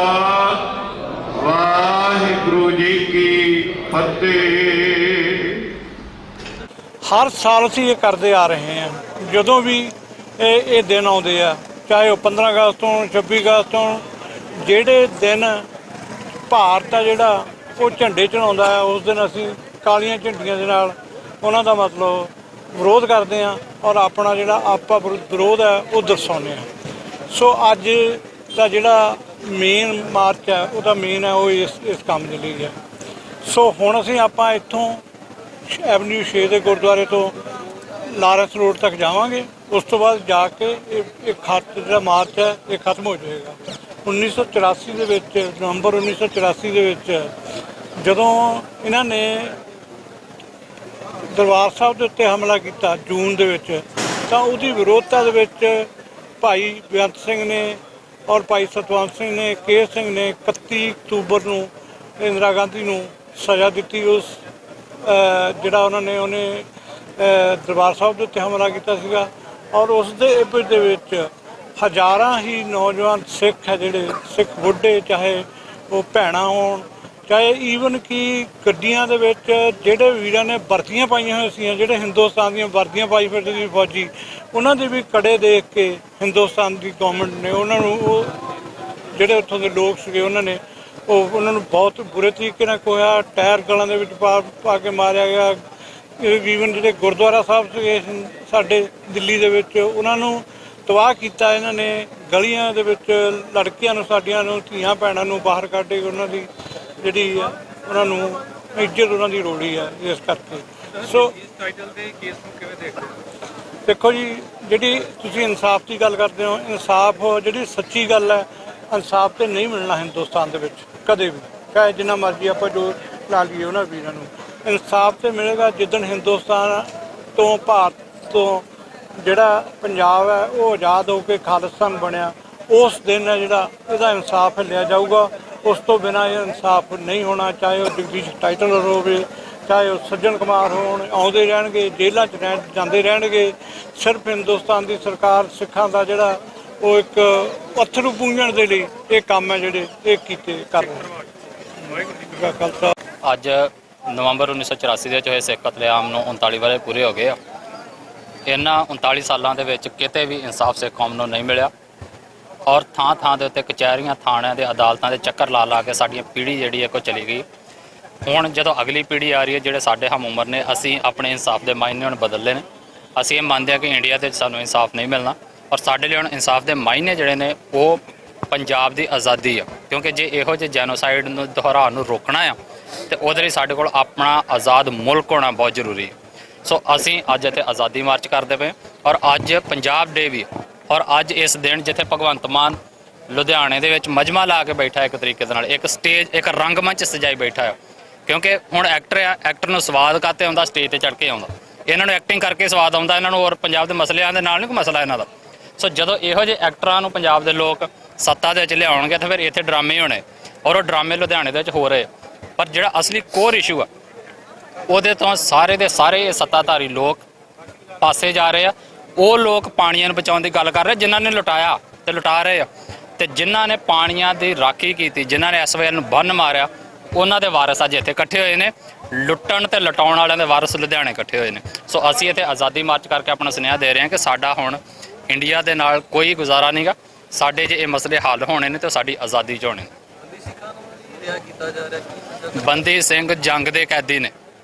S6: ਵਾਹਿਗੁਰੂ ਜੀ ਕੀ ਫਤਿਹ।
S2: ਹਰ ਸਾਲ ਅਸੀਂ ਇਹ ਕਰਦੇ ਆ ਰਹੇ ਹਾਂ। ਜਦੋਂ ਵੀ ਇਹ ਦਿਨ ਆਉਂਦੇ ਆ, ਚਾਹੇ ਉਹ 15 ਅਗਸਤ ਤੋਂ 26 ਅਗਸਤ ਤੋਂ, ਜਿਹੜੇ ਦਿਨ ਭਾਰਤ ਆ ਜਿਹੜਾ ਉਹ ਝੰਡੇ ਚੜਾਉਂਦਾ ਹੈ, ਉਸ ਦਿਨ ਅਸੀਂ ਕਾਲੀਆਂ ਝੰਡੀਆਂ ਦੇ ਨਾਲ ਉਹਨਾਂ ਦਾ ਮਤਲਬ ਵਿਰੋਧ ਕਰਦੇ ਹਾਂ ਔਰ ਆਪਣਾ ਜਿਹੜਾ ਆਪਾ ਵਿਰੋਧ ਹੈ ਉਹ ਦਰਸਾਉਂਦੇ ਹਾਂ। ਸੋ ਅੱਜ ਦਾ ਜਿਹੜਾ ਮੇਨ ਮਾਰਚ ਹੈ ਉਹਦਾ ਮੇਨ ਹੈ ਉਹ ਇਸ ਕੰਮ ਦੇ ਲਈ ਹੈ। ਸੋ ਹੁਣ ਅਸੀਂ ਆਪਾਂ ਇੱਥੋਂ ਐਵਨਿਊ 6 ਦੇ ਗੁਰਦੁਆਰੇ ਤੋਂ ਲਾਰੈਂਸ ਰੋਡ ਤੱਕ ਜਾਵਾਂਗੇ। ਉਸ ਤੋਂ ਬਾਅਦ ਜਾ ਕੇ ਇਹ ਖਤ ਜਿਹੜਾ ਮਾਰਚ ਹੈ ਇਹ ਖਤਮ ਹੋ ਜਾਏਗਾ। 1984 ਦੇ ਵਿੱਚ, ਨਵੰਬਰ 1984 ਦੇ ਵਿੱਚ ਜਦੋਂ ਇਹਨਾਂ ਨੇ ਦਰਬਾਰ ਸਾਹਿਬ ਦੇ ਉੱਤੇ ਹਮਲਾ ਕੀਤਾ ਜੂਨ ਦੇ ਵਿੱਚ, ਤਾਂ ਉਹਦੀ ਵਿਰੋਧਤਾ ਦੇ ਵਿੱਚ ਭਾਈ ਬੇਅੰਤ ਸਿੰਘ ਨੇ ਔਰ ਭਾਈ ਸਤਵੰਤ ਸਿੰਘ ਨੇ, ਕੇਰ ਸਿੰਘ ਨੇ 31 ਅਕਤੂਬਰ ਨੂੰ ਇੰਦਰਾ ਗਾਂਧੀ ਨੂੰ ਸਜ਼ਾ ਦਿੱਤੀ। ਉਸ ਜਿਹੜਾ ਉਹਨੇ ਦਰਬਾਰ ਸਾਹਿਬ ਦੇ ਉੱਤੇ ਹਮਲਾ ਕੀਤਾ ਸੀਗਾ ਔਰ ਉਸ ਦੇ ਇਵਜ਼ ਦੇ ਵਿੱਚ ਹਜ਼ਾਰਾਂ ਹੀ ਨੌਜਵਾਨ ਸਿੱਖ ਹੈ, ਜਿਹੜੇ ਸਿੱਖ ਬੁੱਢੇ, ਚਾਹੇ ਉਹ ਭੈਣਾਂ ਹੋਣ, ਚਾਹੇ ਈਵਨ ਕਿ ਗੱਡੀਆਂ ਦੇ ਵਿੱਚ ਜਿਹੜੇ ਵੀਰਾਂ ਨੇ ਵਰਦੀਆਂ ਪਾਈਆਂ ਹੋਈਆਂ ਸੀ, ਜਿਹੜੇ ਹਿੰਦੁਸਤਾਨ ਦੀਆਂ ਵਰਦੀਆਂ ਪਾਈ ਫਿਰਦੇ ਸੀ ਫੌਜੀ, ਉਹਨਾਂ ਦੇ ਵੀ ਕੜੇ ਦੇਖ ਕੇ ਹਿੰਦੁਸਤਾਨ ਦੀ ਗੌਰਮੈਂਟ ਨੇ ਉਹਨਾਂ ਨੂੰ, ਉਹ ਜਿਹੜੇ ਉੱਥੋਂ ਦੇ ਲੋਕ ਸੀਗੇ ਉਹਨਾਂ ਨੂੰ ਬਹੁਤ ਬੁਰੇ ਤਰੀਕੇ ਨਾਲ ਕੋਇਆ, ਟਾਇਰ ਗਲਾਂ ਦੇ ਵਿੱਚ ਪਾ ਕੇ ਮਾਰਿਆ ਗਿਆ। ਈਵਨ ਜਿਹੜੇ ਗੁਰਦੁਆਰਾ ਸਾਹਿਬ ਸੀਗੇ ਸਾਡੇ ਦਿੱਲੀ ਦੇ ਵਿੱਚ, ਉਹਨਾਂ ਨੂੰ ਤਬਾਹ ਕੀਤਾ ਇਹਨਾਂ ਨੇ। ਗਲੀਆਂ ਦੇ ਵਿੱਚ ਲੜਕੀਆਂ ਨੂੰ, ਸਾਡੀਆਂ ਨੂੰ, ਧੀਆਂ ਭੈਣਾਂ ਨੂੰ ਬਾਹਰ ਕੱਢ ਕੇ ਉਹਨਾਂ ਦੀ ਜਿਹੜੀ ਆ ਉਹਨਾਂ ਨੂੰ ਇੱਜ਼ਤ ਉਹਨਾਂ ਦੀ ਰੋਲੀ ਆ। ਇਸ ਕਰਕੇ ਸੋ ਇਸ ਟਾਈਟਲ ਦੇ ਕੇਸ ਨੂੰ ਕਿਵੇਂ ਦੇਖਦੇ ਹੋ? ਦੇਖੋ ਜੀ, ਜਿਹੜੀ ਤੁਸੀਂ ਇਨਸਾਫ ਦੀ ਗੱਲ ਕਰਦੇ ਹੋ, ਇਨਸਾਫ ਜਿਹੜੀ ਸੱਚੀ ਗੱਲ ਹੈ, ਇਨਸਾਫ ਤੇ ਨਹੀਂ ਮਿਲਣਾ ਹਿੰਦੁਸਤਾਨ ਦੇ ਵਿੱਚ ਕਦੇ ਵੀ, ਚਾਹੇ ਜਿੰਨਾ ਮਰਜ਼ੀ ਆਪਾਂ ਜੋ ਲਾ ਲਈਏ ਉਹਨਾਂ ਵੀਰਾਂ ਨੂੰ। ਇਨਸਾਫ ਤੇ ਮਿਲੇਗਾ ਜਿੱਦਣ ਹਿੰਦੁਸਤਾਨ ਤੋਂ, ਭਾਰਤ ਤੋਂ ਜਿਹੜਾ ਪੰਜਾਬ ਹੈ ਉਹ ਆਜ਼ਾਦ ਹੋ ਕੇ ਖਾਲਿਸਤਾਨ ਬਣਿਆ, ਉਸ ਦਿਨ ਹੈ ਜਿਹੜਾ ਇਹਦਾ ਇਨਸਾਫ ਲਿਆ ਜਾਊਗਾ। ਉਸ ਤੋਂ ਬਿਨਾਂ ਇਹ ਇਨਸਾਫ ਨਹੀਂ ਹੋਣਾ। ਚਾਹੇ ਉਹ ਜਗਦੀਸ਼ ਟਾਈਟਲ ਹੋਵੇ, ਚਾਹੇ ਉਹ ਸੱਜਣ ਕੁਮਾਰ ਹੋਣ, ਆਉਂਦੇ ਰਹਿਣਗੇ, ਜੇਲ੍ਹਾਂ 'ਚ ਜਾਂਦੇ ਰਹਿਣਗੇ। ਸਿਰਫ ਹਿੰਦੁਸਤਾਨ ਦੀ ਸਰਕਾਰ ਸਿੱਖਾਂ ਦਾ ਜਿਹੜਾ ਉਹ ਇੱਕ ਪੱਥਰੂ ਪੂੰਝਣ ਦੇ ਲਈ ਇਹ ਕੰਮ ਹੈ ਜਿਹੜੇ ਇਹ ਕੀਤੇ ਕਰ ਰਹੇ।
S3: ਅੱਜ ਨਵੰਬਰ 1984 ਦੇ ਵਿੱਚ ਹੋਏ ਸਿੱਖ ਕਤਲੇਆਮ ਨੂੰ 39 ਵਰ੍ਹੇ ਪੂਰੇ ਹੋ ਗਏ ਆ। ਇਹਨਾਂ 39 ਸਾਲਾਂ ਦੇ ਵਿੱਚ ਕਿਤੇ ਵੀ ਇਨਸਾਫ ਸਿੱਖ ਕੌਮ ਨੂੰ ਨਹੀਂ ਮਿਲਿਆ ਔਰ ਥਾਂ ਥਾਂ ਦੇ ਉੱਤੇ ਕਚਹਿਰੀਆਂ, ਥਾਣਿਆਂ ਦੇ, ਅਦਾਲਤਾਂ ਦੇ ਚੱਕਰ ਲਾ ਕੇ ਸਾਡੀ ਪੀੜ੍ਹੀ ਜਿਹੜੀ ਹੈ ਕੋ ਚਲੀ ਗਈ। ਹੁਣ ਜਦੋਂ ਅਗਲੀ ਪੀੜ੍ਹੀ ਆ ਰਹੀ ਹੈ, ਜਿਹੜੇ ਸਾਡੇ ਹਮ ਉਮਰ ਨੇ, ਅਸੀਂ ਆਪਣੇ ਇਨਸਾਫ ਦੇ ਮਾਇਨੇ ਹੁਣ ਬਦਲਦੇ ਨੇ। ਅਸੀਂ ਇਹ ਮੰਨਦੇ ਹਾਂ ਕਿ ਇੰਡੀਆ ਦੇ ਵਿੱਚ ਸਾਨੂੰ ਇਨਸਾਫ ਨਹੀਂ ਮਿਲਣਾ ਔਰ ਸਾਡੇ ਲਈ ਹੁਣ ਇਨਸਾਫ ਦੇ ਮਾਇਨੇ ਜਿਹੜੇ ਨੇ ਉਹ ਪੰਜਾਬ ਦੀ ਆਜ਼ਾਦੀ ਆ। ਕਿਉਂਕਿ ਜੇ ਇਹੋ ਜਿਹੇ ਜੈਨੋਸਾਈਡ ਨੂੰ ਦੁਹਰਾਉਣ ਨੂੰ ਰੋਕਣਾ ਆ ਤੇ ਉਹਦੇ ਲਈ ਸਾਡੇ ਕੋਲ ਆਪਣਾ ਆਜ਼ਾਦ ਮੁਲਕ ਹੋਣਾ ਬਹੁਤ ਜ਼ਰੂਰੀ ਹੈ। ਸੋ ਅਸੀਂ ਅੱਜ ਇੱਥੇ ਆਜ਼ਾਦੀ ਮਾਰਚ ਕਰਦੇ ਪਏ ਔਰ ਅੱਜ ਪੰਜਾਬ ਡੇ ਵੀ, ਔਰ ਅੱਜ ਇਸ ਦਿਨ ਜਿੱਥੇ ਭਗਵੰਤ ਮਾਨ ਲੁਧਿਆਣੇ ਦੇ ਵਿੱਚ ਮਜਮਾ ਲਾ ਕੇ ਬੈਠਾ, ਇੱਕ ਤਰੀਕੇ ਦੇ ਨਾਲ ਇੱਕ ਸਟੇਜ, ਇੱਕ ਰੰਗਮੰਚ ਸਜਾਈ ਬੈਠਾ ਹੈ। ਕਿਉਂਕਿ ਹੁਣ ਐਕਟਰ ਆ, ਐਕਟਰ ਨੂੰ ਸਵਾਦ ਕਾਤੇ ਆਉਂਦਾ, ਸਟੇਜ ਤੇ ਚੜ੍ਹ ਕੇ ਆਉਂਦਾ। ਇਹਨਾਂ ਨੂੰ ਐਕਟਿੰਗ ਕਰਕੇ ਸਵਾਦ ਆਉਂਦਾ, ਇਹਨਾਂ ਨੂੰ ਹੋਰ ਪੰਜਾਬ ਦੇ ਮਸਲਿਆਂ ਦੇ ਨਾਲ ਨਹੀਂ ਕੋਈ ਮਸਲਾ ਇਹਨਾਂ ਦਾ। ਸੋ ਜਦੋਂ ਇਹੋ ਜਿਹੇ ਐਕਟਰਾਂ ਨੂੰ ਪੰਜਾਬ ਦੇ ਲੋਕ ਸੱਤਾ ਦੇ ਵਿੱਚ ਲਿਆਉਣਗੇ ਤਾਂ ਫਿਰ ਇੱਥੇ ਡਰਾਮੇ ਹੋਣੇ ਔਰ ਉਹ ਡਰਾਮੇ ਲੁਧਿਆਣੇ ਦੇ ਵਿੱਚ ਹੋ ਰਹੇ। ਪਰ ਜਿਹੜਾ ਅਸਲੀ ਕੋਰ ਇਸ਼ੂ ਆ ਉਹਦੇ ਤੋਂ ਸਾਰੇ ਦੇ ਸਾਰੇ ਇਹ ਸੱਤਾਧਾਰੀ ਲੋਕ ਪਾਸੇ ਜਾ ਰਹੇ ਆ। ਉਹ ਲੋਕ ਪਾਣੀਆਂ ਨੂੰ ਬਚਾਉਣ ਦੀ ਗੱਲ ਕਰ ਰਹੇ ਜਿਨ੍ਹਾਂ ਨੇ ਲੁਟਾਇਆ ਤੇ ਲੁਟਾ ਰਹੇ ਆ, ਤੇ ਜਿਨ੍ਹਾਂ ਨੇ ਪਾਣੀਆਂ ਦੀ ਰਾਖੀ ਕੀਤੀ, ਜਿਨ੍ਹਾਂ ਨੇ ਐਸਵਾਈਐਲ ਨੂੰ ਬੰਨ ਮਾਰਿਆ, ਉਹਨਾਂ ਦੇ ਵਾਰਿਸ ਅੱਜ ਇੱਥੇ ਇਕੱਠੇ ਹੋਏ ਨੇ। ਲੁੱਟਣ ਤੇ ਲਟਾਉਣ ਵਾਲਿਆਂ ਦੇ ਵਾਰਿਸ ਲੁਧਿਆਣੇ ਇਕੱਠੇ ਹੋਏ ਨੇ। ਸੋ ਅਸੀਂ ਇੱਥੇ ਆਜ਼ਾਦੀ ਮਾਰਚ ਕਰਕੇ ਆਪਣਾ ਸੁਨੇਹਾ ਦੇ ਰਹੇ ਹਾਂ ਕਿ ਸਾਡਾ ਹੁਣ ਇੰਡੀਆ ਦੇ ਨਾਲ ਕੋਈ ਗੁਜ਼ਾਰਾ ਨਹੀਂਗਾ। ਸਾਡੇ ਜੇ ਇਹ ਮਸਲੇ ਹੱਲ ਹੋਣੇ ਨੇ ਤਾਂ ਸਾਡੀ ਆਜ਼ਾਦੀ 'ਚ ਹੋਣੇ। ਬੰਦੀ ਸਿੰਘ ਜੰਗ ਦੇ ਕੈਦੀ ਨੇ,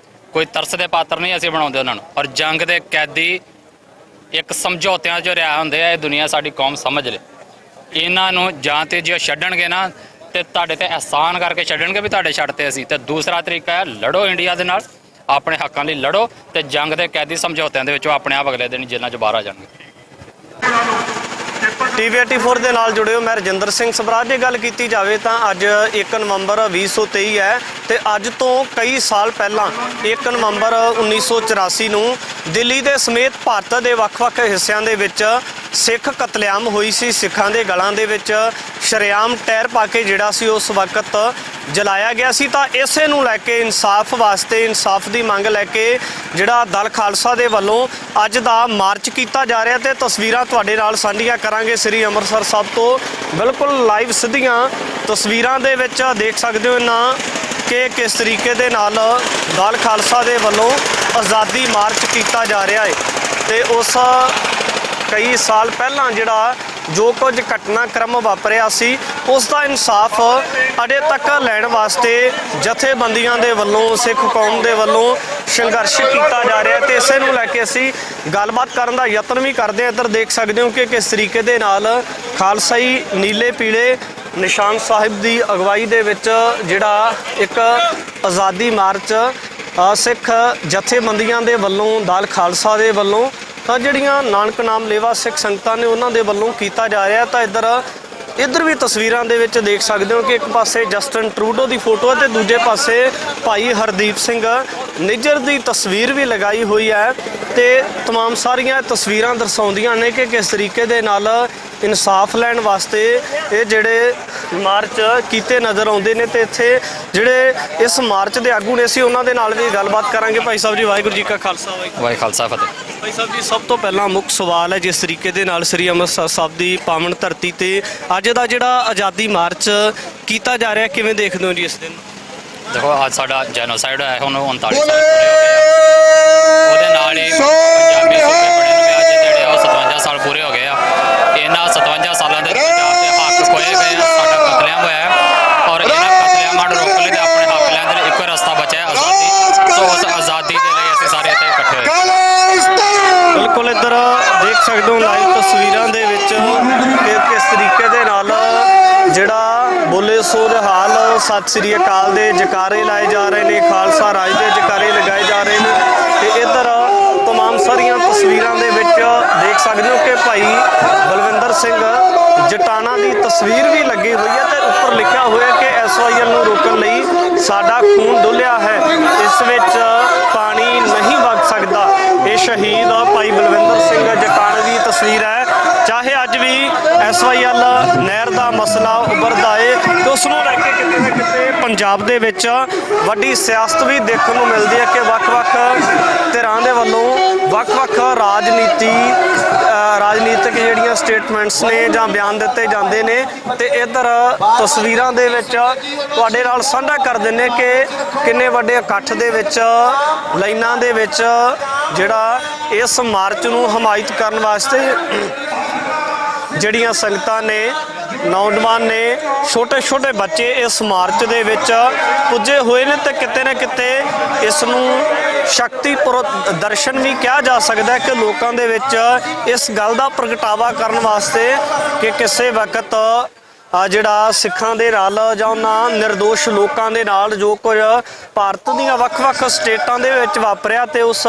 S3: ਕੋਈ ਤਰਸ ਦੇ ਪਾਤਰ ਨਹੀਂ ਅਸੀਂ ਬਣਾਉਂਦੇ ਉਹਨਾਂ ਨੂੰ। ਔਰ ਜੰਗ ਦੇ ਕੈਦੀ ਇੱਕ ਸਮਝੌਤਿਆਂ 'ਚ ਰਿਹਾ ਹੁੰਦੇ ਆ। ਇਹ ਦੁਨੀਆ ਸਾਡੀ ਕੌਮ ਸਮਝ ਲੇ। ਇਹਨਾਂ ਨੂੰ ਜਾਂ ਤੇ ਜੇ ਛੱਡਣਗੇ ਨਾ ਤੇ ਤੁਹਾਡੇ ਤੇ ਅਹਿਸਾਨ ਕਰਕੇ ਛੱਡਣਗੇ ਵੀ ਤੁਹਾਡੇ ਛੱਡਤੇ ਅਸੀਂ। ਤੇ ਦੂਸਰਾ ਤਰੀਕਾ ਹੈ ਲੜੋ ਇੰਡੀਆ ਦੇ ਨਾਲ, ਆਪਣੇ ਹੱਕਾਂ ਲਈ ਲੜੋ ਤੇ ਜੰਗ ਦੇ ਕੈਦੀ ਸਮਝੌਤਿਆਂ ਦੇ ਵਿੱਚੋਂ ਆਪਣੇ ਆਪ ਅਗਲੇ ਦਿਨ ਜੇਲ੍ਹਾਂ 'ਚ ਬਾਹਰ ਆ ਜਾਣਗੇ।
S7: TV 84 ਦੇ ਨਾਲ ਜੁੜਿਓ। ਮੈਂ ਰਜਿੰਦਰ ਸਿੰਘ ਸਵਰਾਜ। ਜੇ ਗੱਲ ਕੀਤੀ ਜਾਵੇ ਤਾਂ ਅੱਜ 1 ਨਵੰਬਰ 2023 ਹੈ ਤੇ ਅੱਜ ਤੋਂ ਕਈ ਸਾਲ ਪਹਿਲਾਂ 1 ਨਵੰਬਰ 1984 ਨੂੰ ਦਿੱਲੀ ਦੇ ਸਮੇਤ ਭਾਰਤ ਦੇ ਵੱਖ-ਵੱਖ ਹਿੱਸਿਆਂ ਦੇ ਵਿੱਚ ਸਿੱਖ ਕਤਲੇਆਮ ਹੋਈ ਸੀ, ਸਿੱਖਾਂ ਦੇ ਗਲਾਂ ਦੇ ਵਿੱਚ ਸ਼ਰੇਆਮ ਟਾਇਰ ਪਾ ਕੇ ਜਿਹੜਾ ਸੀ ਉਸ ਵਕਤ ਜਲਾਇਆ ਗਿਆ ਸੀ। ਤਾਂ ਇਸੇ ਨੂੰ ਲੈ ਕੇ ਇਨਸਾਫ ਵਾਸਤੇ, ਇਨਸਾਫ ਦੀ ਮੰਗ ਲੈ ਕੇ ਜਿਹੜਾ ਦਲ ਖਾਲਸਾ ਦੇ ਵੱਲੋਂ ਅੱਜ ਦਾ ਮਾਰਚ ਕੀਤਾ ਜਾ ਰਿਹਾ ਤੇ ਤਸਵੀਰਾਂ ਤੁਹਾਡੇ ਨਾਲ ਸਾਂਝੀਆਂ ਕਰਾਂਗੇ ਸ੍ਰੀ ਅੰਮ੍ਰਿਤਸਰ ਸਾਹਿਬ ਤੋਂ। ਬਿਲਕੁਲ ਲਾਈਵ ਸਿੱਧੀਆਂ ਤਸਵੀਰਾਂ ਦੇ ਵਿੱਚ ਦੇਖ ਸਕਦੇ ਹੋ ਇਹਨਾਂ ਕਿ ਕਿਸ ਤਰੀਕੇ ਦੇ ਨਾਲ ਦਲ ਖਾਲਸਾ ਦੇ ਵੱਲੋਂ ਆਜ਼ਾਦੀ ਮਾਰਚ ਕੀਤਾ ਜਾ ਰਿਹਾ ਹੈ। ਤੇ ਉਸ ਕਈ ਸਾਲ ਪਹਿਲਾਂ ਜਿਹੜਾ ਜੋ ਕੁਝ ਘਟਨਾਕ੍ਰਮ ਵਾਪਰਿਆ ਸੀ ਉਸ ਦਾ ਇਨਸਾਫ ਅਜੇ ਤੱਕ ਲੈਣ ਵਾਸਤੇ ਜਥੇਬੰਦੀਆਂ ਦੇ ਵੱਲੋਂ, ਸਿੱਖ ਕੌਮ ਦੇ ਵੱਲੋਂ ਸੰਘਰਸ਼ ਕੀਤਾ ਜਾ ਰਿਹਾ ਤੇ ਇਸੇ ਨੂੰ ਲੈ ਕੇ ਅਸੀਂ ਗੱਲਬਾਤ ਕਰਨ ਦਾ ਯਤਨ ਵੀ ਕਰਦੇ ਹਾਂ। ਇੱਧਰ ਦੇਖ ਸਕਦੇ ਹੋ ਕਿ ਕਿਸ ਤਰੀਕੇ ਦੇ ਨਾਲ ਖਾਲਸਾਈ ਨੀਲੇ ਪੀਲੇ ਨਿਸ਼ਾਨ ਸਾਹਿਬ ਦੀ ਅਗਵਾਈ ਦੇ ਵਿੱਚ ਜਿਹੜਾ ਇੱਕ ਆਜ਼ਾਦੀ ਮਾਰਚ ਸਿੱਖ ਜਥੇਬੰਦੀਆਂ ਦੇ ਵੱਲੋਂ, ਦਲ ਖਾਲਸਾ ਦੇ ਵੱਲੋਂ ਤਾਂ ਜਿਹੜੀਆਂ ਨਾਨਕ ਨਾਮ ਲੇਵਾ ਸਿੱਖ ਸੰਗਤਾਂ ਨੇ ਉਹਨਾਂ ਦੇ ਵੱਲੋਂ ਕੀਤਾ ਜਾ ਰਿਹਾ। ਤਾਂ ਇੱਧਰ ਵੀ ਤਸਵੀਰਾਂ ਦੇ ਵਿੱਚ ਦੇਖ ਸਕਦੇ ਹੋ ਕਿ ਇੱਕ ਪਾਸੇ ਜਸਟਨ ਟਰੂਡੋ ਦੀ ਫੋਟੋ ਹੈ ਤੇ ਦੂਜੇ ਪਾਸੇ ਭਾਈ ਹਰਦੀਪ ਸਿੰਘ ਨਿੱਜਰ ਦੀ ਤਸਵੀਰ ਵੀ ਲਗਾਈ ਹੋਈ ਹੈ ਤੇ तमाम ਸਾਰੀਆਂ ਤਸਵੀਰਾਂ ਦਰਸਾਉਂਦੀਆਂ ਨੇ ਕਿ ਕਿਸ ਤਰੀਕੇ ਦੇ ਨਾਲ ਇਨਸਾਫ ਲੈਣ ਵਾਸਤੇ ਇਹ ਜਿਹੜੇ ਮਾਰਚ ਕੀਤੇ ਨਜ਼ਰ ਆਉਂਦੇ ਨੇ। ਤੇ ਇੱਥੇ ਜਿਹੜੇ ਇਸ ਮਾਰਚ ਦੇ ਆਗੂ ਨੇ ਅਸੀਂ ਉਹਨਾਂ ਦੇ ਨਾਲ ਵੀ ਗੱਲਬਾਤ ਕਰਾਂਗੇ। ਭਾਈ ਸਾਹਿਬ ਜੀ, ਵਾਹਿਗੁਰੂ ਜੀ ਕਾ ਖਾਲਸਾ,
S3: ਵਾਹਿਗੁਰੂ ਖਾਲਸਾ ਫਤਿਹ।
S7: ਭਾਈ ਸਾਹਿਬ ਜੀ, ਸਭ ਤੋਂ ਪਹਿਲਾਂ ਮੁੱਖ ਸਵਾਲ ਹੈ, ਜਿਸ ਤਰੀਕੇ ਦੇ ਨਾਲ ਸ੍ਰੀ ਅੰਮ੍ਰਿਤਸਰ ਸਾਹਿਬ ਦੀ ਪਾਵਨ ਧਰਤੀ ਤੇ ਅੱਜ ਦਾ ਜਿਹੜਾ ਆਜ਼ਾਦੀ ਮਾਰਚ ਕੀਤਾ ਜਾ ਰਿਹਾ, ਕਿਵੇਂ ਦੇਖਦੇ ਹੋ ਜੀ ਇਸ ਦਿਨ?
S3: ਦੇਖੋ, ਅੱਜ ਸਾਡਾ ਜੈਨੋਸਾਈਡ ਹੋਇਆ ਹੁਣ 39 ਸਾਲ ਪੂਰੇ ਹੋ ਗਏ ਆ। ਉਹਦੇ ਨਾਲ ਹੀ ਪੰਜਾਬੀ ਸੂਬੇ ਬਣੇ ਨੂੰ ਅੱਜ ਜਿਹੜੇ ਉਹ 57 ਸਾਲ ਪੂਰੇ ਹੋ ਗਏ ਆ। ਇਹਨਾਂ 57 ਸਾਲਾਂ ਦੇ ਪੰਜਾਬ ਦੇ ਹੱਕ ਖੋਏ ਗਏ ਆ, ਸਾਡਾ ਕਤਲੇਆਮ ਹੋਇਆ ਹੈ ਔਰ ਇਹਨਾਂ ਕਤਲੇਆਮਾਂ ਨੂੰ ਰੋਕਣ ਲਈ ਤੇ ਆਪਣੇ ਹੱਕ ਲੈਣ ਦੇ ਲਈ ਇੱਕੋ ਰਸਤਾ ਬਚਿਆ, ਆਜ਼ਾਦੀ। ਸੋ ਉਸ ਆਜ਼ਾਦੀ ਦੇ ਲਈ ਅਸੀਂ ਸਾਰੇ ਇੱਥੇ ਇਕੱਠੇ ਹੋਏ।
S7: ਬਿਲਕੁਲ ਇੱਧਰ ਦੇਖ ਸਕਦੇ ਹੋ ਲਾਈਵ ਤਸਵੀਰਾਂ ਦੇ ਵਿੱਚ ਕਿ ਕਿਸ ਤਰੀਕੇ ਦੇ ਨਾਲ ਜਿਹੜਾ ਬੋਲੇ ਸੋ ਨਿਹਾਲ, ਸਤਿ ਸ੍ਰੀ ਅਕਾਲ ਦੇ ਜਕਾਰੇ ਲਾਏ ਜਾ ਰਹੇ ਨੇ, ਖਾਲਸਾ ਰਾਜ ਦੇ ਜਕਾਰੇ ਲਗਾਏ ਜਾ ਰਹੇ ਨੇ। ਤੇ ਇੱਧਰ तमाम ਸਾਰੀਆਂ ਤਸਵੀਰਾਂ ਦੇ ਵਿੱਚ ਦੇਖ ਸਕਦੇ ਹੋ ਕਿ ਭਾਈ ਬਲਵਿੰਦਰ ਸਿੰਘ ਜਟਾਣਾ ਦੀ ਤਸਵੀਰ ਵੀ ਲੱਗੀ ਹੋਈ ਹੈ ਤੇ ਉੱਪਰ ਲਿਖਿਆ ਹੋਇਆ ਕਿ SYL ਨੂੰ ਰੋਕਣ ਲਈ ਸਾਡਾ ਖੂਨ ਡੁੱਲਿਆ ਹੈ, ਇਸ ਵਿੱਚ ਪਾਣੀ ਨਹੀਂ ਵਗ ਸਕਦਾ। ਇਹ ਸ਼ਹੀਦ ਭਾਈ ਬਲਵਿੰਦਰ ਸਿੰਘ ਜਟਾਣਾ ਦੀ ਤਸਵੀਰ ਹੈ। ਚਾਹੇ ਅੱਜ ਵੀ SYL ਨਹਿਰ ਦਾ ਮਸਲਾ ਉੱਭਰਦਾ ਹੈ ਤੇ ਉਸ ਨੂੰ ਲੈ ਕੇ ਕਿਤੇ ਨਾ ਕਿਤੇ ਪੰਜਾਬ ਦੇ ਵਿੱਚ ਵੱਡੀ ਸਿਆਸਤ ਵੀ ਦੇਖਣ ਨੂੰ ਮਿਲਦੀ ਹੈ ਕਿ ਵੱਖ-ਵੱਖ ਧਿਰਾਂ ਦੇ ਵੱਲੋਂ ਵੱਖ-ਵੱਖ ਰਾਜਨੀਤਿਕ ਜਿਹੜੀਆਂ ਸਟੇਟਮੈਂਟਸ ਨੇ ਜਾਂ ਬਿਆਨ ਦਿੱਤੇ ਜਾਂਦੇ ਨੇ। ਤੇ ਇੱਧਰ ਤਸਵੀਰਾਂ ਦੇ ਵਿੱਚ ਤੁਹਾਡੇ ਨਾਲ ਸਾਂਝਾ ਕਰ ਦਿੰਦੇ ਕਿ ਕਿੰਨੇ ਵੱਡੇ ਇਕੱਠ ਦੇ ਵਿੱਚ, ਲਾਈਨਾਂ ਦੇ ਵਿੱਚ ਜਿਹੜਾ ਇਸ ਮਾਰਚ ਨੂੰ ਹਮਾਇਤ ਕਰਨ ਵਾਸਤੇ ਜਿਹੜੀਆਂ ਸੰਗਤਾਂ ਨੇ, ਨੌਜਵਾਨ ਨੇ, ਛੋਟੇ-ਛੋਟੇ ਬੱਚੇ ਇਸ ਮਾਰਚ ਦੇ ਵਿੱਚ ਪੁੱਜੇ ਹੋਏ ਨੇ। ਤੇ ਕਿਤੇ ਨਾ ਕਿਤੇ ਇਸ ਨੂੰ ਸ਼ਕਤੀ ਪ੍ਰਦਰਸ਼ਨ ਵੀ ਕਿਹਾ ਜਾ ਸਕਦਾ ਹੈ ਕਿ ਲੋਕਾਂ ਦੇ ਵਿੱਚ ਇਸ ਗੱਲ ਦਾ ਪ੍ਰਗਟਾਵਾ ਕਰਨ ਵਾਸਤੇ ਕਿ ਕਿਸੇ ਵਕਤ ਜਿਹੜਾ ਸਿੱਖਾਂ ਦੇ ਨਾਲ ਜਾਂ ਉਹਨਾਂ ਨਿਰਦੋਸ਼ ਲੋਕਾਂ ਦੇ ਨਾਲ ਜੋ ਕੁਝ ਭਾਰਤ ਦੀਆਂ ਵੱਖ-ਵੱਖ ਸਟੇਟਾਂ ਦੇ ਵਿੱਚ ਵਾਪਰਿਆ ਤੇ ਉਸ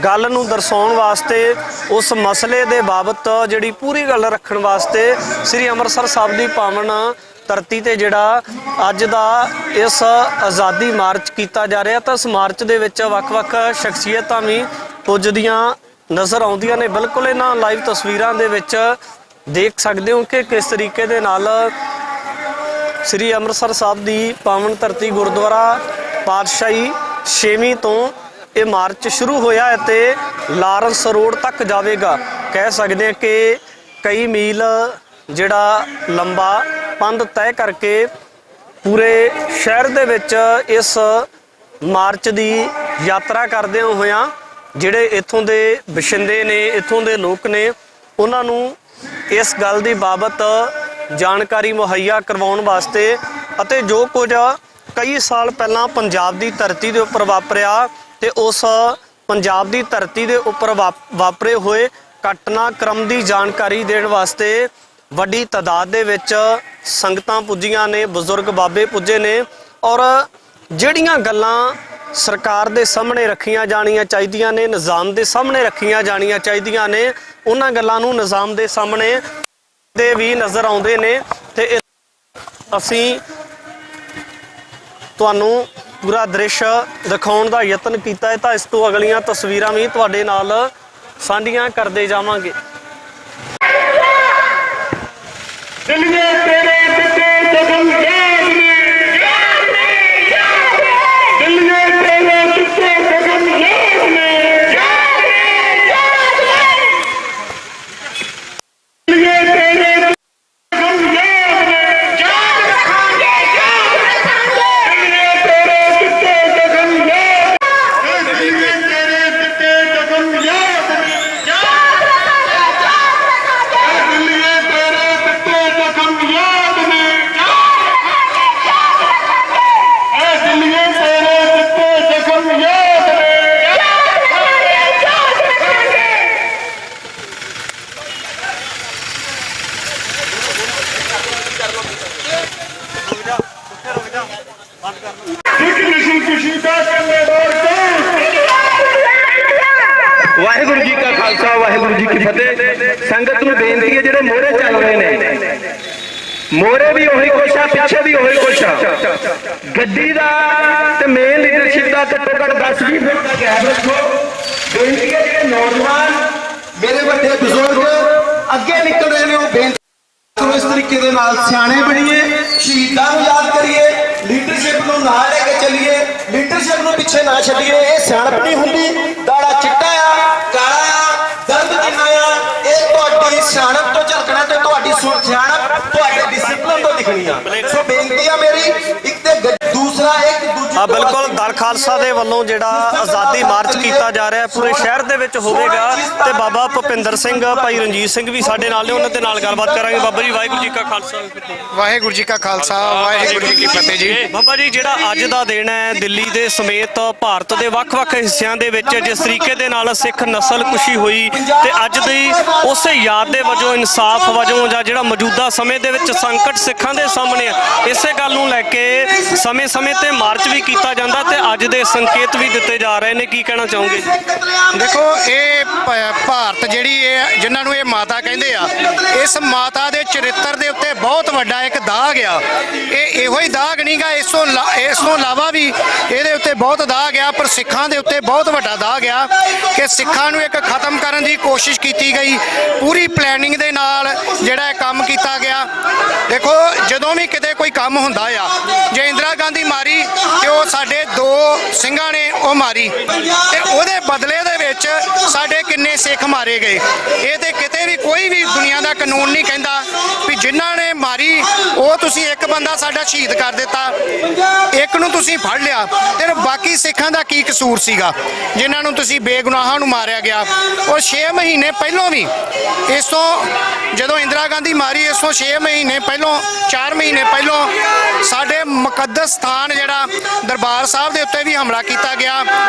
S7: ਗੱਲ ਨੂੰ ਦਰਸਾਉਣ ਵਾਸਤੇ, ਉਸ ਮਸਲੇ ਦੇ ਬਾਬਤ ਜਿਹੜੀ ਪੂਰੀ ਗੱਲ ਰੱਖਣ ਵਾਸਤੇ ਸ੍ਰੀ ਅੰਮ੍ਰਿਤਸਰ ਸਾਹਿਬ ਦੀ ਪਾਵਨ ਧਰਤੀ ਤੇ ਜਿਹੜਾ ਅੱਜ ਦਾ ਇਸ ਆਜ਼ਾਦੀ ਮਾਰਚ ਕੀਤਾ ਜਾ ਰਿਹਾ। ਤਾਂ ਇਸ ਮਾਰਚ ਦੇ ਵਿੱਚ ਵੱਖ-ਵੱਖ ਸ਼ਖਸੀਅਤਾਂ ਵੀ ਪੁੱਜਦੀਆਂ ਨਜ਼ਰ ਆਉਂਦੀਆਂ ਨੇ। ਬਿਲਕੁਲ ਇਹਨਾਂ ਲਾਈਵ ਤਸਵੀਰਾਂ ਦੇ ਵਿੱਚ ਦੇਖ ਸਕਦੇ ਹੋ ਕਿ ਕਿਸ ਤਰੀਕੇ ਦੇ ਨਾਲ ਸ੍ਰੀ ਅੰਮ੍ਰਿਤਸਰ ਸਾਹਿਬ ਦੀ ਪਾਵਨ ਧਰਤੀ ਗੁਰਦੁਆਰਾ ਪਾਤਸ਼ਾਹੀ 6ਵੀਂ ਤੋਂ ਇਹ ਮਾਰਚ ਸ਼ੁਰੂ ਹੋਇਆ ਹੈ ਤੇ ਲਾਰੈਂਸ ਰੋਡ ਤੱਕ ਜਾਵੇਗਾ। ਕਹਿ ਸਕਦੇ ਹਾਂ ਕਿ ਕਈ ਮੀਲ ਜਿਹੜਾ ਲੰਬਾ ਪੰਧ ਤੈਅ ਕਰਕੇ ਪੂਰੇ ਸ਼ਹਿਰ ਦੇ ਵਿੱਚ ਇਸ ਮਾਰਚ ਦੀ ਯਾਤਰਾ ਕਰਦੇ ਹੋਇਆਂ ਜਿਹੜੇ ਇੱਥੋਂ ਦੇ ਵਸਿੰਦੇ ਨੇ, ਇੱਥੋਂ ਦੇ ਲੋਕ ਨੇ, ਉਹਨਾਂ ਨੂੰ ਇਸ ਗੱਲ ਦੀ ਬਾਬਤ ਜਾਣਕਾਰੀ ਮੁਹੱਈਆ ਕਰਵਾਉਣ ਵਾਸਤੇ ਅਤੇ ਜੋ ਕੁਝ ਕਈ ਸਾਲ ਪਹਿਲਾਂ ਪੰਜਾਬ ਦੀ ਧਰਤੀ ਦੇ ਉੱਪਰ ਵਾਪਰਿਆ ਤੇ ਉਸ ਪੰਜਾਬ ਦੀ ਧਰਤੀ ਦੇ ਉੱਪਰ ਵਾਪਰੇ ਹੋਏ ਘਟਨਾਕ੍ਰਮ ਦੀ ਜਾਣਕਾਰੀ ਦੇਣ ਵਾਸਤੇ ਵੱਡੀ ਤਾਦਾਦ ਦੇ ਵਿੱਚ ਸੰਗਤਾਂ ਪੁੱਜੀਆਂ ਨੇ, ਬਜ਼ੁਰਗ ਬਾਬੇ ਪੁੱਜੇ ਨੇ ਔਰ ਜਿਹੜੀਆਂ ਗੱਲਾਂ ਸਰਕਾਰ ਦੇ ਸਾਹਮਣੇ ਰੱਖੀਆਂ ਜਾਣੀਆਂ ਚਾਹੀਦੀਆਂ ਨੇ, ਨਿਜ਼ਾਮ ਦੇ ਸਾਹਮਣੇ ਰੱਖੀਆਂ ਜਾਣੀਆਂ ਚਾਹੀਦੀਆਂ ਨੇ, ਉਹਨਾਂ ਗੱਲਾਂ ਨੂੰ ਨਿਜ਼ਾਮ ਦੇ ਸਾਹਮਣੇ ਦੇ ਵੀ ਨਜ਼ਰ ਆਉਂਦੇ ਨੇ। ਤੇ ਅਸੀਂ ਤੁਹਾਨੂੰ ਪੂਰਾ ਦ੍ਰਿਸ਼ ਦਿਖਾਉਣ ਦਾ ਯਤਨ ਕੀਤਾ ਹੈ ਤਾਂ ਇਸ ਤੋਂ ਅਗਲੀਆਂ ਤਸਵੀਰਾਂ ਵੀ ਤੁਹਾਡੇ ਨਾਲ ਸਾਂਝੀਆਂ ਕਰਦੇ ਜਾਵਾਂਗੇ।
S8: ਸੰਗਤ ਨੂੰ ਬੇਨਤੀ ਹੈ, ਜਿਹੜੇ ਮੋਹਰੇ ਚੱਲ ਰਹੇ ਨੇ, ਮੋਹਰੇ ਵੀ ਉਹੀ ਕੁਛ ਆ, ਪਿੱਛੇ ਵੀ ਉਹੀ ਕੁਛ ਆ। ਗੱਡੀ ਦਾ ਤੇ ਮੇਨ ਲੀਡਰਸ਼ਿਪ ਦਾ ਘੱਟੋ ਘੱਟ 10-20 ਫੁੱਟ ਦਾ ਗੈਪ ਰੱਖੋ। ਬੇਨਤੀ ਹੈ, ਜਿਹੜੇ ਨੌਜਵਾਨ ਮੇਰੇ ਵੱਡੇ ਬਜ਼ੁਰਗ ਅੱਗੇ ਨਿਕਲ ਰਹੇ ਨੇ, ਉਹ ਬੇਨਤੀ ਇਸ ਤਰੀਕੇ ਦੇ ਨਾਲ ਸਿਆਣੇ ਬਣੀਏ, ਸ਼ਹੀਦਾਂ ਨੂੰ ਯਾਦ ਕਰੀਏ, ਲੀਡਰਸ਼ਿਪ ਨੂੰ ਨਾਲ ਲੈ ਕੇ ਚੱਲੀਏ, ਲੀਡਰਸ਼ਿਪ ਨੂੰ ਪਿੱਛੇ ਨਾ ਛੱਡੀਏ। ਇਹ ਸਿਆਣਪ ਨਹੀਂ ਹੁੰਦੀ, ਦਾੜਾ ਚਿੱਟਾ ਆ, ਕਾਲਾ ਆ, ਦਰਦ ਕਿੰਨਾ ਆ, ਇਹ ਤੁਹਾਡੀ ਸਿਆਣਪ ਤੋਂ ਝਲਕਣਾ ਤੇ ਤੁਹਾਡੀ ਸਿਆਣਪ ਤੁਹਾਡੇ ਡਿਸਪਲਿਨ ਤੋਂ ਦਿਖਣੀ ਆ। ਸੋ ਬੇਨਤੀ ਆ ਮੇਰੀ, ਇੱਕ ਤੇ ਦੂਸਰਾ ਇੱਕ ਦੂਜੇ
S7: ਬਿਲਕੁਲ ਦਲ ਖਾਲਸਾ ਦੇ ਵੱਲੋਂ ਜਿਹੜਾ ਆਜ਼ਾਦੀ ਮਾਰਚ ਕੀਤਾ ਜਾ ਰਿਹਾ ਪੂਰੇ ਸ਼ਹਿਰ ਦੇ ਵਿੱਚ ਹੋਵੇਗਾ ਤੇ ਬਾਬਾ ਭੁਪਿੰਦਰ ਸਿੰਘ, ਭਾਈ ਰਣਜੀਤ ਸਿੰਘ ਵੀ ਸਾਡੇ ਨਾਲ ਨੇ, ਉਹਨਾਂ ਦੇ ਨਾਲ ਗੱਲਬਾਤ ਕਰਾਂਗੇ। ਬਾਬਾ ਜੀ ਵਾਹਿਗੁਰੂ ਜੀ ਕਾ ਖਾਲਸਾ,
S9: ਵਾਹਿਗੁਰੂ ਜੀ ਕਾ ਖਾਲਸਾ, ਵਾਹਿਗੁਰੂ ਜੀ ਕੀ ਫਤਿਹ ਜੀ।
S7: ਬਾਬਾ ਜੀ, ਜਿਹੜਾ ਅੱਜ ਦਾ ਦਿਨ ਹੈ, ਦਿੱਲੀ ਦੇ ਸਮੇਤ ਭਾਰਤ ਦੇ ਵੱਖ-ਵੱਖ ਹਿੱਸਿਆਂ ਦੇ ਵਿੱਚ ਜਿਸ ਤਰੀਕੇ ਦੇ ਨਾਲ ਸਿੱਖ ਨਸਲਕੁਸ਼ੀ ਹੋਈ ਤੇ ਅੱਜ ਦੀ ਉਸੇ ਯਾਦ ਦੇ ਵਜੋਂ, ਇਨਸਾਫ ਵਜੋਂ ਜਾਂ ਜਿਹੜਾ ਮੌਜੂਦਾ ਸਮੇਂ ਦੇ ਵਿੱਚ ਸੰਕਟ ਸਿੱਖਾਂ ਦੇ ਸਾਹਮਣੇ ਆ, ਇਸੇ ਗੱਲ ਨੂੰ ਲੈ ਕੇ ਸਮੇਂ-ਸਮੇਂ ਤੇ ਮਾਰਚ ਵੀ ਕੀਤਾ ਜਾਂਦਾ ਤੇ ਅੱਜ ਦੇ ਸੰਕੇਤ ਵੀ ਦਿੱਤੇ ਜਾ ਰਹੇ ਨੇ, ਕੀ ਕਹਿਣਾ ਚਾਹੋਗੇ?
S9: ਦੇਖੋ, ਇਹ ਭਾਰਤ ਜਿਹੜੀ ਇਹ ਜਿਨ੍ਹਾਂ ਨੂੰ ਇਹ ਮਾਤਾ ਕਹਿੰਦੇ ਆ, ਇਸ ਮਾਤਾ ਦੇ ਚਰਿੱਤਰ ਦੇ ਉੱਤੇ ਬਹੁਤ ਵੱਡਾ ਇੱਕ ਦਾਗ ਆ। ਇਹ ਇਹੋ ਹੀ ਦਾਗ ਨਹੀਂਗਾ, ਇਸ ਤੋਂ ਇਲਾਵਾ ਵੀ ਇਹਦੇ ਉੱਤੇ ਬਹੁਤ ਦਾਗ ਆ, ਪਰ ਸਿੱਖਾਂ ਦੇ ਉੱਤੇ ਬਹੁਤ ਵੱਡਾ ਦਾਗ ਆ ਕਿ ਸਿੱਖਾਂ ਨੂੰ ਇੱਕ ਖਤਮ ਕਰਨ ਦੀ ਕੋਸ਼ਿਸ਼ ਕੀਤੀ ਗਈ, ਪੂਰੀ ਪਲੈਨਿੰਗ ਦੇ ਨਾਲ ਜਿਹੜਾ ਕੰਮ ਕੀਤਾ ਗਿਆ। ਦੇਖੋ, ਜਦੋਂ ਵੀ ਕਿਤੇ ਕੋਈ ਕੰਮ ਹੁੰਦਾ ਆ, ਜੇ ਇੰਦਰਾ ਗਾਂਧੀ ਮਾਰੀ ਤੇ ਉਹ ਸਾਡੇ 2 ਸਿੰਘਾਂ ਨੇ ਉਹ ਮਾਰੀ ਤੇ ਉਹਦੇ ਬਦਲੇ ਦੇ ਵਿੱਚ ਸਾਡੇ ਕਿੰਨੇ ਸਿੱਖ ਮਾਰੇ ਗਏ। ਇਹ ਤੇ ਕਿਤੇ ਵੀ ਕੋਈ ਵੀ ਦੁਨੀਆ ਦਾ ਕਾਨੂੰਨ ਨਹੀਂ ਕਹਿੰਦਾ ਵੀ ਜਿਨ੍ਹਾਂ ਨੇ ਮਾਰੀ ਉਹ ਤੁਸੀਂ ਇੱਕ ਬੰਦਾ ਸਾਡਾ ਸ਼ਹੀਦ ਕਰ ਦਿੱਤਾ, ਇੱਕ ਨੂੰ ਤੁਸੀਂ ਫੜ ਲਿਆ ਤੇ ਬਾਕੀ ਸਿੱਖਾਂ ਦਾ ਕੀ ਕਸੂਰ ਸੀਗਾ ਜਿਨ੍ਹਾਂ ਨੂੰ ਤੁਸੀਂ ਬੇਗੁਨਾਹਾਂ ਨੂੰ ਮਾਰਿਆ ਗਿਆ। ਔਰ 6 ਮਹੀਨੇ ਪਹਿਲਾਂ ਵੀ ਇਸ ਤੋਂ, ਜਦੋਂ ਇੰਦਰਾ ਗਾਂਧੀ ਮਾਰੀ ਇਸ ਤੋਂ 6 ਮਹੀਨੇ ਪਹਿਲਾਂ, 4 ਮਹੀਨੇ ਪਹਿਲਾਂ ਸਾਡੇ ਮੁਕੱਦਸ ਸਥਾਨ ਜਿਹੜਾ ਦਰਬਾਰ ਸਾਹਿਬ ਦੇ ਉੱਤੇ ਵੀ ਹਮਲਾ ਕੀਤਾ ਗਿਆ।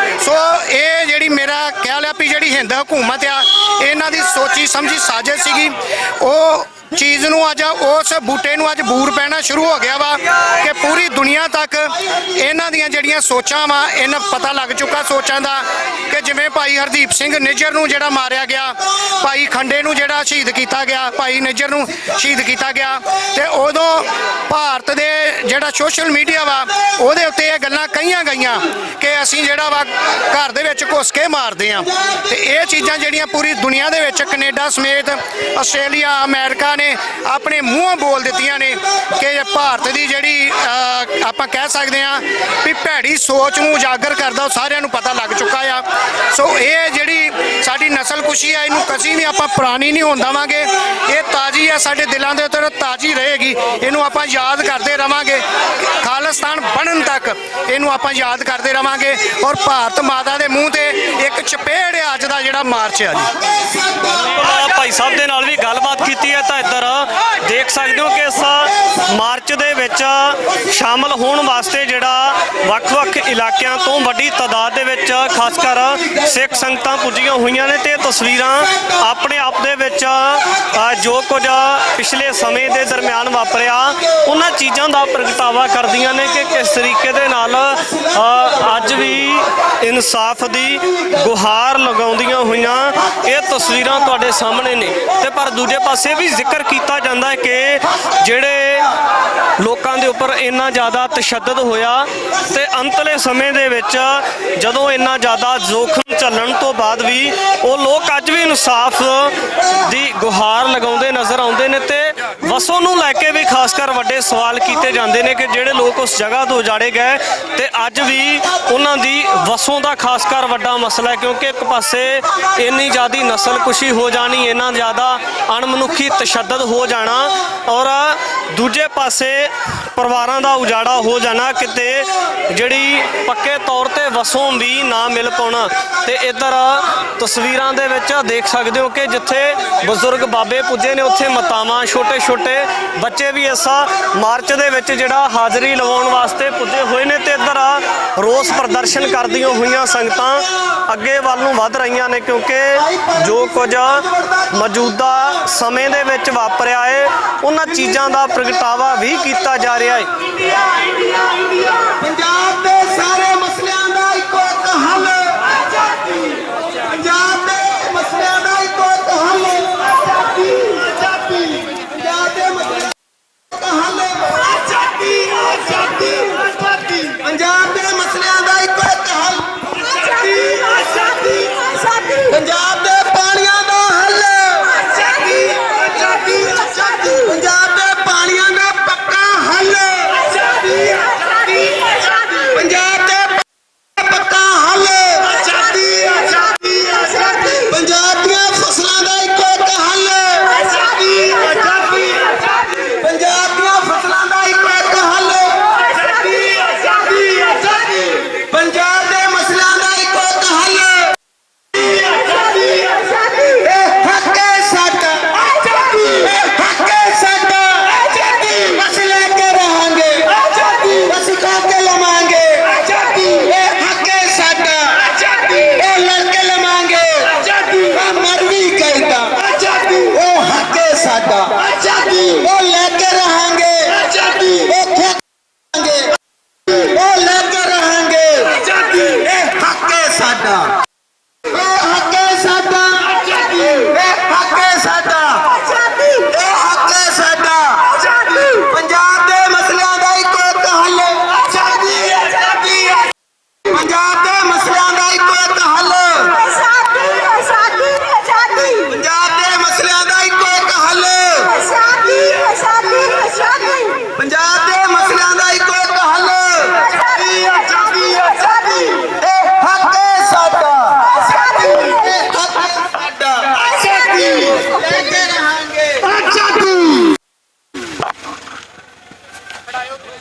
S9: ਸੋ ਇਹ ਜਿਹੜੀ ਮੇਰਾ ਖਿਆਲ ਆ ਵੀ ਜਿਹੜੀ ਹਿੰਦ ਹਕੂਮਤ ਆ, ਇਹਨਾਂ ਦੀ ਸੋਚੀ ਸਮਝੀ ਸਾਜ਼ਿਸ਼ ਸੀਗੀ। ਉਹ ਚੀਜ਼ ਨੂੰ ਅੱਜ, ਉਸ ਬੂਟੇ ਨੂੰ ਅੱਜ ਬੂਰ ਪੈਣਾ ਸ਼ੁਰੂ ਹੋ ਗਿਆ ਵਾ ਕਿ ਪੂਰੀ ਦੁਨੀਆ ਤੱਕ ਇਹਨਾਂ ਦੀਆਂ ਜਿਹੜੀਆਂ ਸੋਚਾਂ ਵਾ, ਇਹਨਾਂ ਪਤਾ ਲੱਗ ਚੁੱਕਾ ਸੋਚਾਂ ਦਾ ਕਿ ਜਿਵੇਂ ਭਾਈ ਹਰਦੀਪ ਸਿੰਘ ਨਿੱਜਰ ਨੂੰ ਜਿਹੜਾ ਮਾਰਿਆ ਗਿਆ, ਭਾਈ ਖੰਡੇ ਨੂੰ ਜਿਹੜਾ ਸ਼ਹੀਦ ਕੀਤਾ ਗਿਆ, ਭਾਈ ਨਿੱਜਰ ਨੂੰ ਸ਼ਹੀਦ ਕੀਤਾ ਗਿਆ, ਤੇ ਉਦੋਂ ਭਾਰਤ ਦੇ ਜਿਹੜਾ ਸੋਸ਼ਲ ਮੀਡੀਆ ਵਾ ਉਹਦੇ ਉੱਤੇ ਇਹ ਗੱਲਾਂ ਕਹੀਆਂ ਗਈਆਂ ਕਿ ਅਸੀਂ ਜਿਹੜਾ ਵਾ ਘਰ ਦੇ ਵਿੱਚ ਘੁਸ ਕੇ ਮਾਰਦੇ ਆ। ਤੇ ਇਹ ਚੀਜ਼ਾਂ ਜਿਹੜੀਆਂ ਪੂਰੀ ਦੁਨੀਆ ਦੇ ਵਿੱਚ, ਕੈਨੇਡਾ ਸਮੇਤ ਆਸਟ੍ਰੇਲੀਆ, ਅਮਰੀਕਾ ਨੇ ਆਪਣੇ ਮੂੰਹੋਂ ਬੋਲ ਦਿੱਤੀਆਂ ਨੇ ਕਿ ਭਾਰਤ ਦੀ ਜਿਹੜੀ ਆਪਾਂ ਕਹਿ ਸਕਦੇ ਆ ਵੀ ਭੈੜੀ ਸੋਚ ਨੂੰ ਉਜਾਗਰ ਕਰਦਾ, ਉਹ ਸਾਰਿਆਂ ਨੂੰ ਪਤਾ ਲੱਗ ਚੁੱਕਾ ਆ। ਸੋ ਇਹ ਜਿਹੜੀ ਸਾਡੀ ਨਸਲਕੁਸ਼ੀ ਆ, ਇਹਨੂੰ ਕਦੀ ਵੀ ਆਪਾਂ ਪੁਰਾਣੀ ਨਹੀਂ ਹੋਣ ਦੇਵਾਂਗੇ। ਇਹ ਤਾਜ਼ੀ ਆ, ਸਾਡੇ ਦਿਲਾਂ ਦੇ ਉੱਤੇ ਤਾਜ਼ੀ ਰਹੇਗੀ, ਇਹਨੂੰ ਆਪਾਂ ਯਾਦ ਕਰਦੇ ਰਵਾਂਗੇ, ਖਾਲਿਸਤਾਨ ਬਣਨ ਤੱਕ ਇਹਨੂੰ ਆਪਾਂ ਯਾਦ ਕਰਦੇ ਰਵਾਂਗੇ। ਔਰ ਭਾਰਤ ਮਾਤਾ ਦੇ ਮੂੰਹ ਤੇ ਇੱਕ ਚਪੇੜ ਆ ਅੱਜ ਦਾ ਜਿਹੜਾ ਮਾਰਚ ਆ ਜੀ।
S7: ਭਾਈ ਸਾਹਿਬ ਦੇ ਨਾਲ ਵੀ ਗੱਲਬਾਤ ਕੀਤੀ ਹੈ ਤਾਂ ਇੱਧਰ ਦੇਖ ਸਕਦੇ ਹੋ ਕਿ ਇਸ ਮਾਰਚ ਦੇ ਵਿੱਚ ਸ਼ਾਮਲ ਹੋਣ ਵਾਸਤੇ ਜਿਹੜਾ ਵੱਖ-ਵੱਖ ਇਲਾਕਿਆਂ ਤੋਂ ਵੱਡੀ ਤਾਦਾਦ ਦੇ ਵਿੱਚ ਖਾਸ ਕਰ ਸਿੱਖ ਸੰਗਤਾਂ ਪੁੱਜੀਆਂ ਹੋਈਆਂ ਨੇ ਤੇ ਤਸਵੀਰਾਂ ਆਪਣੇ ਆਪ ਦੇ ਵਿੱਚ ਜੋ ਕੁਝ ਪਿਛਲੇ ਸਮੇਂ ਦੇ ਦਰਮਿਆਨ ਵਾਪਰਿਆ ਉਹਨਾਂ ਚੀਜ਼ਾਂ ਦਾ ਪ੍ਰਗਟਾਵਾ ਕਰਦੀਆਂ ਨੇ ਕਿ ਕਿਸ ਤਰੀਕੇ ਦੇ ਨਾਲ ਅੱਜ ਵੀ ਇਨਸਾਫ ਦੀ ਗੁਹਾਰ ਲਗਾਉਂਦੀਆਂ ਹੋਈਆਂ ਇਹ ਤਸਵੀਰਾਂ ਤੁਹਾਡੇ ਸਾਹਮਣੇ ਨੇ। ਤੇ ਪਰ ਦੂਜੇ ਪਾਸੇ ਵੀ ਜ਼ਿਕਰ ਕੀਤਾ ਜਾਂਦਾ ਹੈ ਕਿ ਜਿਹੜੇ ਲੋਕਾਂ ਦੇ ਉੱਪਰ ਇੰਨਾ ਜ਼ਿਆਦਾ ਤਸ਼ੱਦਦ ਹੋਇਆ ਤੇ ਅੰਤਲੇ ਸਮੇਂ ਦੇ ਵਿੱਚ ਜਦੋਂ ਇੰਨਾ ਜ਼ਿਆਦਾ ਜ਼ੋਖਮ ਝੱਲਣ ਤੋਂ ਬਾਅਦ ਵੀ ਉਹ ਲੋਕ ਅੱਜ ਵੀ ਇਨਸਾਫ ਦੀ ਗੁਹਾਰ ਲਗਾਉਂਦੇ ਨਜ਼ਰ ਆਉਂਦੇ ਨੇ ਤੇ ਵਸੋਂ ਨੂੰ ਲੈ ਕੇ ਵੀ ਖਾਸ ਕਰ ਵੱਡੇ ਸਵਾਲ ਕੀਤੇ ਜਾਂਦੇ ਨੇ ਕਿ ਜਿਹੜੇ ਲੋਕ ਉਸ ਜਗ੍ਹਾ ਤੋਂ ਉਜਾੜੇ ਗਏ ਤੇ ਅੱਜ ਵੀ ਉਹਨਾਂ ਦੀ ਵਸੋਂ ਦਾ ਖਾਸ ਕਰ ਵੱਡਾ ਮਸਲਾ ਹੈ ਕਿਉਂਕਿ ਇੱਕ ਪਾਸੇ ਇੰਨੀ ਜ਼ਿਆਦਾ ਨਸਲਕੁਸ਼ੀ ਹੋ ਜਾਣੀ, ਇੰਨਾ ਜ਼ਿਆਦਾ ਅਣਮਨੁੱਖੀ ਤਸ਼ੱਦਦ ਹੋ ਜਾਣਾ ਔਰ ਦੂਜੇ ਪਾਸੇ ਪਰਿਵਾਰਾਂ ਦਾ ਉਜਾੜਾ ਹੋ ਜਾਣਾ, ਕਿਤੇ ਜਿਹੜੀ ਪੱਕੇ ਤੌਰ ਤੇ ਵਸੋਂ ਵੀ ਨਾ ਮਿਲ ਪਾਉਣਾ। ਤੇ ਇੱਧਰ ਤਸਵੀਰਾਂ ਦੇ ਵਿੱਚ ਦੇਖ ਸਕਦੇ ਹੋ ਕਿ ਜਿੱਥੇ ਬਜ਼ੁਰਗ ਬਾਬੇ ਪੁੱਜੇ ਨੇ ਉੱਥੇ ਮਾਤਾਵਾਂ, ਛੋਟੇ ਬੱਚੇ ਵੀ ਇਸ ਮਾਰਚ ਦੇ ਵਿੱਚ ਜਿਹੜਾ ਹਾਜ਼ਰੀ ਲਵਾਉਣ ਵਾਸਤੇ ਪੁੱਜੇ ਹੋਏ ਨੇ ਤੇ ਇੱਧਰ ਰੋਸ ਪ੍ਰਦਰਸ਼ਨ ਕਰਦੀਆਂ ਹੋਈਆਂ ਸੰਗਤਾਂ ਅੱਗੇ ਵੱਲ ਨੂੰ ਵੱਧ ਰਹੀਆਂ ਨੇ ਕਿਉਂਕਿ ਜੋ ਕੁਝ ਮੌਜੂਦਾ ਸਮੇਂ ਦੇ ਵਿੱਚ ਵਾਪਰਿਆ ਹੈ ਉਹਨਾਂ ਚੀਜ਼ਾਂ ਦਾ ਪ੍ਰਗਟਾਵਾ ਵੀ ਕੀਤਾ ਜਾ ਰਿਹਾ ਹੈ।
S8: ਪੰਜਾਬ ਦੇ ਸਾਰੇ ਮਸਲਿਆਂ ਦਾ ਇੱਕੋ ਇੱਕ ਹੱਲ, ਪੰਜਾਬ ਦੇ ਮਸਲਿਆਂ ਦਾ ਇੱਕੋ ਇੱਕ ਹੱਲ ਪੰਜਾਬ ਕੀ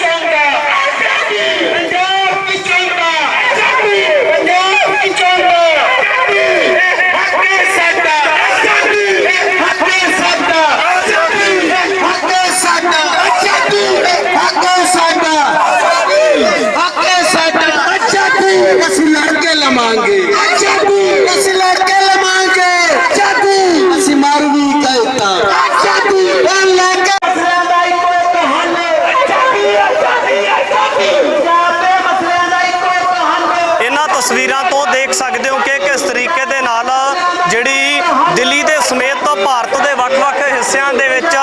S8: ਚਾਹੁੰਦਾ ਪੰਜਾਬ ਕੀ ਚਾਹੁੰਦਾ ਪੰਜਾਬ ਕੀ ਚਾਹੁੰਦਾ ਹੱਕੇ ਸਾਡਾ ਹੱਕੇ ਸਾਡਾ ਹੱਕੇ ਸਾਡਾ ਹੱਕੇ ਸਾਡਾ ਹੱਕੇ ਸਾਡਾ ਅੱਛਾ ਤੂੰ ਅਸੀਂ ਲੜ ਕੇ ਲਵਾਂਗੇ ਅੱਛਾ ਤੂੰ ਅਸੀਂ ਲੜ ਕੇ ਲਵਾਂਗੇ ਅੱਛਾ ਤੂੰ ਅਸੀਂ ਮਾਰੂ ਵੀ ਕਹਿਤਾ ਅੱਛਾ ਤੂੰ ਉਹ ਲੈ ਕੇ
S7: ਇਹਨਾਂ ਤਸਵੀਰਾਂ ਤੋਂ ਦੇਖ ਸਕਦੇ ਹੋ ਕਿ ਕਿਸ ਤਰੀਕੇ ਦੇ ਨਾਲ ਜਿਹੜੀ ਦਿੱਲੀ ਦੇ ਸਮੇਤ ਭਾਰਤ ਦੇ ਵੱਖ-ਵੱਖ ਹਿੱਸਿਆਂ ਦੇ ਵਿੱਚ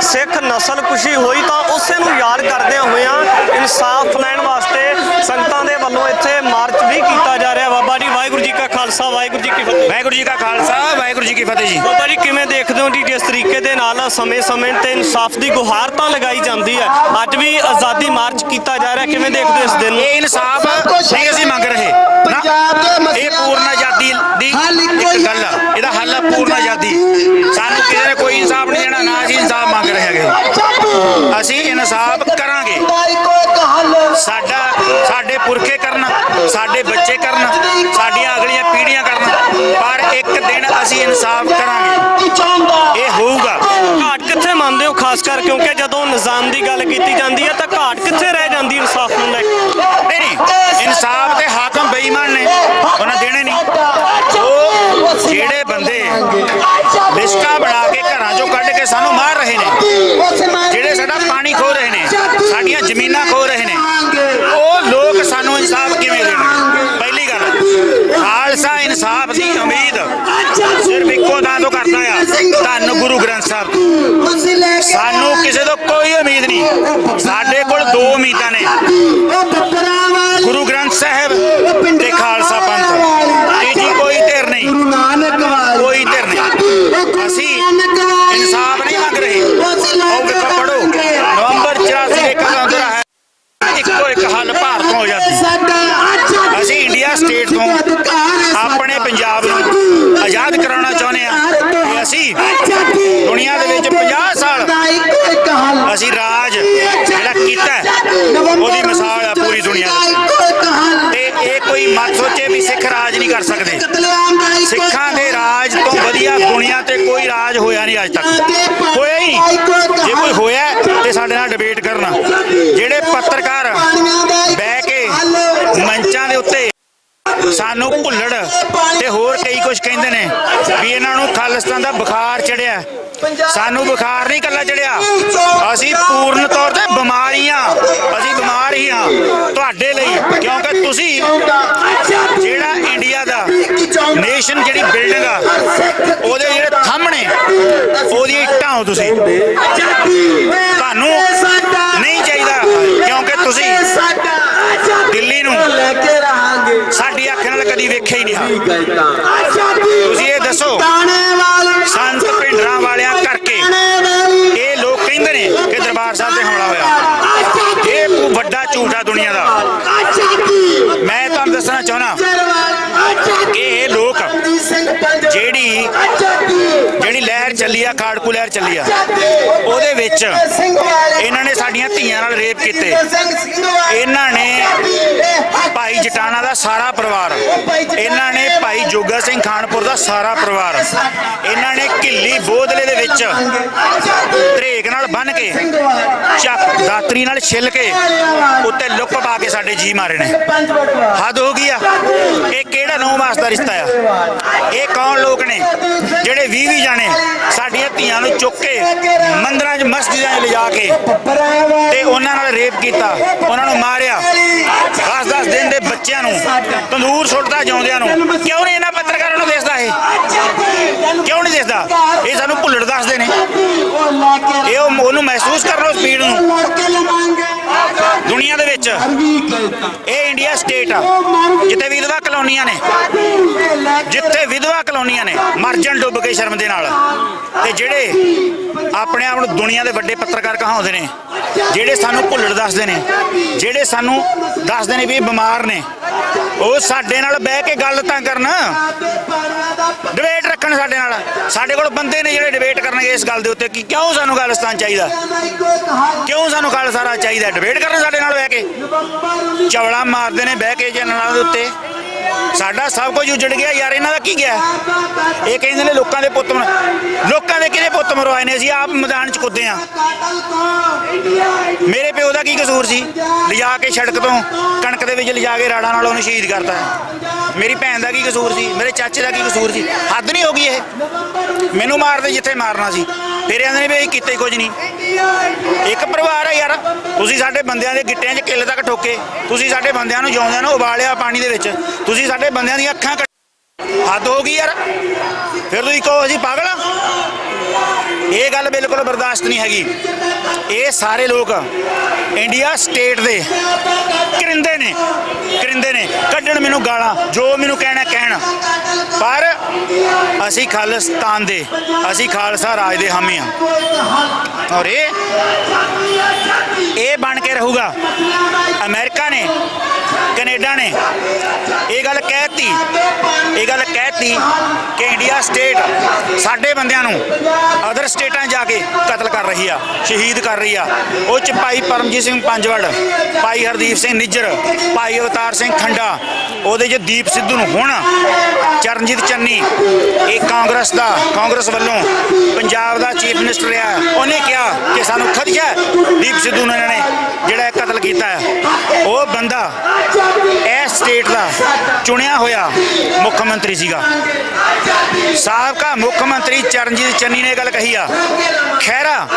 S7: ਸਿੱਖ ਨਸਲਕੁਸ਼ੀ ਹੋਈ ਤਾਂ ਉਸੇ ਨੂੰ ਯਾਦ ਕਰਦਿਆਂ ਹੋਇਆਂ ਇਨਸਾਫ ਲੈਣ ਵਾਸਤੇ ਸੰਗਤਾਂ ਦੇ ਵੱਲੋਂ ਇੱਥੇ ਮਾਰਚ ਵੀ ਕੀਤਾ ਜਾ ਰਿਹਾ। ਬਾਬਾ ਜੀ ਵਾਹਿਗੁਰੂ ਜੀ ਕਾ ਖਾਲਸਾ ਵਾਹਿਗੁਰੂ ਜੀ ਕੀ ਫਤਿਹ।
S9: ਵਾਹਿਗੁਰੂ ਜੀ ਕਾ ਖਾਲਸਾ ਵਾਹਿਗੁਰੂ ਜੀ ਕੀ ਫਤਿਹ ਜੀ।
S7: ਬਾਬਾ ਜੀ ਕਿਵੇਂ ਦੇਖਦੇ ਹੋ ਜੀ ਜਿਸ ਤਰੀਕੇ ਦੇ ਨਾਲ ਸਮੇਂ-ਸਮੇਂ ਤੇ ਇਨਸਾਫ ਦੀ ਗੁਹਾਰ ਤਾਂ ਲਗਾਈ ਜਾਂਦੀ ਹੈ, ਅੱਜ ਵੀ ਆਜ਼ਾਦੀ ਮਾਰਚ ਕੀਤਾ ਜਾ ਰਿਹਾ, ਕਿਵੇਂ ਦੇਖਦੇ ਹੋ ਇਸ ਦਿਨ ਨੂੰ?
S9: ਇਹ ਇਨਸਾਫ ਨਹੀਂ ਅਸੀਂ ਮੰਗ ਰਹੇ ਨਾ, ਇਹ ਪੂਰਨ ਆਜ਼ਾਦੀ ਦੀ ਇੱਕ ਗੱਲ ਆ, ਇਹਦਾ ਹੱਲ ਆ ਪੂਰਨ ਆਜ਼ਾਦੀ। ਸਾਨੂੰ ਕਿਸੇ ਨੇ ਕੋਈ ਇਨਸਾਫ ਨਹੀਂ ਦੇਣਾ, ਨਾ ਅਸੀਂ ਇਨਸਾਫ ਮੰਗ ਰਹੇ ਹੈਗੇ, ਅਸੀਂ ਇਨਸਾਫ ਕਰਾਂਗੇ। ਸਾਡੇ ਪੁਰਖੇ ਕਰਨ, ਸਾਡੇ ਬੱਚੇ ਕਰਨ, ਸਾਡੀਆਂ ਅਗਲੀਆਂ ਪੀੜ੍ਹੀਆਂ ਕਰਨ, ਪਰ ਇੱਕ ਦਿਨ ਅਸੀਂ ਇਨਸਾਫ ਕਰਾਂਗੇ, ਇਹ ਹੋਊਗਾ।
S7: ਘਾਟ ਕਿੱਥੇ ਮੰਨਦੇ ਹੋ ਖਾਸ ਕਰ, ਕਿਉਂਕਿ ਜਦੋਂ ਨਿਜ਼ਾਮ ਦੀ ਗੱਲ ਕੀਤੀ ਜਾਂਦੀ ਹੈ ਤਾਂ ਘਾਟ ਕਿੱਥੇ ਰਹਿ ਜਾਂਦੀ ਇਨਸਾਫ ਨੂੰ ਲੈ ਕੇ?
S9: ਨਹੀਂ ਇਨਸਾਫ ਤੇ ਹਾਕਮ ਬੇਈਮਾਨ ਨੇ, ਉਹਨਾਂ ਦੇਣੇ ਨਹੀਂ। ਉਹ ਜਿਹੜੇ ਬੰਦੇ ਲਿਸਟਾਂ ਬਣਾ ਕੇ ਘਰਾਂ ਚੋਂ ਕੱਢ ਕੇ ਸਾਨੂੰ ਮਾਰ ਰਹੇ ਨੇ, ਜਿਹੜੇ ਸਾਡਾ ਪਾਣੀ ਖੋ ਰਹੇ ਨੇ, ਸਾਡੀਆਂ ਜ਼ਮੀਨਾਂ ਖੋ ਰਹੇ ਨੇ, ਉਹ ਲੋਕ ਸਾਨੂੰ ਇਨਸਾਫ ਕਿਵੇਂ ਦੇਣਗੇ? ਪਹਿਲੀ ਗੱਲ, ਖਾਲਸਾ ਇਨਸਾਫ ਦੀ ਉਮੀਦ ਸਿਰਫ ਇੱਕੋ ਥਾਂ ਤੋਂ ਕਰਦਾ ਆ, ਧੰਨ ਗੁਰੂ ਗ੍ਰੰਥ ਸਾਹਿਬ ਤੋਂ। ਸਾਨੂੰ ਕਿਸੇ ਤੋਂ ਕੋਈ ਉਮੀਦ ਨਹੀਂ, ਸਾਡੇ ਕੋਲ ਦੋ ਉਮੀਦਾਂ ਨੇ, ਗੁਰੂ ਗ੍ਰੰਥ ਸਾਹਿਬ ਤੇ ਖਾਲਸਾ ਪੰਥ। ਤੀਜੀ ਕੋਈ ਧਿਰ ਨਹੀਂ, ਕੋਈ ਧਿਰ ਨਹੀਂ। ਅਸੀਂ ਇਨਸਾਫ ਨਹੀਂ ਮੰਗ ਰਹੇ। ਉਹ ਵੇਖੋ ਪੜੋ, ਨਵੰਬਰ 84 ਦੇ ਅੰਦਰ ਹੈ ਇੱਕੋ ਇੱਕ ਹੱਲ ਭਾਰਤ ਤੋਂ ਆਜ਼ਾਦੀ। ਅਸੀਂ ਇੰਡੀਆ ਸਟੇਟ ਤੋਂ ਆਪਣੇ ਪੰਜਾਬ ਨੂੰ ਆਜ਼ਾਦ ਕਰਾਉਣਾ ਚਾਹੁੰਦੇ ਹਾਂ ਕਿ ਅਸੀਂ ਦੁਨੀਆ ਦੇ ਵਿੱਚ 50 ਸਾਲ ਅਸੀਂ ਰਾਜ ਜਿਹੜਾ ਕੀਤਾ ਉਹਦੀ ਮਿਸਾਲ ਆ ਪੂਰੀ ਦੁਨੀਆ ਦੇ। ਤੇ ਇਹ ਕੋਈ ਮਤ ਸੋਚੇ ਵੀ ਸਿੱਖ ਰਾਜ ਨਹੀਂ ਕਰ ਸਕਦੇ। ਸਿੱਖਾਂ ਦੇ ਰਾਜ ਤੋਂ ਵਧੀਆ ਦੁਨੀਆ ਤੇ ਕੋਈ ਰਾਜ ਹੋਇਆ ਨਹੀਂ ਅੱਜ ਤੱਕ, ਹੋਇਆ ਹੀ ਨਹੀਂ। ਜੇ ਕੋਈ ਹੋਇਆ ਤੇ ਸਾਡੇ ਨਾਲ ਡਿਬੇਟ ਕਰਨਾ। ਜਿਹੜੇ ਪੱਤਰਕਾਰ ਬਹਿ ਕੇ ਮੰਚਾਂ ਦੇ ਉੱਤੇ ਸਾਨੂੰ ਭੁੱਲੜ ਤੇ ਹੋਰ ਕਈ ਕੁਝ ਕਹਿੰਦੇ ਨੇ ਵੀ ਇਹਨਾਂ ਨੂੰ ਖਾਲਿਸਤਾਨ ਦਾ ਬੁਖਾਰ ਚੜਿਆ, ਸਾਨੂੰ ਬੁਖਾਰ ਨਹੀਂ ਇਕੱਲਾ ਚੜਿਆ, ਅਸੀਂ ਪੂਰਨ ਤੌਰ ਤੇ ਬਿਮਾਰੀਆਂ, ਅਸੀਂ ਬਿਮਾਰ ਹੀ ਹਾਂ ਤੁਹਾਡੇ ਲਈ, ਕਿਉਂਕਿ ਤੁਸੀਂ ਜਿਹੜਾ ਇੰਡੀਆ ਦਾ ਨੇਸ਼ਨ ਜਿਹੜੀ ਬਿਲਡਿੰਗ ਆ ਉਹਦੇ ਜਿਹੜੇ ਸਾਹਮਣੇ ਉਹਦੀਆਂ ਇੱਟਾਂ ਹੋ ਤੁਸੀਂ, ਤੁਹਾਨੂੰ ਨਹੀਂ ਚਾਹੀਦਾ, ਕਿਉਂਕਿ ਤੁਸੀਂ ਦਿੱਲੀ ਨੂੰ ਸਾਡੀ ਅੱਖ ਨਾਲ ਕਦੀ ਵੇਖਿਆ ਹੀ ਨਹੀਂ। ਤੁਸੀਂ ਇਹ ਦੱਸੋ ਸੰਤ ਭਿੰਡਰਾਂ ਵਾਲਿਆਂ ਕਰਕੇ ਇਹ ਲੋਕ ਕਹਿੰਦੇ ਨੇ ਕਿ ਦਰਬਾਰ ਸਾਹਿਬ ਤੇ ਹਮਲਾ ਹੋਇਆ, ਇਹ ਵੱਡਾ ਝੂਠ ਆ ਦੁਨੀਆ ਦਾ। ਮੈਂ ਤੁਹਾਨੂੰ ਦੱਸਣਾ ਚਾਹੁੰਦਾ ਕਿ ਇਹ ਲੋਕ ਜਿਹੜੀ ਲਹਿਰ ਚੱਲੀ ਆ, ਖਾੜਕੂ ਲਹਿਰ ਚੱਲੀ ਆ, ਉਹਦੇ ਵਿੱਚ ਇਹਨਾਂ ਨੇ ਸਾਡੀਆਂ ਧੀਆਂ ਨਾਲ ਰੇਪ ਕੀਤੇ। ਇਹਨਾਂ ਨੇ ਭਾਈ ਜਟਾਣਾ ਦਾ ਸਾਰਾ ਪਰਿਵਾਰ, ਇਹਨਾਂ ਨੇ ਭਾਈ ਜੋਗਾ ਸਿੰਘ ਖਾਨਪੁਰ ਦਾ ਸਾਰਾ ਪਰਿਵਾਰ, ਇਹਨਾਂ ਨੇ ਕਿੱਲੀ ਬੋਦਲੇ ਦੇ ਵਿੱਚ ਧਰੇਕ ਨਾਲ ਬੰਨ ਕੇ ਚੱਕ ਦਾਤਰੀ ਨਾਲ ਛਿੱਲ ਕੇ ਉੱਤੇ ਲੁੱਕ ਪਾ ਕੇ ਸਾਡੇ ਜੀ ਮਾਰੇ ਨੇ। ਹੱਦ ਹੋ ਗਈ ਆ। ਇਹ ਕਿਹੜਾ 9 ਮਾਸ ਦਾ ਰਿਸ਼ਤਾ ਆ? ਇਹ ਕੌਣ ਲੋਕ ਨੇ ਜਿਹੜੇ 20 ਜਾਣੇ ਸਾਡੀਆਂ ਧੀਆਂ ਨੂੰ ਚੁੱਕ ਕੇ ਮੰਦਰਾਂ 'ਚ ਮਸਜਿਦਾਂ 'ਚ ਲਿਜਾ ਕੇ ਤੇ ਉਹਨਾਂ ਨਾਲ ਰੇਪ ਕੀਤਾ, ਉਹਨਾਂ ਨੂੰ ਮਾਰਿਆ, 10-10 ਦਿਨ ਦੇ ਬੱਚਿਆਂ ਨੂੰ ਤੰਦੂਰ ਸੁੱਟਦਾ ਜਿਉਂਦਿਆਂ ਨੂੰ? ਕਿਉਂ ਨਹੀਂ ਇਹਨਾਂ ਪੱਤਰਕਾਰਾਂ ਨੂੰ ਦਿਸਦਾ? ਇਹ ਕਿਉਂ ਨਹੀਂ ਦਿਸਦਾ? ਇਹ ਸਾਨੂੰ ਭੁੱਲੜ ਦੱਸਦੇ ਨੇ। ਇਹ ਉਹਨੂੰ ਮਹਿਸੂਸ ਕਰ ਲਓ ਸਪੀਡ ਨੂੰ। ਦੁਨੀਆ ਦੇ ਵਿੱਚ ਇਹ ਇੰਡੀਆ ਸਟੇਟ ਆ ਜਿੱਥੇ ਵਿਧਵਾ ਕਲੋਨੀਆਂ ਨੇ, ਜਿੱਥੇ ਵਿਧਵਾ ਕਲੋਨੀਆਂ ਨੇ, ਮਰ ਜਾਣ ਡੁੱਬ ਕੇ ਸ਼ਰਮ ਦੇ ਨਾਲ।
S10: ਤੇ ਜਿਹੜੇ ਆਪਣੇ ਆਪ ਨੂੰ ਦੁਨੀਆ ਦੇ ਵੱਡੇ ਪੱਤਰਕਾਰ ਕਹਾਉਂਦੇ ਨੇ, ਜਿਹੜੇ ਸਾਨੂੰ ਭੁੱਲੜ ਦੱਸਦੇ ਨੇ, ਜਿਹੜੇ ਸਾਨੂੰ ਦੱਸਦੇ ਨੇ ਵੀ ਇਹ ਬਿਮਾਰ ਨੇ, ਉਹ ਸਾਡੇ ਨਾਲ ਬਹਿ ਕੇ ਗੱਲ ਤਾਂ ਕਰਨ, ਡਿਬੇਟ ਰੱਖਣ ਸਾਡੇ ਨਾਲ। ਸਾਡੇ ਕੋਲ ਬੰਦੇ ਨੇ ਜਿਹੜੇ ਡਿਬੇਟ ਕਰਨਗੇ ਇਸ ਗੱਲ ਦੇ ਉੱਤੇ ਕਿ ਕਿਉਂ ਸਾਨੂੰ ਖਾਲਿਸਤਾਨ ਚਾਹੀਦਾ, ਕਿਉਂ ਸਾਨੂੰ ਖਾਲਸਾ ਰਾਜ ਚਾਹੀਦਾ। ਡਿਬੇਟ ਕਰਨ ਸਾਡੇ ਨਾਲ ਬਹਿ ਕੇ, ਚਵਲਾ ਮਾਰਦੇ ਨੇ ਬਹਿ ਕੇ ਚੈਨਲਾਂ ਦੇ ਉੱਤੇ। ਸਾਡਾ ਸਭ ਕੁਝ ਉਜੜ ਗਿਆ ਯਾਰ, ਇਹਨਾਂ ਦਾ ਕੀ ਗਿਆ। ਇਹ ਕਹਿੰਦੇ ਨੇ ਲੋਕਾਂ ਦੇ ਪੁੱਤ, ਲੋਕਾਂ ਦੇ ਕਿਹਦੇ ਪੁੱਤ ਮਰਵਾਏ ਨੇ, ਅਸੀਂ ਆਪ ਮੈਦਾਨ 'ਚ ਕੁੱਦੇ ਆ। ਮੇਰੇ ਪਿਓ ਦਾ ਕੀ ਕਸੂਰ ਸੀ, ਲਿਜਾ ਕੇ ਸੜਕ ਤੋਂ ਕਣਕ ਦੇ ਵਿੱਚ ਲਿਜਾ ਕੇ ਰਾੜਾਂ ਨਾਲ ਉਹਨੂੰ ਸ਼ਹੀਦ ਕਰਤਾ। ਮੇਰੀ ਭੈਣ ਦਾ ਕੀ ਕਸੂਰ ਸੀ, ਮੇਰੇ ਚਾਚੇ ਦਾ ਕੀ ਕਸੂਰ ਸੀ। ਹੱਦ ਨਹੀਂ ਹੋ ਗਈ ਇਹ, ਮੈਨੂੰ ਮਾਰਦੇ ਜਿੱਥੇ ਮਾਰਨਾ ਸੀ, ਫਿਰ ਆਂਦੇ ਨੇ ਵੀ ਇਹ ਕੀਤੇ ਕੁਝ ਨਹੀਂ। ਇੱਕ ਪਰਿਵਾਰ ਹੈ ਯਾਰ, ਤੁਸੀਂ ਸਾਡੇ ਬੰਦਿਆਂ ਦੇ ਗਿੱਟਿਆਂ 'ਚ ਕਿੱਲ ਤੱਕ ਠੋਕੇ, ਤੁਸੀਂ ਸਾਡੇ ਬੰਦਿਆਂ ਨੂੰ ਜਿਉਂਦਿਆਂ ਨੂੰ ਉਬਾਲਿਆ ਪਾਣੀ ਦੇ ਵਿੱਚ, ਤੁਸੀਂ ਸਾਡੇ ਬੰਦਿਆਂ ਦੀਆਂ ਅੱਖਾਂ ਹੱਦ ਹੋ ਗਈ ਯਾਰ। ਫਿਰ ਤੁਸੀਂ ਕਹੋ ਅਸੀਂ ਪਾਗਲ ਆ, ਇਹ ਗੱਲ ਬਿਲਕੁਲ ਬਰਦਾਸ਼ਤ ਨਹੀਂ ਹੈਗੀ। ਇਹ ਸਾਰੇ ਲੋਕ ਇੰਡੀਆ ਸਟੇਟ ਦੇ ਕਰਿੰਦੇ ਨੇ, ਕਰਿੰਦੇ ਨੇ, ਕੱਢਣ ਮੈਨੂੰ ਗਾਲਾਂ, ਜੋ ਮੈਨੂੰ ਕਹਿਣਾ ਕਹਿਣ, ਪਰ ਅਸੀਂ ਖਾਲਿਸਤਾਨ ਦੇ, ਅਸੀਂ ਖਾਲਸਾ ਰਾਜ ਦੇ ਹਾਮੀ ਹਾਂ। ਔਰ ਇਹ ਬਣ ਕੇ ਰਹੂਗਾ। ਅਮਰੀਕਾ ਨੇ, ਕੈਨੇਡਾ ਨੇ ਇਹ ਗੱਲ ਕਹਿਤੀ, ਇਹ ਗੱਲ ਕਹਿਤੀ ਕਿ ਇੰਡੀਆ ਸਟੇਟ ਸਾਡੇ ਬੰਦਿਆਂ ਨੂੰ ਅਦਰ ਸਟੇਟਾਂ ਜਾ ਕੇ ਕਤਲ ਕਰ ਰਹੀ ਆ, ਸ਼ਹੀਦ ਕਰ ਰਹੀ ਆ। ਉਹ 'ਚ ਭਾਈ ਪਰਮਜੀਤ ਸਿੰਘ ਪੰਜਵੜ, ਭਾਈ ਹਰਦੀਪ ਸਿੰਘ ਨਿੱਜਰ, ਭਾਈ ਅਵਤਾਰ ਸਿੰਘ ਖੰਡਾ, ਉਹਦੇ 'ਚ ਦੀਪ ਸਿੱਧੂ ਨੂੰ, ਹੁਣ ਚਰਨਜੀਤ ਚੰਨੀ, ਇਹ ਕਾਂਗਰਸ ਦਾ, ਕਾਂਗਰਸ ਵੱਲੋਂ ਪੰਜਾਬ ਦਾ ਚੀਫ ਮਿਨਿਸਟਰ ਆ, ਉਹਨੇ ਕਿਹਾ ਕਿ ਸਾਨੂੰ ਖਦਸ਼ਾ ਦੀਪ ਸਿੱਧੂ ਨੂੰ ਇਹਨਾਂ ਨੇ ਜਿਹੜਾ ਕਤਲ ਕੀਤਾ ਹੈ। ਉਹ ਬੰਦਾ ਇਸ ਸਟੇਟ ਦਾ ਚੁਣਿਆ ਹੋਇਆ ਮੁੱਖ ਮੰਤਰੀ ਸੀਗਾ। ਸਾਬਕਾ ਮੁੱਖ ਮੰਤਰੀ ਚਰਨਜੀਤ ਚੰਨੀ ਨੇ ਗੱਲ ਕਹੀ ਆ। ਖਹਿਰਾ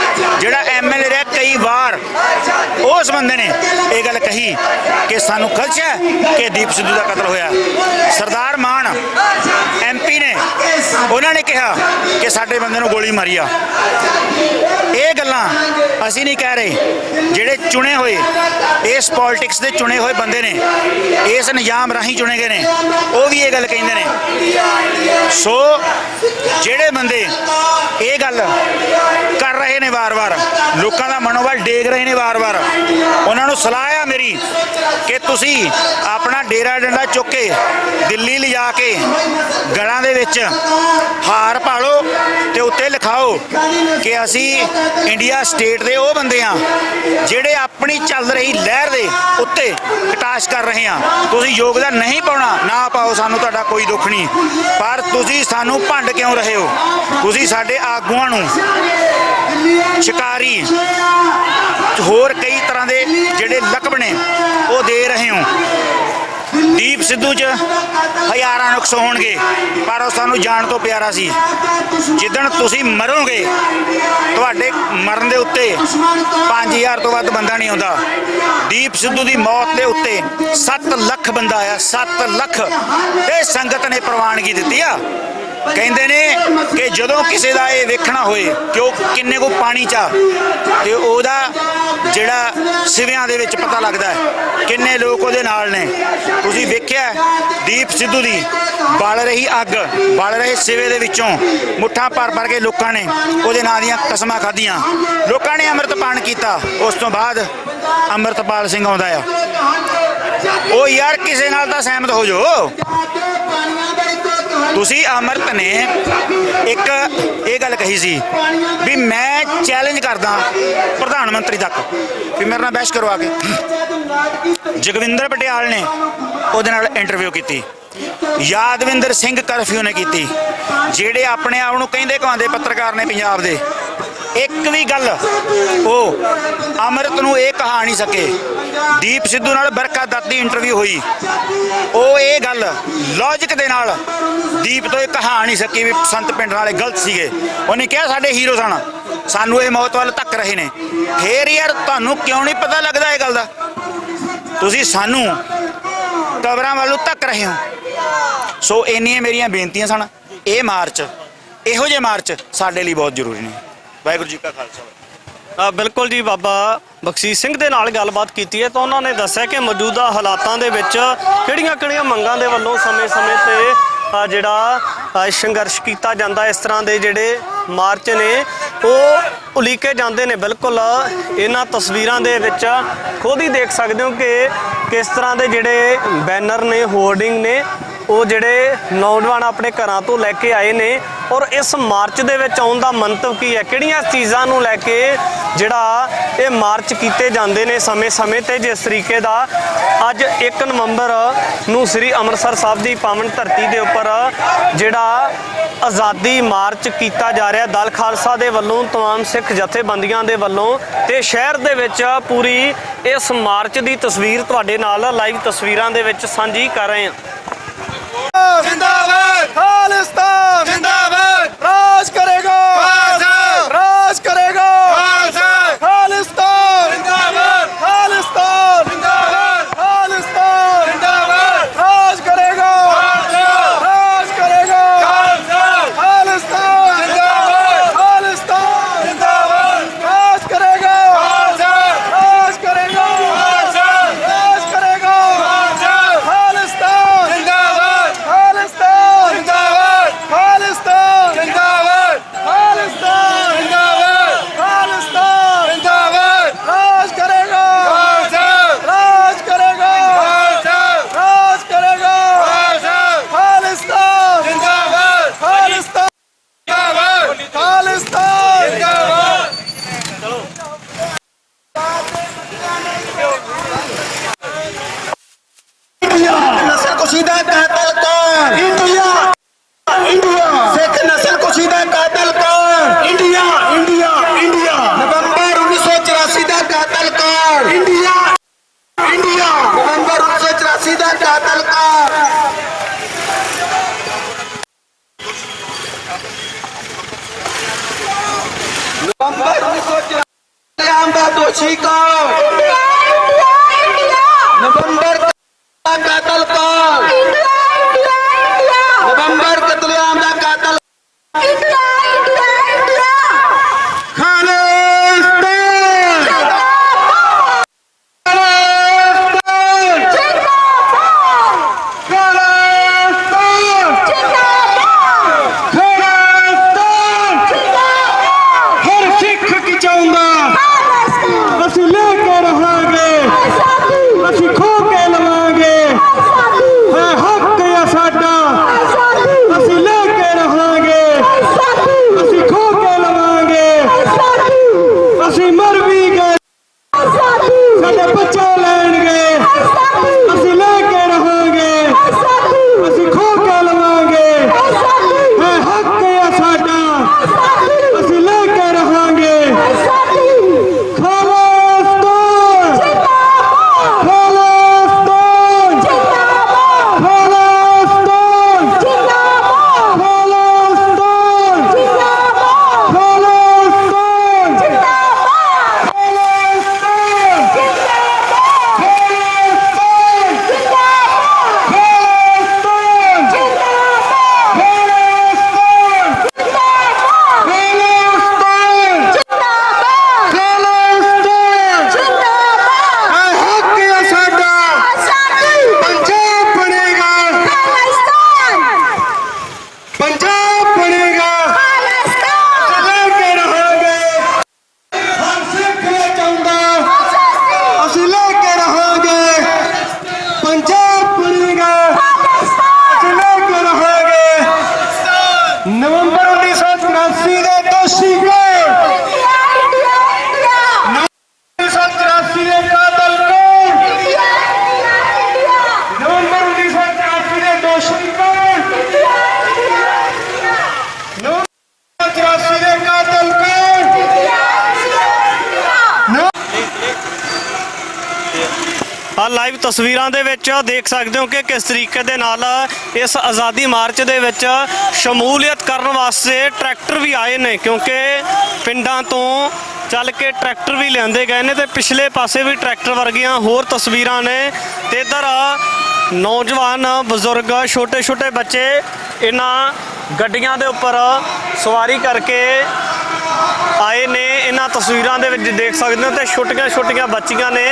S10: ਜਿਹੜਾ ਐਮਐਲਏ ਰਿਹਾ ਕਈ ਵਾਰ, ਉਸ ਬੰਦੇ ਨੇ ਇਹ ਗੱਲ ਕਹੀ ਕਿ ਸਾਨੂੰ ਖਦਸ਼ਾ ਹੈ ਕਿ ਦੀਪ ਸਿੱਧੂ ਦਾ ਕਤਲ ਹੋਇਆ। ਸਰਦਾਰ ਮਾਨ ਐਮਪੀ ਨੇ, ਉਹਨਾਂ ਨੇ ਕਿਹਾ ਕਿ ਸਾਡੇ ਬੰਦੇ ਨੂੰ ਗੋਲੀ ਮਾਰੀ ਆ। ਇਹ ਗੱਲਾਂ ਅਸੀਂ ਨਹੀਂ ਕਹਿ ਰਹੇ, ਜਿਹੜੇ ਚੁਣੇ ਹੋਏ, ਇਸ ਪੋਲਿਟਿਕਸ ਦੇ ਚੁਣੇ ਹੋਏ ਬੰਦੇ ਨੇ, ਇਸ ਨਿਜ਼ਾਮ ਰਾਹੀਂ ਚੁਣੇ ਗਏ ਨੇ, ਉਹ ਵੀ ਇਹ ਗੱਲ ਕਹਿੰਦੇ ਨੇ। ਸੋ ਜਿਹੜੇ ਬੰਦੇ ਇਹ ਗੱਲ ਕਰ ਰਹੇ ਨੇ, ਵਾਰ-ਵਾਰ ਲੋਕਾਂ ਦਾ ਮਨੋਬਲ ਡੇਗ ਰਹੇ ਨੇ, ਵਾਰ-ਵਾਰ ਉਹਨਾਂ ਨੂੰ ਸਲਾਹ ਆ ਮੇਰੀ ਕਿ ਤੁਸੀਂ ਆਪਣਾ ਡੇਰਾ ਡੰਡਾ ਚੁੱਕ ਕੇ ਦਿੱਲੀ ਲਿਜਾ ਕੇ ਗਲਾਂ ਦੇ ਵਿੱਚ ਹਾਰ ਪਾ ਲਓ ਤੇ ਉੱਤੇ ਲਿਖਾਓ ਕਿ ਅਸੀਂ ਇੰਡੀਆ ਸਟੇਟ ਦੇ ਉਹ ਬੰਦੇ ਆ ਜਿਹੜੇ ਆਪਣੀ ਚੱਲ ਰਹੀ ਲਹਿਰ ਦੇ ਉੱਤੇ ਕਟਾਸ਼ ਕਰ ਰਹੇ ਆ। ਤੁਸੀਂ ਯੋਗਦਾਨ ਨਹੀਂ ਪਾਉਣਾ, ਨਾ ਪਾਓ, ਸਾਨੂੰ ਤੁਹਾਡਾ ਕੋਈ ਦੁੱਖ ਨਹੀਂ, ਪਰ ਤੁਸੀਂ ਸਾਨੂੰ ਭੰਡ ਕਿਉਂ ਰਹੇ ਹੋ। ਤੁਸੀਂ ਸਾਡੇ ਆਗੂਆਂ ਨੂੰ ਸ਼ਿਕਾਰੀ, ਹੋਰ ਕਈ ਤਰ੍ਹਾਂ ਦੇ ਜਿਹੜੇ ਲਕਬ ਨੇ ਉਹ ਦੇ ਰਹੇ ਹੋ। ਦੀਪ ਸਿੱਧੂ 'ਚ ਹਜ਼ਾਰਾਂ ਨੁਕਸ ਹੋਣਗੇ, ਪਰ ਉਹ ਸਾਨੂੰ ਜਾਣ ਤੋਂ ਪਿਆਰਾ ਸੀ। ਜਿੱਦਣ ਤੁਸੀਂ ਮਰੋਗੇ, ਤੁਹਾਡੇ ਮਰਨ ਦੇ ਉੱਤੇ 5000 ਤੋਂ ਵੱਧ ਬੰਦਾ ਨਹੀਂ ਆਉਂਦਾ। ਦੀਪ ਸਿੱਧੂ ਦੀ ਮੌਤ ਦੇ ਉੱਤੇ 7 ਲੱਖ ਬੰਦਾ ਆਇਆ, 7 ਲੱਖ। ਇਹ ਸੰਗਤ ਨੇ ਪ੍ਰਵਾਨਗੀ ਦਿੱਤੀ ਆ। ਕਹਿੰਦੇ ਨੇ ਕਿ ਜਦੋਂ ਕਿਸੇ ਦਾ ਇਹ ਵੇਖਣਾ ਹੋਏ ਕਿ ਉਹ ਕਿੰਨੇ ਕੋ ਪਾਣੀ 'ਚ ਆ, ਤੇ ਉਹਦਾ ਜਿਹੜਾ ਸਿਵਿਆਂ ਦੇ ਵਿੱਚ ਪਤਾ ਲੱਗਦਾ ਹੈ ਕਿੰਨੇ ਲੋਕ ਉਹਦੇ ਨਾਲ ਨੇ। ਤੁਸੀਂ ਵੇਖਿਆ ਦੀਪ ਸਿੱਧੂ ਦੀ ਬਲ ਰਹੀ ਅੱਗ, ਬਲ ਰਹੇ ਸਿਵੇ ਦੇ ਵਿੱਚੋਂ ਮੁੱਠਾਂ ਭਰ ਕੇ ਲੋਕਾਂ ਨੇ ਉਹਦੇ ਨਾਂ ਦੀਆਂ ਕਸਮਾਂ ਖਾਧੀਆਂ, ਲੋਕਾਂ ਨੇ ਅੰਮ੍ਰਿਤਪਾਨ ਕੀਤਾ। ਉਸ ਤੋਂ ਬਾਅਦ ਅੰਮ੍ਰਿਤਪਾਲ ਸਿੰਘ ਆਉਂਦਾ ਆ। ਉਹ ਯਾਰ ਕਿਸੇ ਨਾਲ ਤਾਂ ਸਹਿਮਤ ਹੋ ਜਾਓ। ਤੁਸੀਂ ਅੰਮ੍ਰਿਤ ਨੇ ਇੱਕ ਇਹ ਗੱਲ ਕਹੀ ਸੀ ਵੀ ਮੈਂ ਚੈਲੰਜ ਕਰਦਾ ਪ੍ਰਧਾਨ ਮੰਤਰੀ ਤੱਕ ਵੀ ਮੇਰੇ ਨਾਲ ਬਹਿਸ ਕਰਵਾ ਕੇ। ਜਗਵਿੰਦਰ ਪਟਿਆਲ ਨੇ ਉਹਦੇ ਨਾਲ ਇੰਟਰਵਿਊ ਕੀਤੀ, ਯਾਦਵਿੰਦਰ ਸਿੰਘ ਕਰਫਿਊ ਨੇ ਕੀਤੀ, ਜਿਹੜੇ ਆਪਣੇ ਆਪ ਨੂੰ ਕਹਿੰਦੇ ਕਹਾਉਂਦੇ ਪੱਤਰਕਾਰ ਨੇ ਪੰਜਾਬ ਦੇ। ਇੱਕ ਵੀ ਗੱਲ ਉਹ ਅੰਮ੍ਰਿਤ ਨੂੰ ਇਹ ਕਹਾ ਨਹੀਂ ਸਕੇ। ਦੀਪ ਸਿੱਧੂ ਨਾਲ ਬਰਕਾ ਦੱਤ ਦੀ ਇੰਟਰਵਿਊ ਹੋਈ, ਉਹ ਇਹ ਗੱਲ ਲੌਜਿਕ ਦੇ ਨਾਲ ਦੀਪ ਤੋਂ ਇਹ ਕਹਾ ਨਹੀਂ ਸਕੀ ਵੀ ਸੰਤ ਪਿੰਡ ਵਾਲੇ ਗਲਤ ਸੀਗੇ। ਉਹਨੇ ਕਿਹਾ ਸਾਡੇ ਹੀਰੋ ਸਨ, ਸਾਨੂੰ ਇਹ ਮੌਤ ਵੱਲ ਧੱਕ ਰਹੇ ਨੇ। ਫੇਰ ਯਾਰ ਤੁਹਾਨੂੰ ਕਿਉਂ ਨਹੀਂ ਪਤਾ ਲੱਗਦਾ ਇਹ ਗੱਲ ਦਾ? ਤੁਸੀਂ ਸਾਨੂੰ ਕਬਰਾਂ ਵੱਲੋਂ ਧੱਕ ਰਹੇ ਹੋ। ਸੋ ਇੰਨੀਆਂ ਮੇਰੀਆਂ ਬੇਨਤੀਆਂ ਸਨ। ਇਹ ਮਾਰਚ, ਇਹੋ ਜਿਹੇ ਮਾਰਚ ਸਾਡੇ ਲਈ ਬਹੁਤ ਜ਼ਰੂਰੀ ਨੇ। ਵਾਹਿਗੁਰੂ ਜੀ ਕਾ ਖਾਲਸਾ।
S7: ਬਿਲਕੁਲ ਜੀ, ਬਾਬਾ ਬਖਸ਼ੀਸ਼ ਸਿੰਘ ਦੇ ਨਾਲ ਗੱਲਬਾਤ ਕੀਤੀ ਹੈ ਤਾਂ ਉਹਨਾਂ ਨੇ ਦੱਸਿਆ ਕਿ ਮੌਜੂਦਾ ਹਾਲਾਤਾਂ ਦੇ ਵਿੱਚ ਕਿਹੜੀਆਂ-ਕਿਹੜੀਆਂ ਮੰਗਾਂ ਦੇ ਵੱਲੋਂ ਸਮੇਂ-ਸਮੇਂ ਤੇ ਜਿਹੜਾ ਸੰਘਰਸ਼ ਕੀਤਾ ਜਾਂਦਾ। ਇਸ ਤਰ੍ਹਾਂ ਦੇ ਜਿਹੜੇ ਮਾਰਚ ਨੇ ਉਹ ਉਲੀਕੇ ਜਾਂਦੇ ਨੇ। ਬਿਲਕੁਲ ਇਹਨਾਂ ਤਸਵੀਰਾਂ ਦੇ ਵਿੱਚ ਖੁਦ ਹੀ ਦੇਖ ਸਕਦੇ ਹੋ ਕਿ ਕਿਸ ਤਰ੍ਹਾਂ ਦੇ ਜਿਹੜੇ ਬੈਨਰ ਨੇ, ਹੋਰਡਿੰਗ ਨੇ, ਉਹ ਜਿਹੜੇ ਨੌਜਵਾਨ ਆਪਣੇ ਘਰਾਂ ਤੋਂ ਲੈ ਕੇ ਆਏ ਨੇ। ਔਰ ਇਸ ਮਾਰਚ ਦੇ ਵਿੱਚ ਆਉਣ ਦਾ ਮੰਤਵ ਕੀ ਹੈ, ਕਿਹੜੀਆਂ ਚੀਜ਼ਾਂ ਨੂੰ ਲੈ ਕੇ ਜਿਹੜਾ ਇਹ ਮਾਰਚ ਕੀਤੇ ਜਾਂਦੇ ਨੇ ਸਮੇਂ-ਸਮੇਂ ਤੇ। ਜਿਸ ਤਰੀਕੇ ਦਾ ਅੱਜ 1 ਨਵੰਬਰ ਨੂੰ ਸ੍ਰੀ ਅੰਮ੍ਰਿਤਸਰ ਸਾਹਿਬ ਦੀ ਪਾਵਨ ਧਰਤੀ ਦੇ ਉੱਪਰ ਜਿਹੜਾ ਆਜ਼ਾਦੀ ਮਾਰਚ ਕੀਤਾ ਜਾ ਰਿਹਾ ਦਲ ਖਾਲਸਾ ਦੇ ਵੱਲੋਂ, तमाम ਸਿੱਖ ਜਥੇਬੰਦੀਆਂ ਦੇ ਵੱਲੋਂ, ਤੇ ਸ਼ਹਿਰ ਦੇ ਵਿੱਚ ਪੂਰੀ ਇਸ ਮਾਰਚ ਦੀ ਤਸਵੀਰ ਤੁਹਾਡੇ ਨਾਲ ਲਾਈਵ ਤਸਵੀਰਾਂ ਦੇ ਵਿੱਚ ਸਾਂਝੀ ਕਰ ਰਹੇ ਹਾਂ।
S9: जिंदाबाद खालिस्तान, जिंदाबाद राज करेगा, राज करेगा खालिस्तान, जिंदाबाद खालिस्तान, जिंदाबाद खालिस्तान, जिंदाबाद राज करेगा, राज करेगा खालिस्तान, जिंदाबाद खालिस्तान, जिंदाबाद राज करेगा, राज करेगा, राज करेगा खालिस्तान, जिंदाबाद खालिस्तान, जिंदाबाद खालिस्तान, जिंदाबाद खालिस्तान, जिंदाबाद खालिस्तान, जिंदाबाद राज करेगा, राज करेगा, राज करेगा खालिस्तान, जिंदाबाद खालिस्तान, जिंदाबाद खालिस्तान, जिंदाबाद। नस्ल कुशीदा कातिल कौन? India, India. सिख नस्ल कुशीदा कातिल कौन? India, India, India. नवंबर 1984 का कातिल कौन? India, India. नवंबर 1984 का कातिल कौन? नवंबर 1984 का दोषी कौन? नवंबर का कातिल कौन? नवंबर कत्लेआम का कातिल
S7: ਲਾਈਵ ਤਸਵੀਰਾਂ ਦੇ ਵਿੱਚ ਦੇਖ ਸਕਦੇ ਹੋ ਕਿ ਕਿਸ ਤਰੀਕੇ ਦੇ ਨਾਲ ਇਸ ਆਜ਼ਾਦੀ ਮਾਰਚ ਦੇ ਵਿੱਚ ਸ਼ਮੂਲੀਅਤ ਕਰਨ ਵਾਸਤੇ ਟਰੈਕਟਰ ਵੀ ਆਏ ਨੇ, ਕਿਉਂਕਿ ਪਿੰਡਾਂ ਤੋਂ ਚੱਲ ਕੇ ਟਰੈਕਟਰ ਵੀ ਲਿਆਂਦੇ ਗਏ ਨੇ ਤੇ ਪਿਛਲੇ ਪਾਸੇ ਵੀ ਟਰੈਕਟਰ ਵਰਗੀਆਂ ਹੋਰ ਤਸਵੀਰਾਂ ਨੇ। ਤੇ ਇੱਧਰ ਨੌਜਵਾਨ, ਬਜ਼ੁਰਗ, ਛੋਟੇ ਛੋਟੇ ਬੱਚੇ ਇਹਨਾਂ ਗੱਡੀਆਂ ਦੇ ਉੱਪਰ ਸਵਾਰੀ ਕਰਕੇ ਆਏ ਨੇ। ਇਹਨਾਂ ਤਸਵੀਰਾਂ ਦੇ ਵਿੱਚ ਦੇਖ ਸਕਦੇ ਹੋ ਤੇ ਛੋਟੀਆਂ ਛੋਟੀਆਂ ਬੱਚੀਆਂ ਨੇ।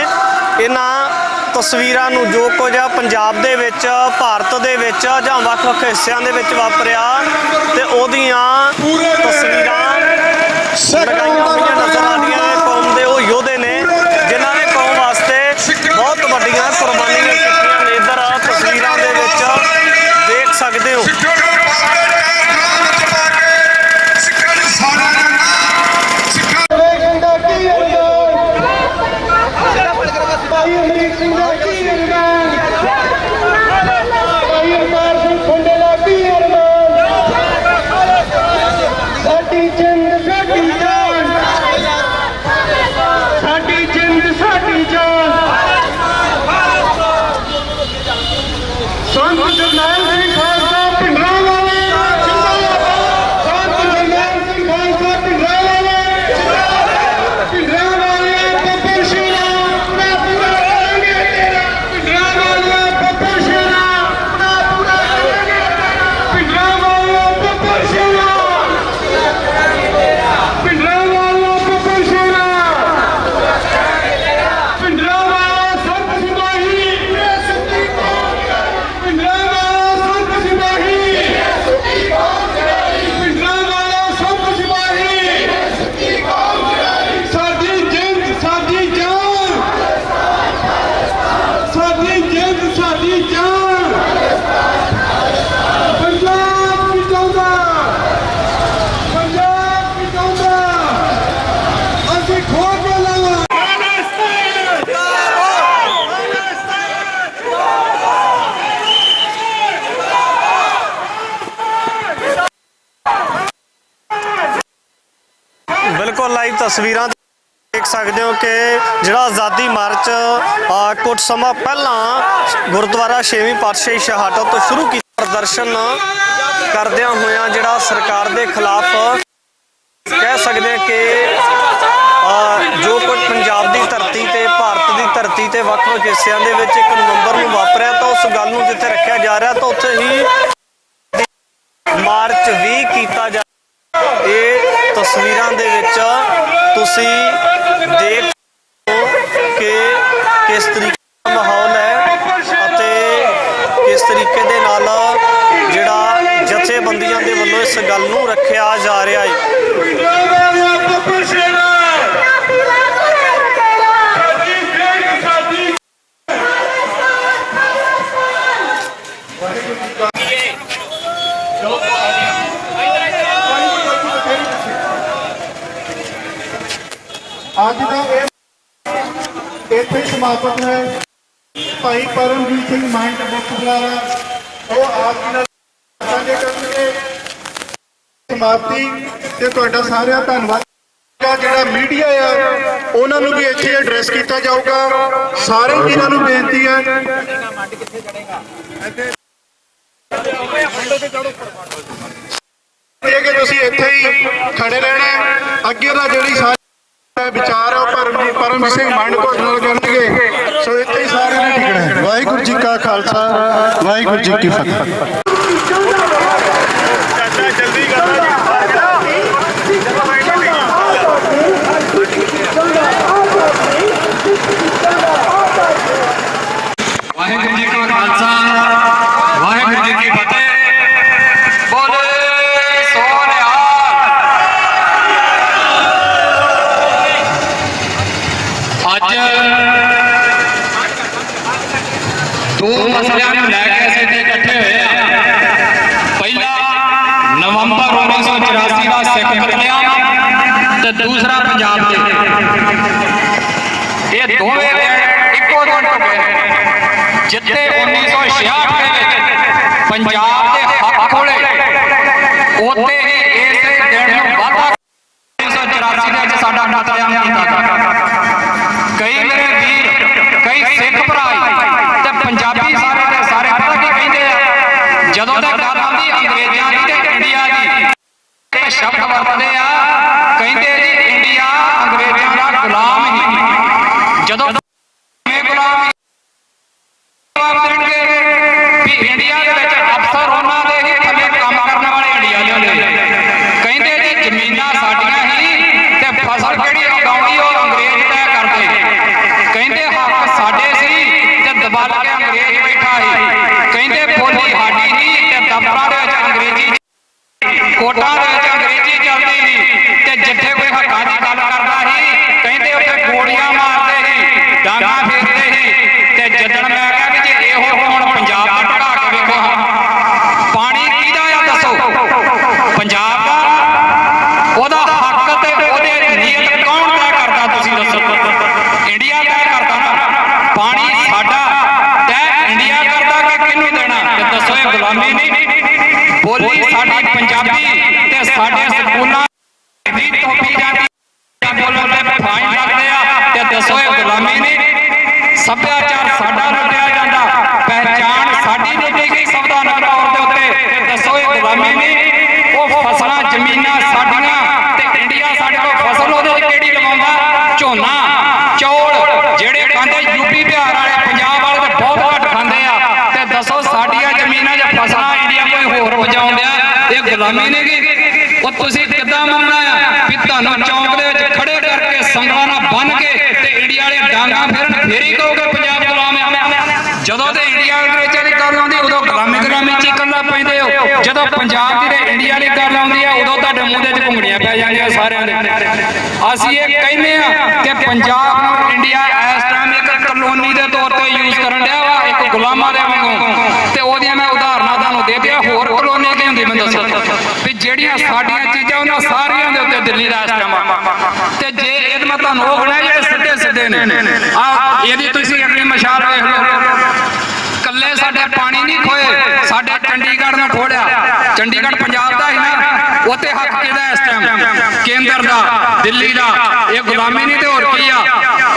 S7: ਇਹਨਾਂ ਤਸਵੀਰਾਂ ਨੂੰ ਜੋ ਕੁਝ ਆ ਪੰਜਾਬ ਦੇ ਵਿੱਚ, ਭਾਰਤ ਦੇ ਵਿੱਚ ਜਾਂ ਵੱਖ-ਵੱਖ ਹਿੱਸਿਆਂ ਦੇ ਵਿੱਚ ਵਾਪਰਿਆ ਤੇ ਉਹਦੀਆਂ ਤਸਵੀਰਾਂ ਲਗਾਈਆਂ ਹੋਈਆਂ ਨਜ਼ਰ ਆ ਰਹੀਆਂ ਨੇ। ਕੌਮ ਦੇ ਉਹ ਯੋਧੇ ਨੇ ਜਿਨ੍ਹਾਂ ਨੇ ਕੌਮ ਵਾਸਤੇ ਬਹੁਤ ਵੱਡੀਆਂ ਕੁਰਬਾਨੀਆਂ ਕੀਤੀਆਂ ਨੇ। ਇੱਧਰ ਤਸਵੀਰਾਂ ਦੇ ਵਿੱਚ ਦੇਖ ਸਕਦੇ ਹੋ। ਬਿਲਕੁਲ ਲਾਈਵ ਤਸਵੀਰਾਂ ਦੇਖ ਸਕਦੇ ਹੋ ਕਿ ਜਿਹੜਾ ਆਜ਼ਾਦੀ ਮਾਰਚ ਕੁਝ ਸਮਾਂ ਪਹਿਲਾਂ ਗੁਰਦੁਆਰਾ 6ਵੀਂ ਪਾਤਸ਼ਾਹੀ ਸ਼ਹਾਦਤ ਤੋਂ ਸ਼ੁਰੂ ਕੀਤਾ ਪ੍ਰਦਰਸ਼ਨ ਕਰਦਿਆਂ ਹੋਇਆਂ ਜਿਹੜਾ ਸਰਕਾਰ ਦੇ ਖਿਲਾਫ ਕਹਿ ਸਕਦੇ ਹਾਂ ਕਿ ਜੋ ਕੁਝ ਪੰਜਾਬ ਦੀ ਧਰਤੀ ਤੇ, ਭਾਰਤ ਦੀ ਧਰਤੀ ਤੇ ਵੱਖ-ਵੱਖ ਹਿੱਸਿਆਂ ਦੇ ਵਿੱਚ 1 ਨਵੰਬਰ ਨੂੰ ਵਾਪਰਿਆ ਤਾਂ ਉਸ ਗੱਲ ਨੂੰ ਜਿੱਥੇ ਰੱਖਿਆ ਜਾ ਰਿਹਾ ਤਾਂ ਉੱਥੇ ਹੀ ਮਾਰਚ ਵੀ ਕੀਤਾ ਜਾ ਇਹ ਤਸਵੀਰਾਂ ਦੇ ਵਿੱਚ ਤੁਸੀਂ ਦੇਖ ਕਿ ਕਿਸ ਤਰੀਕੇ ਦਾ ਮਾਹੌਲ ਹੈ ਅਤੇ ਕਿਸ ਤਰੀਕੇ ਦੇ ਨਾਲ ਜਿਹੜਾ ਜਥੇਬੰਦੀਆਂ ਦੇ ਵੱਲੋਂ ਇਸ ਗੱਲ ਨੂੰ ਰੱਖਿਆ ਜਾ ਰਿਹਾ ਹੈ।
S6: ਅੱਜ ਦਾ ਇੱਥੇ ਸਮਾਪਤ ਹੈ। ਭਾਈ ਪਰਮਜੀਤ ਸਿੰਘ ਮਾਇੰਡ ਮੁੱਖ ਬੁਲਾਰਾ ਉਹ ਆਪ ਜੀ ਨਾਲ ਸਾਂਝੇ ਕਰਨਗੇ ਸਮਾਪਤੀ ਤੇ ਤੁਹਾਡਾ ਸਾਰਿਆਂ ਧੰਨਵਾਦ। ਜਿਹੜਾ ਮੀਡੀਆ ਆ ਉਹਨਾਂ ਨੂੰ ਵੀ ਇੱਥੇ ਐਡਰੈਸ ਕੀਤਾ ਜਾਊਗਾ। ਸਾਰੇ ਵੀਰਾਂ ਨੂੰ ਬੇਨਤੀ ਹੈ ਕਿ ਤੁਸੀਂ ਇੱਥੇ ਹੀ ਖੜੇ ਰਹਿਣਾ। ਅੱਗੇ ਦਾ ਜਿਹੜੀ ਸਾਰੀ ਵਿਚਾਰ ਆ ਪਰਮ ਸਿੰਘ ਮੰਡ ਕੋਟ ਨਾਲ ਕਰਨਗੇ। ਸੋ ਇੱਥੇ ਹੀ ਸਾਰਿਆਂ ਨੇ ਟਿਕਣਾ ਹੈ। ਵਾਹਿਗੁਰੂ ਜੀ ਕਾ ਖਾਲਸਾ, ਵਾਹਿਗੁਰੂ ਜੀ ਕੀ ਫਤਿਹ। ਜਲਦੀ ਕਰੋ
S11: ਵਾਹਿਗੁਰੂ ਜੀ ਕਾ ਖਾਲਸਾ, ਵਾਹਿਗੁਰੂ ਜੀ ਕੀ ਫਤਿਹ। ਬੋਲੇ ਸੋ ਨਿਹਾਲ। ਅੱਜ ਦੋ ਮਸਲਿਆਂ ਨੂੰ ਲੈ ਕੇ ਅਸੀਂ ਇੱਥੇ ਇਕੱਠੇ ਹੋਏ ਹਾਂ। ਪਹਿਲਾ ਨਵੰਬਰ 1984 ਦਾ ਸਿੱਖ ਕਤਲੇਆਮ ਤੇ ਦੂਸਰਾ ਪੰਜਾਬ ਦੇ ਇਹ ਦੋਵੇਂ ਇੱਕੋ ਦਿਨ ਤੋਂ ਗਏ ਜਿੱਥੇ 1966 ਦੇ ਵਿੱਚ ਪੰਜਾਬ ਦੇ ਹੱਕ ਖੋਲੇ ਉੱਥੇ ਹੀ ਇਸੇ ਦਿਨ ਨੂੰ ਵਾਧਾ 1984 ਦੇ ਵਿੱਚ ਸਾਡਾ ਕਤਲੇਆਮ ਕੀਤਾ। ਕਈ ਮੇਰੇ ਵੀਰ, ਕਈ ਸਿੱਖ ਭਰਾ ਤੇ ਪੰਜਾਬੀ ਸਾਰੇ ਦੇ ਸਾਰੇ ਪਤਾ ਕੀ ਕਹਿੰਦੇ ਆ, ਜਦੋਂ ਤੱਕ ਗੱਲ ਆਉਂਦੀ ਅੰਗਰੇਜ਼ਾਂ ਦੀ ਤੇ ਇੰਡੀਆ ਦੀ ਇਹ ਸ਼ਬਦ ਵਰਤਦੇ ਆ, ਕਹਿੰਦੇ ਜੀ ਇੰਡੀਆ ਅੰਗਰੇਜ਼ਾਂ ਦਾ ਗੁਲਾਮ ਹੀ। ਜਦੋਂ ਗੁਲਾਮ ਵੀ ਇੰਡੀਆ ਦੇ ਵਿੱਚ ਅਫਸਰ ਉਹਨਾਂ ਦੇ ਹੀ ਥੱਲੇ ਕੰਮ ਕਰਨ ਵਾਲੇ ਇੰਡੀਆ ਲਿਆਉਂਦੇ। ਕਹਿੰਦੇ ਜੀ ਜ਼ਮੀਨਾਂ ਸਾਡੀਆਂ ਹੀ ਤੇ ਫਸਲ ਜਿਹੜੀ ਉਗਾਉਣੀ ਉਹ ਅੰਗਰੇਜ਼ ਤੈਅ ਕਰਦੇ। ਕਹਿੰਦੇ ਹੱਕ ਸਾਡੇ ਸੀ ਤੇ ਹੱਕਾਂ ਦੀ ਗੱਲ ਕਰਦਾ ਸੀ, ਕਹਿੰਦੇ ਉੱਥੇ ਗੋਲੀਆਂ ਮਾਰਦੇ ਸੀ, ਡਾਂਗਾ ਫੇਰਦੇ ਸੀ। ਤੇ ਜਦੋਂ ਮੈਂ ਕਿਹਾ ਵੀ ਜੇ ਇਹੋ ਹੁਣ ਪੰਜਾਬ ਦਾ ਢੜਾ ਕੇ ਵੇਖੋ, ਪਾਣੀ ਕਿਹਦਾ ਆ ਦੱਸੋ? ਪੰਜਾਬ ਦਾ। ਉਹਦਾ ਹੱਕ ਤੇ ਉਹਦੇ ਨੀਅਤ ਕੌਣ ਤੈਅ ਕਰਦਾ ਤੁਸੀਂ ਦੱਸੋ? ਇੰਡੀਆ ਤੈਅ ਕਰਦਾ ਨਾ। ਪਾਣੀ ਸਾਡਾ ਤੈਅ ਇੰਡੀਆ ਕਰਦਾ ਕਿ ਕਿਹਨੂੰ ਦੇਣਾ? ਤੇ ਦੱਸੋ ਇਹ ਗੁਲਾਮੀ ਨਹੀਂ? ਬੋਲੀ ਸਾਡੀ ਪੰਜਾਬੀ ਤੇ ਸਾਡੇ ਸਕੂਲਾਂ ਦੀ ਤੋਪੀ ਜਾਂਦੀ, ਬੋਲਣ ਤੇ ਫਾਈਨ ਲੱਗਦੇ ਆ, ਤੇ ਦੱਸੋ ਇਹ ਗੁਲਾਮੀ ਨਹੀਂ? ਸੱਭਿਆਚਾਰ ਸਾਡਾ ਲੁੱਟਿਆ ਜਾਂਦਾ, ਪਹਿਚਾਣ ਸਾਡੀ ਲੁੱਟੀ ਗਈ ਸੰਵਿਧਾਨਕ ਤੌਰ ਦੇ ਉੱਤੇ, ਤੇ ਦੱਸੋ ਇਹ ਗੁਲਾਮੀ ਨਹੀਂ? ਉਹ ਫਸਲਾਂ ਜ਼ਮੀਨਾਂ ਸਾਡੀਆਂ ਤੇ ਇੰਡੀਆ ਸਾਡੇ ਕੋਲ ਫਸਲ ਉਹਦੇ ਕਿਹੜੀ ਲਗਾਉਂਦਾ? ਝੋਨਾ, ਚੌਲ, ਜਿਹੜੇ ਖਾਂਦੇ ਯੂਪੀ ਬਿਹਾਰ ਵਾਲੇ, ਪੰਜਾਬ ਵਾਲੇ ਤੇ ਬਹੁਤ ਘੱਟ ਖਾਂਦੇ ਆ, ਤੇ ਦੱਸੋ ਸਾਡੀਆਂ ਜ਼ਮੀਨਾਂ 'ਚ ਫਸਲਾਂ ਇੰਡੀਆ ਕੋਈ ਹੋਰ ਵਜਾਉਣ ਡਿਆ, ਇਹ ਗੁਲਾਮੀ ਨਹੀਂ ਗੀ? ਉਹ ਤੁਸੀਂ ਕਿੱਦਾਂ ਮੰਨਣਾ ਆ ਵੀ ਤੁਹਾਨੂੰ ਚੌਂਕ ਦੇ ਵਿੱਚ ਖੜੇ ਕਰਕੇ ਸੰਗਲਾਂ ਨਾਲ ਬੰਨ੍ਹ ਕੇ ਤੇ ਇੰਡੀਆ ਵਾਲੇ ਡਾਂਗਾ ਫਿਰਨ, ਫੇਰ ਹੀ ਕਹੋਗੇ ਪੰਜਾਬ ਗੁਲਾਮ ਆ? ਜਦੋਂ ਤੇ ਇੰਡੀਆ ਅੰਗਰੇਜ਼ਾਂ ਦੀ ਗੱਲ ਆਉਂਦੀ ਉਦੋਂ ਗੁਲਾਮੀ ਚ ਹੀ ਇਕੱਲਾ ਪੈਂਦੇ ਹੋ, ਜਦੋਂ ਪੰਜਾਬ ਦੀ ਤੇ ਇੰਡੀਆ ਦੀ ਗੱਲ ਆਉਂਦੀ ਆ ਉਦੋਂ ਤੁਹਾਡੇ ਮੂੰਹ ਦੇ 'ਚ ਘੁੰਗਣੀਆਂ ਪੈ ਜਾਂਦੀਆਂ ਸਾਰਿਆਂ ਦੇ। ਅਸੀਂ ਇਹ ਕਹਿੰਦੇ ਆ ਕਿ ਪੰਜਾਬ ਨੂੰ ਇੰਡੀਆ ਇਸ ਟਾਈਮ ਇੱਕ ਕਲੋਨੀ ਦੇ ਤੌਰ ਤੇ ਯੂਜ਼ ਕਰਨ ਡਿਆ ਵਾ, ਇੱਕ ਗੁਲਾਮਾਂ ਦੇ ਵਾਂਗੂ। ਤੇ ਉਹਦੀਆਂ ਮੈਂ ਉਦਾਹਰਨਾਂ ਤੁਹਾਨੂੰ ਦੇ ਦਿਆਂ। ਹੋਰ ਕਲੋਨੀ ਕੀ ਹੁੰਦੀ ਮੈਨੂੰ ਦੱਸੋ? ਵੀ ਜਿਹੜੀਆਂ ਸਾਡੀਆਂ ਚੀਜ਼ਾਂ ਉਹਨਾਂ ਸਾਰੀਆਂ ਦੇ ਉੱਤੇ ਦਿੱਲੀ ਦਾ ਇਸ ਟਾਈਮ ਆ। ਤੇ ਜੇ ਇਹ ਮੈਂ ਤੁਹਾਨੂੰ ਉਹ ਗਣਿਆ ਜਿਹੜੇ ਸਿੱਧੇ ਸਿੱਧੇ ਨੇ, ਆ ਇਹਦੀ ਤੁਸੀਂ ਅਗਲੀ ਮਿਸਾਲ ਵੇਖ ਲਓ। ਕੱਲੇ ਸਾਡੇ ਪਾਣੀ ਨਹੀਂ ਖੋਏ, ਸਾਡੇ ਚੰਡੀਗੜ੍ਹ ਨੂੰ ਖੋਲਿਆ। ਚੰਡੀਗੜ੍ਹ ਪੰਜਾਬ ਦਾ ਹੀ ਨਾ, ਉੱਥੇ ਹੱਕ ਕਿਹਦਾ ਇਸ ਟਾਈਮ? ਕੇਂਦਰ ਦਾ, ਦਿੱਲੀ ਦਾ। ਇਹ ਗੁਲਾਮੀ ਨਹੀਂ ਤੇ ਹੋਰ ਕੀ ਆ?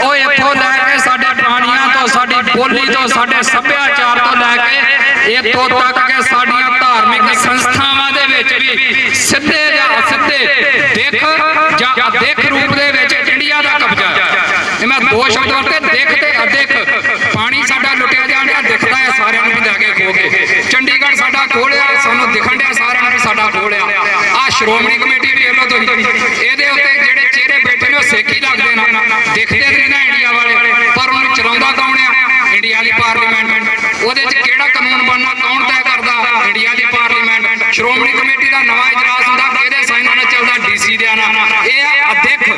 S11: ਉਹ ਇੱਥੋਂ ਲੈ ਕੇ ਸਾਡੇ ਪਾਣੀਆਂ ਤੋਂ, ਸਾਡੀ ਬੋਲੀ ਤੋਂ, ਸਾਡੇ ਸੱਭਿਆਚਾਰ ਤੋਂ ਲੈ ਕੇ ਇੱਥੋਂ ਤੱਕ ਕਿ ਸਾਡੀਆਂ ਧਾਰਮਿਕ ਸੰਸਥਾਵਾਂ ਦੇ ਵਿੱਚ ਵੀ ਸਿੱਧੇ ਜਾਂ ਅਸਿੱਧੇ, ਦਿੱਖ ਜਾਂ ਅਦਿੱਖ ਰੂਪ ਦੇ ਵਿੱਚ ਇੰਡੀਆ ਦਾ ਕਬਜ਼ਾ। ਇਹ ਮੈਂ ਦੋ ਸ਼ਬਦਾਂ ਤੇ ਦਿੱਖ ਤੇ ਅਦਿੱਖ। ਪਾਣੀ ਸਾਡਾ ਲੁੱਟਿਆ ਜਾਣ ਡਿਆ, ਦਿਖਦਾ ਹੈ ਸਾਰਿਆਂ ਨੂੰ ਲੈ ਕੇ ਖੋ ਕੇ। ਚੰਡੀਗੜ੍ਹ ਸਾਡਾ ਖੋਲਿਆ, ਸਾਨੂੰ ਦਿਖਣ ਡਿਆ ਸਾਰਿਆਂ ਨੂੰ ਸਾਡਾ ਖੋਲਿਆ। ਆਹ ਸ਼੍ਰੋਮਣੀ ਕਮੇਟੀ ਵੇਖ ਲਓ ਤੁਸੀਂ, ਇਹਦੇ ਉੱਤੇ ਜਿਹੜੇ ਚਿਹਰੇ ਬੈਠੇ ਨੇ ਉਹ ਸਿੱਖ ਹੀ ਲੱਗਦੇ ਨੇ, ਦਿਖਦੇ ਨਹੀਂ ਨਾ ਇੰਡੀਆ ਵਾਲੇ, ਪਰ ਉਹਨੂੰ ਚਲਾਉਂਦਾ ਕੌਣ ਆ? ਇੰਡੀਆ ਦੀ ਪਾਰਲੀਮੈਂਟ। ਉਹਦੇ 'ਚ ਕਿਹੜਾ ਕਾਨੂੰਨ ਬਣਨਾ ਕੌਣ ਤੈਅ ਕਰਦਾ? ਇੰਡੀਆ ਦੀ ਪਾਰਲੀਮੈਂਟ। ਸ਼੍ਰੋਮਣੀ ਕਮੇਟੀ ਦਾ ਨਵਾਂ ਇਜਲਾਸ ਹੁੰਦਾ, ਕਿਹਦੇ ਸਾਈਨਾਂ ਨਾਲ ਚੱਲਦਾ? ਡੀਸੀ ਦੇ ਨਾਲ। ਇਹ ਅਦਿੱਖ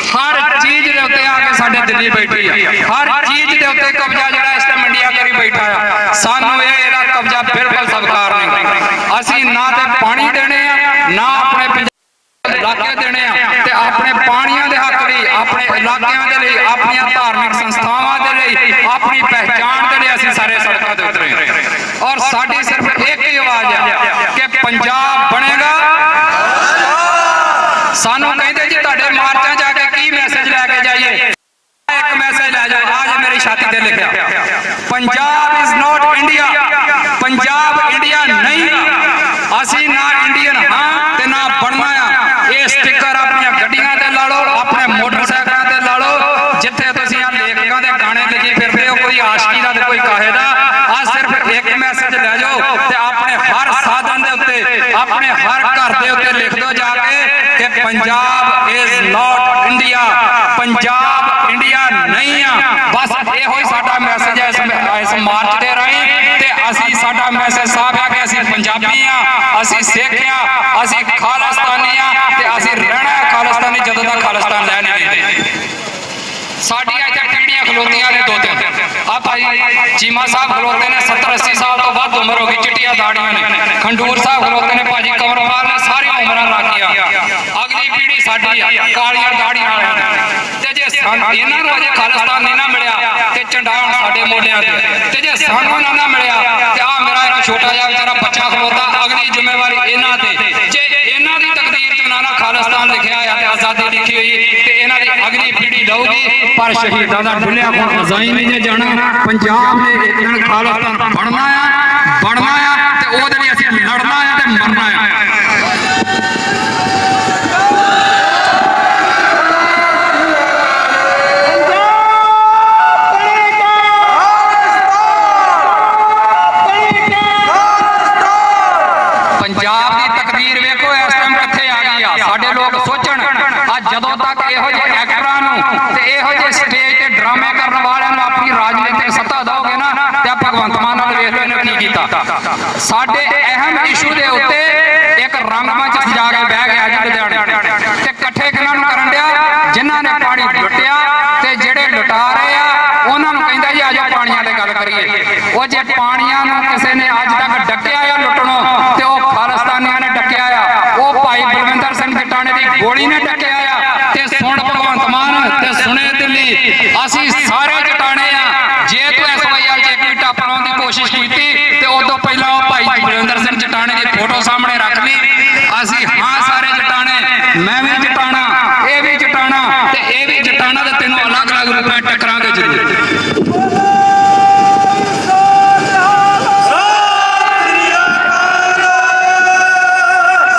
S11: ਹਰ ਚੀਜ਼ ਦੇ ਉੱਤੇ ਆ ਕੇ ਸਾਡੇ ਦਿੱਲੀ ਬੈਠੀ ਆ, ਹਰ ਚੀਜ਼ ਦੇ ਉੱਤੇ ਕਬਜ਼ਾ ਜਿਹੜਾ ਇਸ ਟਾਈਮ ਇੰਡੀਆ ਕਰੀ ਬੈਠਾ ਆ। ਸਾਨੂੰ ਇਹਦਾ ਕਬਜ਼ਾ ਬਿਲਕੁਲ ਸਵੀਕਾਰ ਨਹੀਂ। ਅਸੀਂ ਨਾ ਤੇ ਪਾਣੀ ਦੇਣੇ ਆ, ਨਾ ਆਪਣੇ ਇਲਾਕੇ ਦੇਣੇ ਆ, ਤੇ ਆਪਣੇ ਪਾਣੀਆਂ ਦੇ ਹੱਕ ਲਈ, ਆਪਣੇ ਇਲਾਕਿਆਂ ਦੇ ਲਈ, ਆਪਣੀਆਂ ਧਾਰਮਿਕ ਸੰਸਥਾਵਾਂ ਦੇ ਲਈ, ਆਪਣੀ ਪਹਿਚਾਣ ਦੇ ਲਈ ਅਸੀਂ ਸਾਰੇ ਸੜਕਾਂ ਤੇ ਉਤਰੇ। ਔਰ ਸਾਡੀ ਸਿਰਫ ਇੱਕ ਹੀ ਆਵਾਜ਼ ਹੈ ਕਿ ਪੰਜਾਬ ਬਣੇਗਾ। ਸਾਨੂੰ ਕਹਿੰਦੇ ਜੀ ਤੁਹਾਡੇ ਮਾਰਚਾਂ ਜਾ ਕੇ ਕੀ ਮੈਸੇਜ ਲੈ ਕੇ ਜਾਈਏ? ਇੱਕ ਮੈਸੇਜ ਲੈ ਜਾਓ, ਅੱਜ ਮੇਰੀ ਛਾਤੀ ਤੇ ਲਿਖਿਆ, Punjab is not India. Punjab India ਨਹੀਂ। ਅਸੀਂ ਨਾ ਇੰਡੀਅਨ ਹਾਂ ਤੇ ਨਾ ਬਣਨਾ ਆ। ਇਹ ਸਟicker ਆਪਣੀਆਂ ਗੱਡੀਆਂ ਤੇ ਲਾ ਲਓ, ਆਪਣੇ ਮੋਟਰਸਾਈਕਲਾਂ ਤੇ ਲਾ ਲਓ, ਜਿੱਥੇ ਤੁਸੀਂ ਆ ਲੇਖਕਾਂ ਦੇ ਗਾਣੇ ਲਿਖੀ ਫਿਰਦੇ ਹੋ, ਕੋਈ ਆਸ਼ਕੀ ਦਾ ਤੇ ਕੋਈ ਕਾਹੇ ਦਾ। ਆ ਸਿਰਫ ਇੱਕ ਮੈਸੇਜ ਲੈ ਜਾਓ ਤੇ ਆਪਣੇ ਹਰ ਸਾਧਨ ਦੇ ਉੱਤੇ, ਆਪਣੇ ਹਰ ਘਰ ਦੇ ਉੱਤੇ ਲਿਖ ਦਿਓ ਜਾ ਕੇ ਕਿ Punjab is not India. Punjab India ਨਹੀਂ ਆ। ਬਸ ਇਹੋ ਹੀ ਸਾਡਾ ਮੈਸੇਜ ਹੈ ਇਸ ਮਾਰਚ ਦੇ ਰਾਹੀਂ। ਤੇ ਅਸੀਂ, ਸਾਡਾ ਮੈਸੇਜ ਸਾਫ਼ ਹੈ ਕਿ ਅਸੀਂ ਪੰਜਾਬੀ ਆ, ਅਸੀਂ ਸਿੱਖ ਆ, ਅਸੀਂ ਖਾਲਿਸਤਾਨੀ ਆ, ਤੇ ਅਸੀਂ ਰਹਿਣਾ ਹੈ ਖਾਲਿਸਤਾਨੀ ਜਦੋਂ ਤੱਕ ਖਾਲਿਸਤਾਨ ਲੈ ਨਹੀਂ ਲੈਂਦੇ। ਸਾਡੀਆਂ ਇੱਥੇ ਪੀੜ੍ਹੀਆਂ ਖਲੋਤੀਆਂ ਨੇ ਦੋ ਤਿੰਨ। ਆ ਭਾਈ ਚੀਮਾ ਸਾਹਿਬ ਖਲੋਤੇ ਨੇ, 70-80 ਸਾਲ ਤੋਂ ਵੱਧ ਉਮਰ ਹੋ ਗਈ, ਚਿੱਟੀਆਂ ਦਾੜੀਆਂ ਨੇ। ਖੰਡੂਰ ਸਾਹਿਬ ਖਲੋਤੇ ਨੇ, ਭਾਜੀ ਕੰਵਰਪਾਲ ਨੇ, ਸਾਰੀਆਂ ਉਮਰਾਂ ਲਾਗੀਆਂ। ਅਗਲੀ ਪੀੜ੍ਹੀ ਸਾਡੀ ਆ, ਕਾਲੀਆਂ ਦਾੜੀਆਂ ਵਾਲਿਆਂ ਨੇ। ਤੇ ਜੇ ਇਹਨਾਂ ਨੂੰ ਅਜੇ ਖਾਲਿਸਤਾਨ ਨਹੀਂ ਨਾ ਮਿਲਿਆ ਤੇ ਝੰਡਾ ਹੁਣ ਸਾਡੇ ਮੋਢਿਆਂ ਤੇ। ਤੇ ਜੇ ਸਾਨੂੰ ਨਾ ਮਿਲਿਆ ਤੇ ਆ ਮੇਰਾ ਇੱਕ ਛੋਟਾ ਜਿਹਾ ਵਿਚਾਰਾ ਬੱਚਾ ਖਲੋਤਾ, ਅਗਲੀ ਜ਼ਿੰਮੇਵਾਰੀ ਇਹਨਾਂ ਤੇ। ਜੇ ਇਹਨਾਂ ਦੀ ਤਕਦੀਰ 'ਚ ਨਾ ਖਾਲਿਸਤਾਨ ਲਿਖਿਆ ਆ ਤੇ ਆਜ਼ਾਦੀ ਲਿਖੀ ਹੋਈ, ਤੇ ਇਹਨਾਂ ਦੀ ਅਗਲੀ ਪੀੜ੍ਹੀ ਲਊਗੀ। ਪਰ ਸ਼ਹੀਦਾਂ ਦਾ ਡੁੱਲਿਆ ਖੂਨ ਅਜ਼ਾਈ ਨਹੀਂ ਜੇ ਜਾਣਾ। ਪੰਜਾਬ ਨੇ ਇੱਕ ਦਿਨ ਖਾਲਿਸਤਾਨ ਬਣਨਾ ਆ ਤੇ ਉਹਦੇ ਲਈ ਅਸੀਂ ਲੜਨਾ ਆ ਤੇ ਮਰਨਾ ਆ। ਪੰਜਾਬ ਦੀ ਤਕਦੀਰ ਵੇਖੋ ਇਸ ਟਾਈਮ ਕਿੱਥੇ ਆ ਗਈ ਆ। ਸਾਡੇ ਲੋਕ ਸੋਚਣ, ਅੱਜ ਜਦੋਂ ਤੱਕ ਇਹੋ ਜਿਹੇ ਐਕਟਰਾਂ ਨੂੰ ਤੇ ਇਹੋ ਜਿਹੇ ਸਟੇਜ ਤੇ ਡਰਾਮੇ ਕਰਨ ਵਾਲਿਆਂ ਨੂੰ ਆਪਣੀ ਰਾਜਨੀਤਿਕ ਸੱਤਾ ਦੋਗੇ ਨਾ, ਤੇ ਭਗਵੰਤ ਮਾਨ ਨਾਲ ਵੇਖ ਲਓ ਇਹਨੇ ਕੀ ਕੀਤਾ। ਸਾਡੇ ਅਹਿਮ ਇਸ਼ੂ ਦੇ ਉੱਤੇ ਇੱਕ ਰੰਗਮੰਚ ਸਜਾ ਕੇ ਬਹਿ ਗਿਆ ਜੀ ਲੁਧਿਆਣੇ, ਤੇ ਇਕੱਠੇ ਕਿਹਨਾਂ ਨੂੰ ਕਰਨ ਗੋਲੀ ਨੇ ਟੱਕਿਆ ਆ ਤੇ ਸੁਣ ਭਗਵੰਤ ਮਾਨ ਤੇ ਸੁਣੇ ਦਿੱਲੀ, ਅਸੀਂ ਸਾਰੇ ਜਟਾਣੇ ਆ। ਜੇ ਤੂੰ SYL ਜੇ ਕੋਈ ਟੱਪ ਲਾਉਣ ਦੀ ਕੋਸ਼ਿਸ਼ ਕੀਤੀ ਤੇ ਉਦੋਂ ਪਹਿਲਾਂ ਉਹ ਭਾਈ ਬਲਵਿੰਦਰ ਸਿੰਘ ਜਟਾਣੇ ਦੀ ਫੋਟੋ ਸਾਹਮਣੇ ਰੱਖ ਲਈ। ਅਸੀਂ ਹਾਂ ਸਾਰੇ ਜਟਾਣੇ, ਮੈਂ ਵੀ ਜਟਾਣਾ, ਇਹ ਵੀ ਜਟਾਣਾ ਤੇ ਇਹ ਵੀ ਜਟਾਣਾ, ਤੇ ਤੈਨੂੰ ਅਲੱਗ-ਅਲੱਗ ਰੂਪਾਂ ਟੱਕਰਾਂਗੇ ਜ਼ਰੂਰ।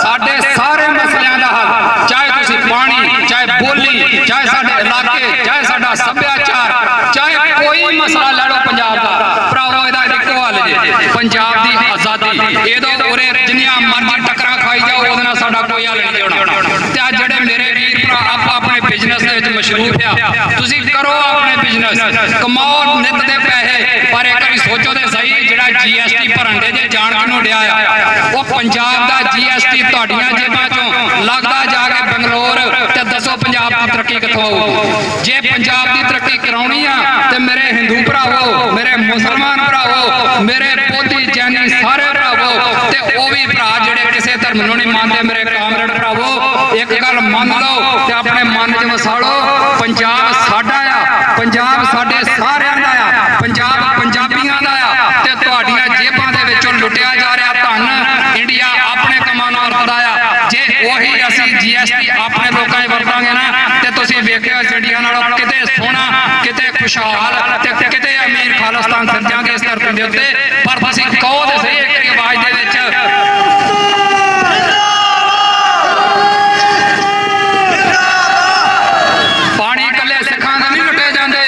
S11: ਸਾਡੇ ਸਾਰੇ ਮਸਲਿਆਂ ਦਾ ਹੱਲ, ਚਾਹੇ ਤੁਸੀਂ ਪਾਣੀ, ਚਾਹੇ ਬੋਲੀ, ਚਾਹੇ ਸਾਡੇ ਇਲਾਕੇ, ਚਾਹੇ ਸਾਡਾ ਸੱਭਿਆਚਾਰ, ਚਾਹੇ ਕੋਈ ਮਸਲਾ ਲੈ ਲਓ ਪੰਜਾਬ ਦਾ, ਭਰਾਵੋ ਇਹਦਾ ਇੱਕੋ ਹੱਲ ਜੇ ਪੰਜਾਬ ਦੀ ਆਜ਼ਾਦੀ। ਇਹਦੋਂ ਉਰੇ ਜਿੰਨੀਆਂ ਮਰਜ਼ੀ ਟੱਕਰਾਂ ਖਾਈ ਜਾਓ, ਉਹਦੇ ਨਾਲ ਸਾਡਾ ਕੋਈ ਹੱਲ ਨਹੀਂ ਹੋਣਾ। ਤੇ ਅੱਜ ਜਿਹੜੇ ਮੇਰੇ ਵੀਰ ਭਰਾ ਆਪਾਂ ਆਪਣੇ ਬਿਜ਼ਨਸ ਦੇ ਵਿੱਚ ਮਸ਼ਰੂਫ ਆ, ਤੁਸੀਂ ਕਰੋ ਆਪਣੇ ਬਿਜ਼ਨਸ, ਕਮਾਓ ਨਿੱਤ ਦੇ ਪੈਸੇ, ਪਰ ਇੱਕ ਵਾਰੀ ਸੋਚੋ ਤੇ ਸਹੀ, ਜਿਹੜਾ GST ਭਰਨ ਦੇ ਜੇ ਜਾਣ ਕਿਉਂ ਡਿਆ ਆ, ਉਹ ਪੰਜਾਬ ਦਾ GST ਤੁਹਾਡੀਆਂ ਜੇਬਾਂ ਚੋਂ ਲੱਗਦਾ ਜਾ ਕੇ ਬੰਗਲੌਰ, ਤੇ ਦੱਸੋ ਪੰਜਾਬ ਦੀ ਤਰੱਕੀ ਕਿੱਥੋਂ ਆਊ? ਜੇ ਪੰਜਾਬ ਦੀ ਤਰੱਕੀ ਕਰਾਉਣੀ ਆ ਤੇ ਮੇਰੇ ਹਿੰਦੂ ਭਰਾਵੋ, ਮੇਰੇ ਮੁਸਲਮਾਨ ਭਰਾਵੋ, ਮੇਰੇ ਬੋਧੀ ਜੈਨੀ ਸਾਰੇ ਭਰਾਵੋ, ਤੇ ਉਹ ਵੀ ਭਰਾ ਜਿਹੜੇ ਕਿਸੇ ਧਰਮ ਨੂੰ ਨਹੀਂ ਮੰਨਦੇ, ਮੇਰੇ ਕਾਮਰੇਡ ਭਰਾਵੋ, ਇੱਕ ਗੱਲ ਮੰਨ ਲਓ ਤੇ ਆਪਣੇ ਮਨ 'ਚ ਵਸਾ ਲਓ, ਪੰਜਾਬ ਸਾਡਾ ਆ, ਪੰਜਾਬ ਸਾਡੇ ਸਾਰਿਆਂ ਦਾ ਆ, ਪੰਜਾਬ ਪੰਜਾਬੀਆਂ ਦਾ ਆ, ਤੇ ਤੁਹਾਡੀਆਂ ਜੇਬਾਂ ਦੇ ਵਿੱਚੋਂ ਲੁੱਟਿਆ ਜਾ ਰਿਹਾ ਧਨ ਇੰਡੀਆ ਆਪਣੇ ਕੰਮਾਂ ਨਾਲ ਵਰਤਦਾ ਆ। ਜੇ ਉਹੀ ਅਸੀਂ GST ਆਪਣੇ ਲੋਕਾਂ 'ਚ ਵਰਤਾਂਗੇ ਨਾ, ਤੇ ਤੁਸੀਂ ਵੇਖਿਓ ਇੰਡੀਆ ਨਾਲੋਂ ਕਿਤੇ ਸੋਹਣਾ, ਕਿਤੇ ਖੁਸ਼ਹਾਲ ਤੇ ਕਿਤੇ ਅਮੀਰ ਖਾਲਿਸਤਾਨ ਸਿਰਜਾਂਗੇ ਇਸ ਧਰਤੀ ਦੇ ਉੱਤੇ। ਪਰ ਤੁਸੀਂ ਕਹੋ ਤੇ ਸਹੀ ਇੱਕ ਆਵਾਜ਼ ਦੇ ਵਿੱਚ, ਪਾਣੀ ਇਕੱਲੇ ਸਿੱਖਾਂ ਦੇ ਨਹੀਂ ਲੁੱਟੇ ਜਾਂਦੇ,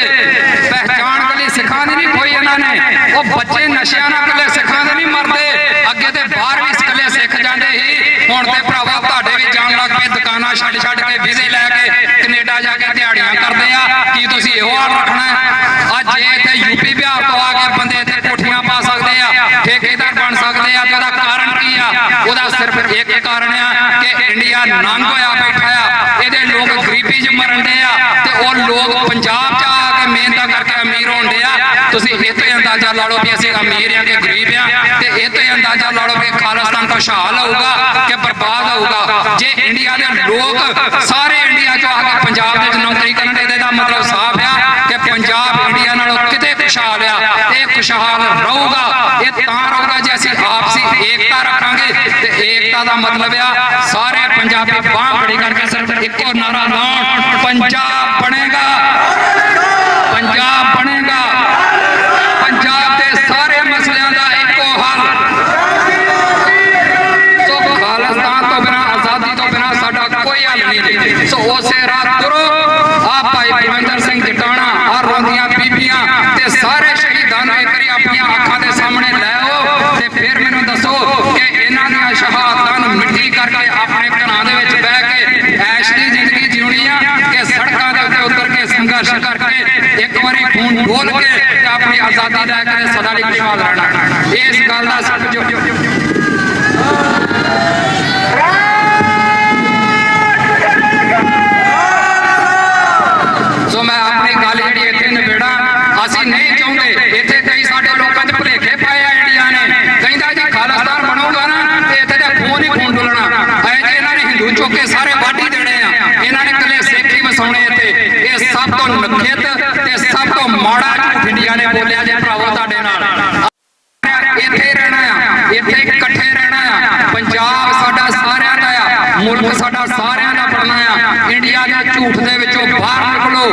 S11: ਪਹਿਚਾਣ ਇਕੱਲੀ ਸਿੱਖਾਂ ਦੀ ਨਹੀਂ ਖੋਈ ਇਹਨਾਂ ਨੇ, ਉਹ ਬੱਚੇ ਨਸ਼ਿਆਂ ਨਾਲ ਇਕੱਲੇ ਸਿੱਖਾਂ ਦੇ ਨਹੀਂ ਮਰਦੇ, ਅੱਗੇ ਤੇ ਬਾਹਰ ਵੀ ਇਕੱਲੇ ਸਿੱਖ ਜਾਂਦੇ ਸੀ, ਹੁਣ ਤੇ ਭਰਾਵਾ ਤੁਹਾਡੇ ਵੀ ਜਾਣ ਲੱਗ ਪਏ, ਦੁਕਾਨਾਂ ਛੱਡ ਕੇ ਵੀਜ਼ੇ ਲੈ ਕੇ ਕੈਨੇਡਾ ਜਾ ਕੇ ਦਿਹਾੜੀਆਂ ਕਰਦੇ ਆ। ਕੀ ਤੁਸੀਂ ਇਹੋ ਹਾਲ ਰੱਖਣਾ? ਅੱਜ ਜੇ ਇੱਥੇ ਯੂਪੀ ਬਿਹਾਰ ਤੋਂ ਆ ਕੇ ਬੰਦੇ ਇੱਥੇ ਕੋਠੀਆਂ ਪਾ ਸਕਦੇ ਆ, ਠੇਕੇਦਾਰ ਬਣ ਸਕਦੇ ਆ, ਤੇ ਉਹਦਾ ਕਾਰਨ ਕੀ ਆ? ਉਹਦਾ ਸਿਰਫ ਇੱਕ ਕਾਰਨ ਆ ਕਿ ਇੰਡੀਆ ਨੰਗ ਹੋਇਆ ਬੈਠਾ ਆ, ਇਹਦੇ ਲੋਕ ਗਰੀਬੀ 'ਚ ਮਰਨ ਦੇ ਆ, ਤੇ ਉਹ ਲੋਕ ਪੰਜਾਬ 'ਚ ਆ ਕੇ ਮਿਹਨਤਾਂ ਕਰਕੇ ਅਮੀਰ ਹੁੰਦੇ ਆ। ਤੁਸੀਂ ਇਹ ਤੋਂ ਅੰਦਾਜ਼ਾ ਲਾ ਲਓ ਵੀ ਅਸੀਂ ਅਮੀਰ ਆ ਕਿ ਗਰੀਬ ਆ, ਤੇ ਇਹ ਤੋਂ ਅੰਦਾਜ਼ਾ ਲਾ ਲਓ ਕਿ ਖਾਲਿਸਤਾਨ ਖੁਸ਼ਹਾਲ ਹੋਊਗਾ ਕਿ ਬਰਬਾਦ ਹੋਊਗਾ। ਜੇ ਇੰਡੀਆ ਦੇ ਲੋਕ ਸਾਰੇ ਇੰਡੀਆ 'ਚ ਆ ਕੇ ਪੰਜਾਬ ਦੇ ਵਿੱਚ ਨੌਕਰੀ ਕਰਨ, ਇਹਦੇ ਦਾ ਮਤਲਬ ਸਾਫ਼ ਆ ਕਿ ਪੰਜਾਬ ਇੰਡੀਆ ਨਾਲੋਂ ਕਿਤੇ ਖੁਸ਼ਹਾਲ ਆ, ਤੇ ਖੁਸ਼ਹਾਲ ਰਹੂਗਾ। ਇਹ ਤਾਂ ਰਹੂਗਾ ਜੇ ਅਸੀਂ ਆਪਸੀ ਏਕਤਾ ਰੱਖਾਂਗੇ, ਤੇ ਏਕਤਾ ਦਾ ਮਤਲਬ ਆ ਸਾਰੇ ਪੰਜਾਬੀ ਬਾਂਹ ਖੜੀ ਕਰਕੇ ਸਿਰਫ ਇੱਕੋ ਨਾਰਾ ਲਾਉਣ, ਪੰਜਾਬ ਬਣੇਗਾ, ਪੰਜਾਬ ਬਣੇਗਾ, ਪੰਜਾਬ ਦੇ ਸਾਰੇ ਮਸਲਿਆਂ ਦਾ ਇੱਕੋ ਹੱਲ। ਸੋ ਖਾਲਿਸਤਾਨ ਤੋਂ ਬਿਨਾਂ, ਆਜ਼ਾਦੀ ਤੋਂ ਬਿਨਾਂ ਸਾਡਾ ਕੋਈ ਹੱਲ ਨਹੀਂ। ਸੋ ਉਸੇ ਰਾਹ ਤੁਰੋ। ਆ ਭਾਈ ਬਲਵਿੰਦਰ ਸਿੰਘ ਜਟਾਣਾ, ਆ ਰੋਂਦੀਆਂ ਬੀਬੀਆਂ ਤੇ ਸਾਰੇ ਸ਼ਹੀਦਾਂ ਨੂੰ ਇੱਕ ਵਾਰੀ ਆਪਣੀਆਂ ਅੱਖਾਂ ਦੇ ਸਾਹਮਣੇ ਲੈ ਆਓ, ਤੇ ਫਿਰ ਮੈਨੂੰ ਦੱਸੋ ਕਿ ਇਹਨਾਂ ਦੀਆਂ ਸ਼ਹਾਦਤਾਂ ਨੂੰ ਮਿੱਟੀ ਕਰਕੇ ਆਪਣੇ ਘਰਾਂ ਦੇ ਵਿੱਚ ਬਹਿ ਕੇ ਐਸ਼ ਦੀ ਜ਼ਿੰਦਗੀ ਜਿਉਣੀ ਆ ਕਿ ਸੜਕਾਂ ਦੇ ਉੱਤੇ ਉਤਰ ਕੇ ਸੰਘਰਸ਼ ਕਰਕੇ ਇੱਕ ਵਾਰੀ ਖੂਨ ਡੋਲ ਕੇ ਤੇ ਆਪਣੀ ਆਜ਼ਾਦੀ ਲੈ ਕੇ ਸਦਾ ਲਈ ਖੁਸ਼ਹਾਲ ਰਹਿਣਾ। ਇਸ ਗੱਲ ਦਾ ਸਭ ਜੋ ਸੋ ਮੈਂ ਆਪਣੀ ਗੱਲ ਜਿਹੜੀ ਇੱਥੇ ਨਿਬੇੜਾ, ਅਸੀਂ ਨਹੀਂ ਚਾਹੁੰਦੇ, ਇੱਥੇ ਕਈ ਸਾਡੇ ਲੋਕਾਂ 'ਚ ਭੁਲੇਖੇ ਪਾਏ ਆ ਇੰਡੀਆ ਨੇ, ਕਹਿੰਦਾ ਜੀ ਖਾਲਿਸਤਾਨ ਬਣੂਗਾ ਨਾ ਤੇ ਇੱਥੇ ਦਾ ਖੂਨ ਹੀ ਖੂਨ ਡੁੱਲਣਾ, ਐ ਜੇ ਇਹਨਾਂ ਨੇ ਹਿੰਦੂ ਚੁੱਕ ਕੇ ਸਾਰੇ ਵਾਢੀ ਦੇਣੇ ਆ, ਇਹਨਾਂ ਨੇ ਇਕੱਲੇ ਸਿੱਖ ਹੀ ਵਸਾਉਣੇ ਇੱਥੇ। ਇਹ ਸਭ ਤੋਂ ਨਖਿੱਤ ਤੇ ਸਭ ਤੋਂ ਮਾੜਾ ਝੂਠ ਇੰਡੀਆ ਨੇ ਬੋਲਿਆ ਜੇ ਭਰਾਵੋ ਤੁਹਾਡੇ ਨਾਲ। ਇੱਥੇ ਰਹਿਣਾ ਆ, ਇੱਥੇ ਇਕੱਠੇ ਰਹਿਣਾ ਆ, ਪੰਜਾਬ ਸਾਡਾ ਸਾਰਿਆਂ ਦਾ ਆ, ਮੁਲਕ ਸਾਡਾ ਸਾਰਿਆਂ ਦਾ ਬਣਨਾ ਆ। ਇੰਡੀਆ ਦੇ ਝੂਠ ਦੇ ਵਿੱਚੋਂ ਬਾਹਰ ਨਿਕਲੋ,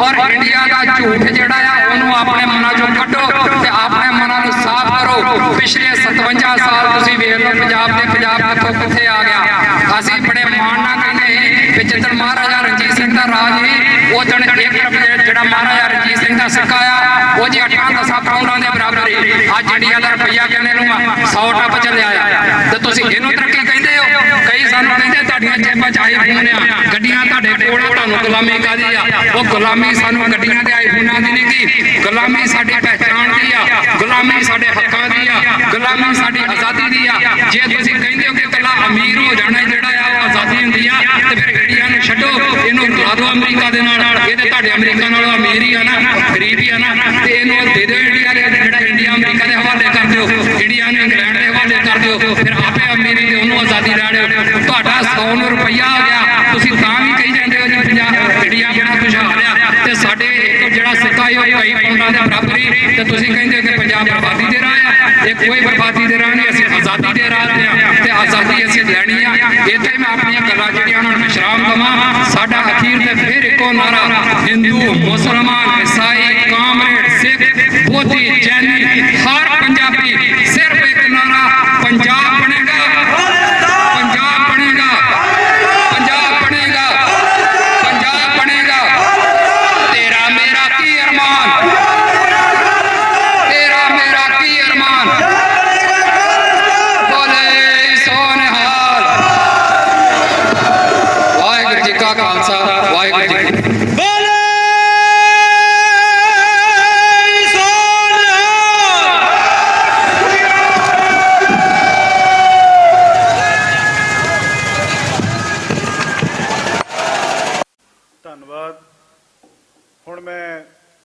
S11: ਔਰ ਇੰਡੀਆ ਦਾ ਝੂਠ ਜਿਹੜਾ ਆ ਉਹਨੂੰ ਆਪਣੇ ਮਨਾਂ ਚੋਂ ਕੱਢੋ ਤੇ ਆਪਣੇ ਮਨਾਂ ਨੂੰ ਸਾਫ਼ ਕਰੋ। ਪਿਛਲੇ 57 ਸਾਲ ਤੁਸੀਂ ਵੇਖ ਲਓ ਪੰਜਾਬ ਕਿੱਥੋਂ ਕਿੱਥੇ ਆ ਗਿਆ। ਅਸੀਂ ਬੜੇ ਮਾਣ ਨਾਲ ਕਹਿੰਦੇ ਕਿ ਜਦੋਂ ਮਹਾਰਾਜਾ ਰਣਜੀਤ ਸਿੰਘ ਦਾ ਰਾਜ ਸੀ, ਉਹ ਦਿਨ 1 ਰੁਪਏ ਜਿਹੜਾ ਮਹਾਰਾਜਾ ਰਣਜੀਤ ਸਿੰਘ ਦਾ ਸਿੱਕਾ ਆ, ਉਹ ਜੀ 8-10 ਪਾਉਂਡਾਂ ਦੇ ਬਰਾਬਰ ਸੀ। ਅੱਜ ਇੰਡੀਆ ਦਾ ਰੁਪਈਆ ਕਹਿੰਦੇ ਨੂੰ 100 ਟੱਪ ਚੱਲਿਆ ਆ, ਤੇ ਤੁਸੀਂ ਇਹਨੂੰ ਤਰੱਕੀ ਕਹਿੰਦੇ ਹੋ। ਕਈ ਸਾਨੂੰ ਕਹਿੰਦੇ ਤੁਹਾਡੀਆਂ ਜੇਬਾਂ 'ਚ ਆਈਫੋਨ ਆ, ਗੱਡੀਆਂ ਤੁਹਾਡੇ ਕੋਲ, ਤੁਹਾਨੂੰ ਗੁਲਾਮੀ ਕਾਹਦੀ ਆ? ਉਹ ਗੁਲਾਮੀ ਸਾਨੂੰ ਗੱਡੀਆਂ ਦੇ ਆਈਫੋਨਾਂ ਦੀ ਨਹੀਂ ਗੀ, ਗੁਲਾਮੀ ਸਾਡੀ ਪਹਿਚਾਣ ਦੀ ਆ, ਗੁਲਾਮੀ ਸਾਡੇ ਹੱਕਾਂ ਦੀ ਆ, ਗੁਲਾਮੀ ਸਾਡੀ ਆਜ਼ਾਦੀ ਦੀ ਆ। ਜੇ ਤੁਸੀਂ ਕਹਿੰਦੇ ਹੋ ਕਿ ਇਕੱਲਾ ਅਮੀਰ ਹੋ ਜਾਣਾ ਜਿਹੜਾ ਆ ਉਹ ਆਜ਼ਾਦੀ ਹੁੰਦੀ ਆ, ਤੇ ਫਿਰ ਇੰਡੀਆ ਨੂੰ ਛੱਡੋ, ਇਹਨੂੰ ਲਾ ਦਿਓ ਅਮਰੀਕਾ ਦੇ ਨਾਲ। ਇਹਦੇ ਤੁਹਾਡੇ ਅਮਰੀਕਾ ਨਾਲੋਂ ਅਮੀਰ ਹੀ ਆ ਨਾ, ਗਰੀਬ ਹੀ ਆ ਨਾ, ਤੇ ਇਹਨੂੰ ਦੇ ਦਿਓ ਇੰਡੀਆ ਦੇ, ਜਿਹੜਾ ਇੰਡੀਆ ਅਮਰੀਕਾ ਦੇ ਹਵਾਲੇ ਕਰ ਦਿਓ, ਇੰਡੀਆ ਨੂੰ ਇੰਗਲੈਂਡ ਦੇ ਹਵਾਲੇ ਕਰ ਦਿਓ, ਫਿਰ ਆਪੇ ਅਮੀਰੀ ਤੇ ਉਹਨੂੰ ਆਜ਼ਾਦੀ ਰਹਿ ਦਿਓ। ਤੁਹਾਡਾ 100 ਨੂੰ ਰੁਪਈਆ ਆ ਗਿਆ, ਤੁਸੀਂ ਤੇ ਤੁਸੀਂ ਕਹਿੰਦੇ ਹੋ ਕਿ ਪੰਜਾਬ ਬਰਬਾਦੀ ਦੇ ਰਾਹ ਆ। ਇਹ ਕੋਈ ਬਰਬਾਦੀ ਦੇ ਰਾਹ ਨਹੀਂ, ਅਸੀਂ ਆਜ਼ਾਦੀ ਦੇ ਰਾਹ ਤੇ ਆ ਤੇ ਆਜ਼ਾਦੀ ਅਸੀਂ ਲੈਣੀ ਆ। ਇੱਥੇ ਮੈਂ ਆਪਣੀਆਂ ਗੱਲਾਂ ਜਿਹੜੀਆਂ ਉਹਨਾਂ ਨੂੰ ਵਿਸ਼ਰਾਮ ਦਵਾਂ। ਸਾਡਾ ਅਖੀਰ ਤੇ ਫਿਰ ਇੱਕੋ ਨਾਰਾ, ਹਿੰਦੂ ਮੁਸਲਮਾਨ ਈਸਾਈ ਕਾਮਰੇਡ ਸਿੱਖ ਬੋਧੀ ਜੈਨੀ ਹਰ ਪੰਜਾਬੀ ਸਿਰਫ ਇੱਕ ਨਾਰਾ, ਪੰਜਾਬ ਬਣੇਗਾ, ਪੰਜਾਬ ਬਣੇਗਾ, ਪੰਜਾਬ ਬਣੇਗਾ, ਪੰਜਾਬ ਬਣੇਗਾ। ਤੇਰਾ ਮੇਰਾ ਕੀ ਅਰਮਾਨ, ਤੇਰਾ ਮੇਰਾ ਕੀ ਅਰਮਾਨ, ਬੋਲੇ ਸੋ ਨਿਹਾਲ। ਵਾਹਿਗੁਰੂ ਜੀ ਕਾ ਖਾਲਸਾ, ਵਾਹਿਗੁਰੂ ਜੀ ਕੀ ਫਤਿਹ।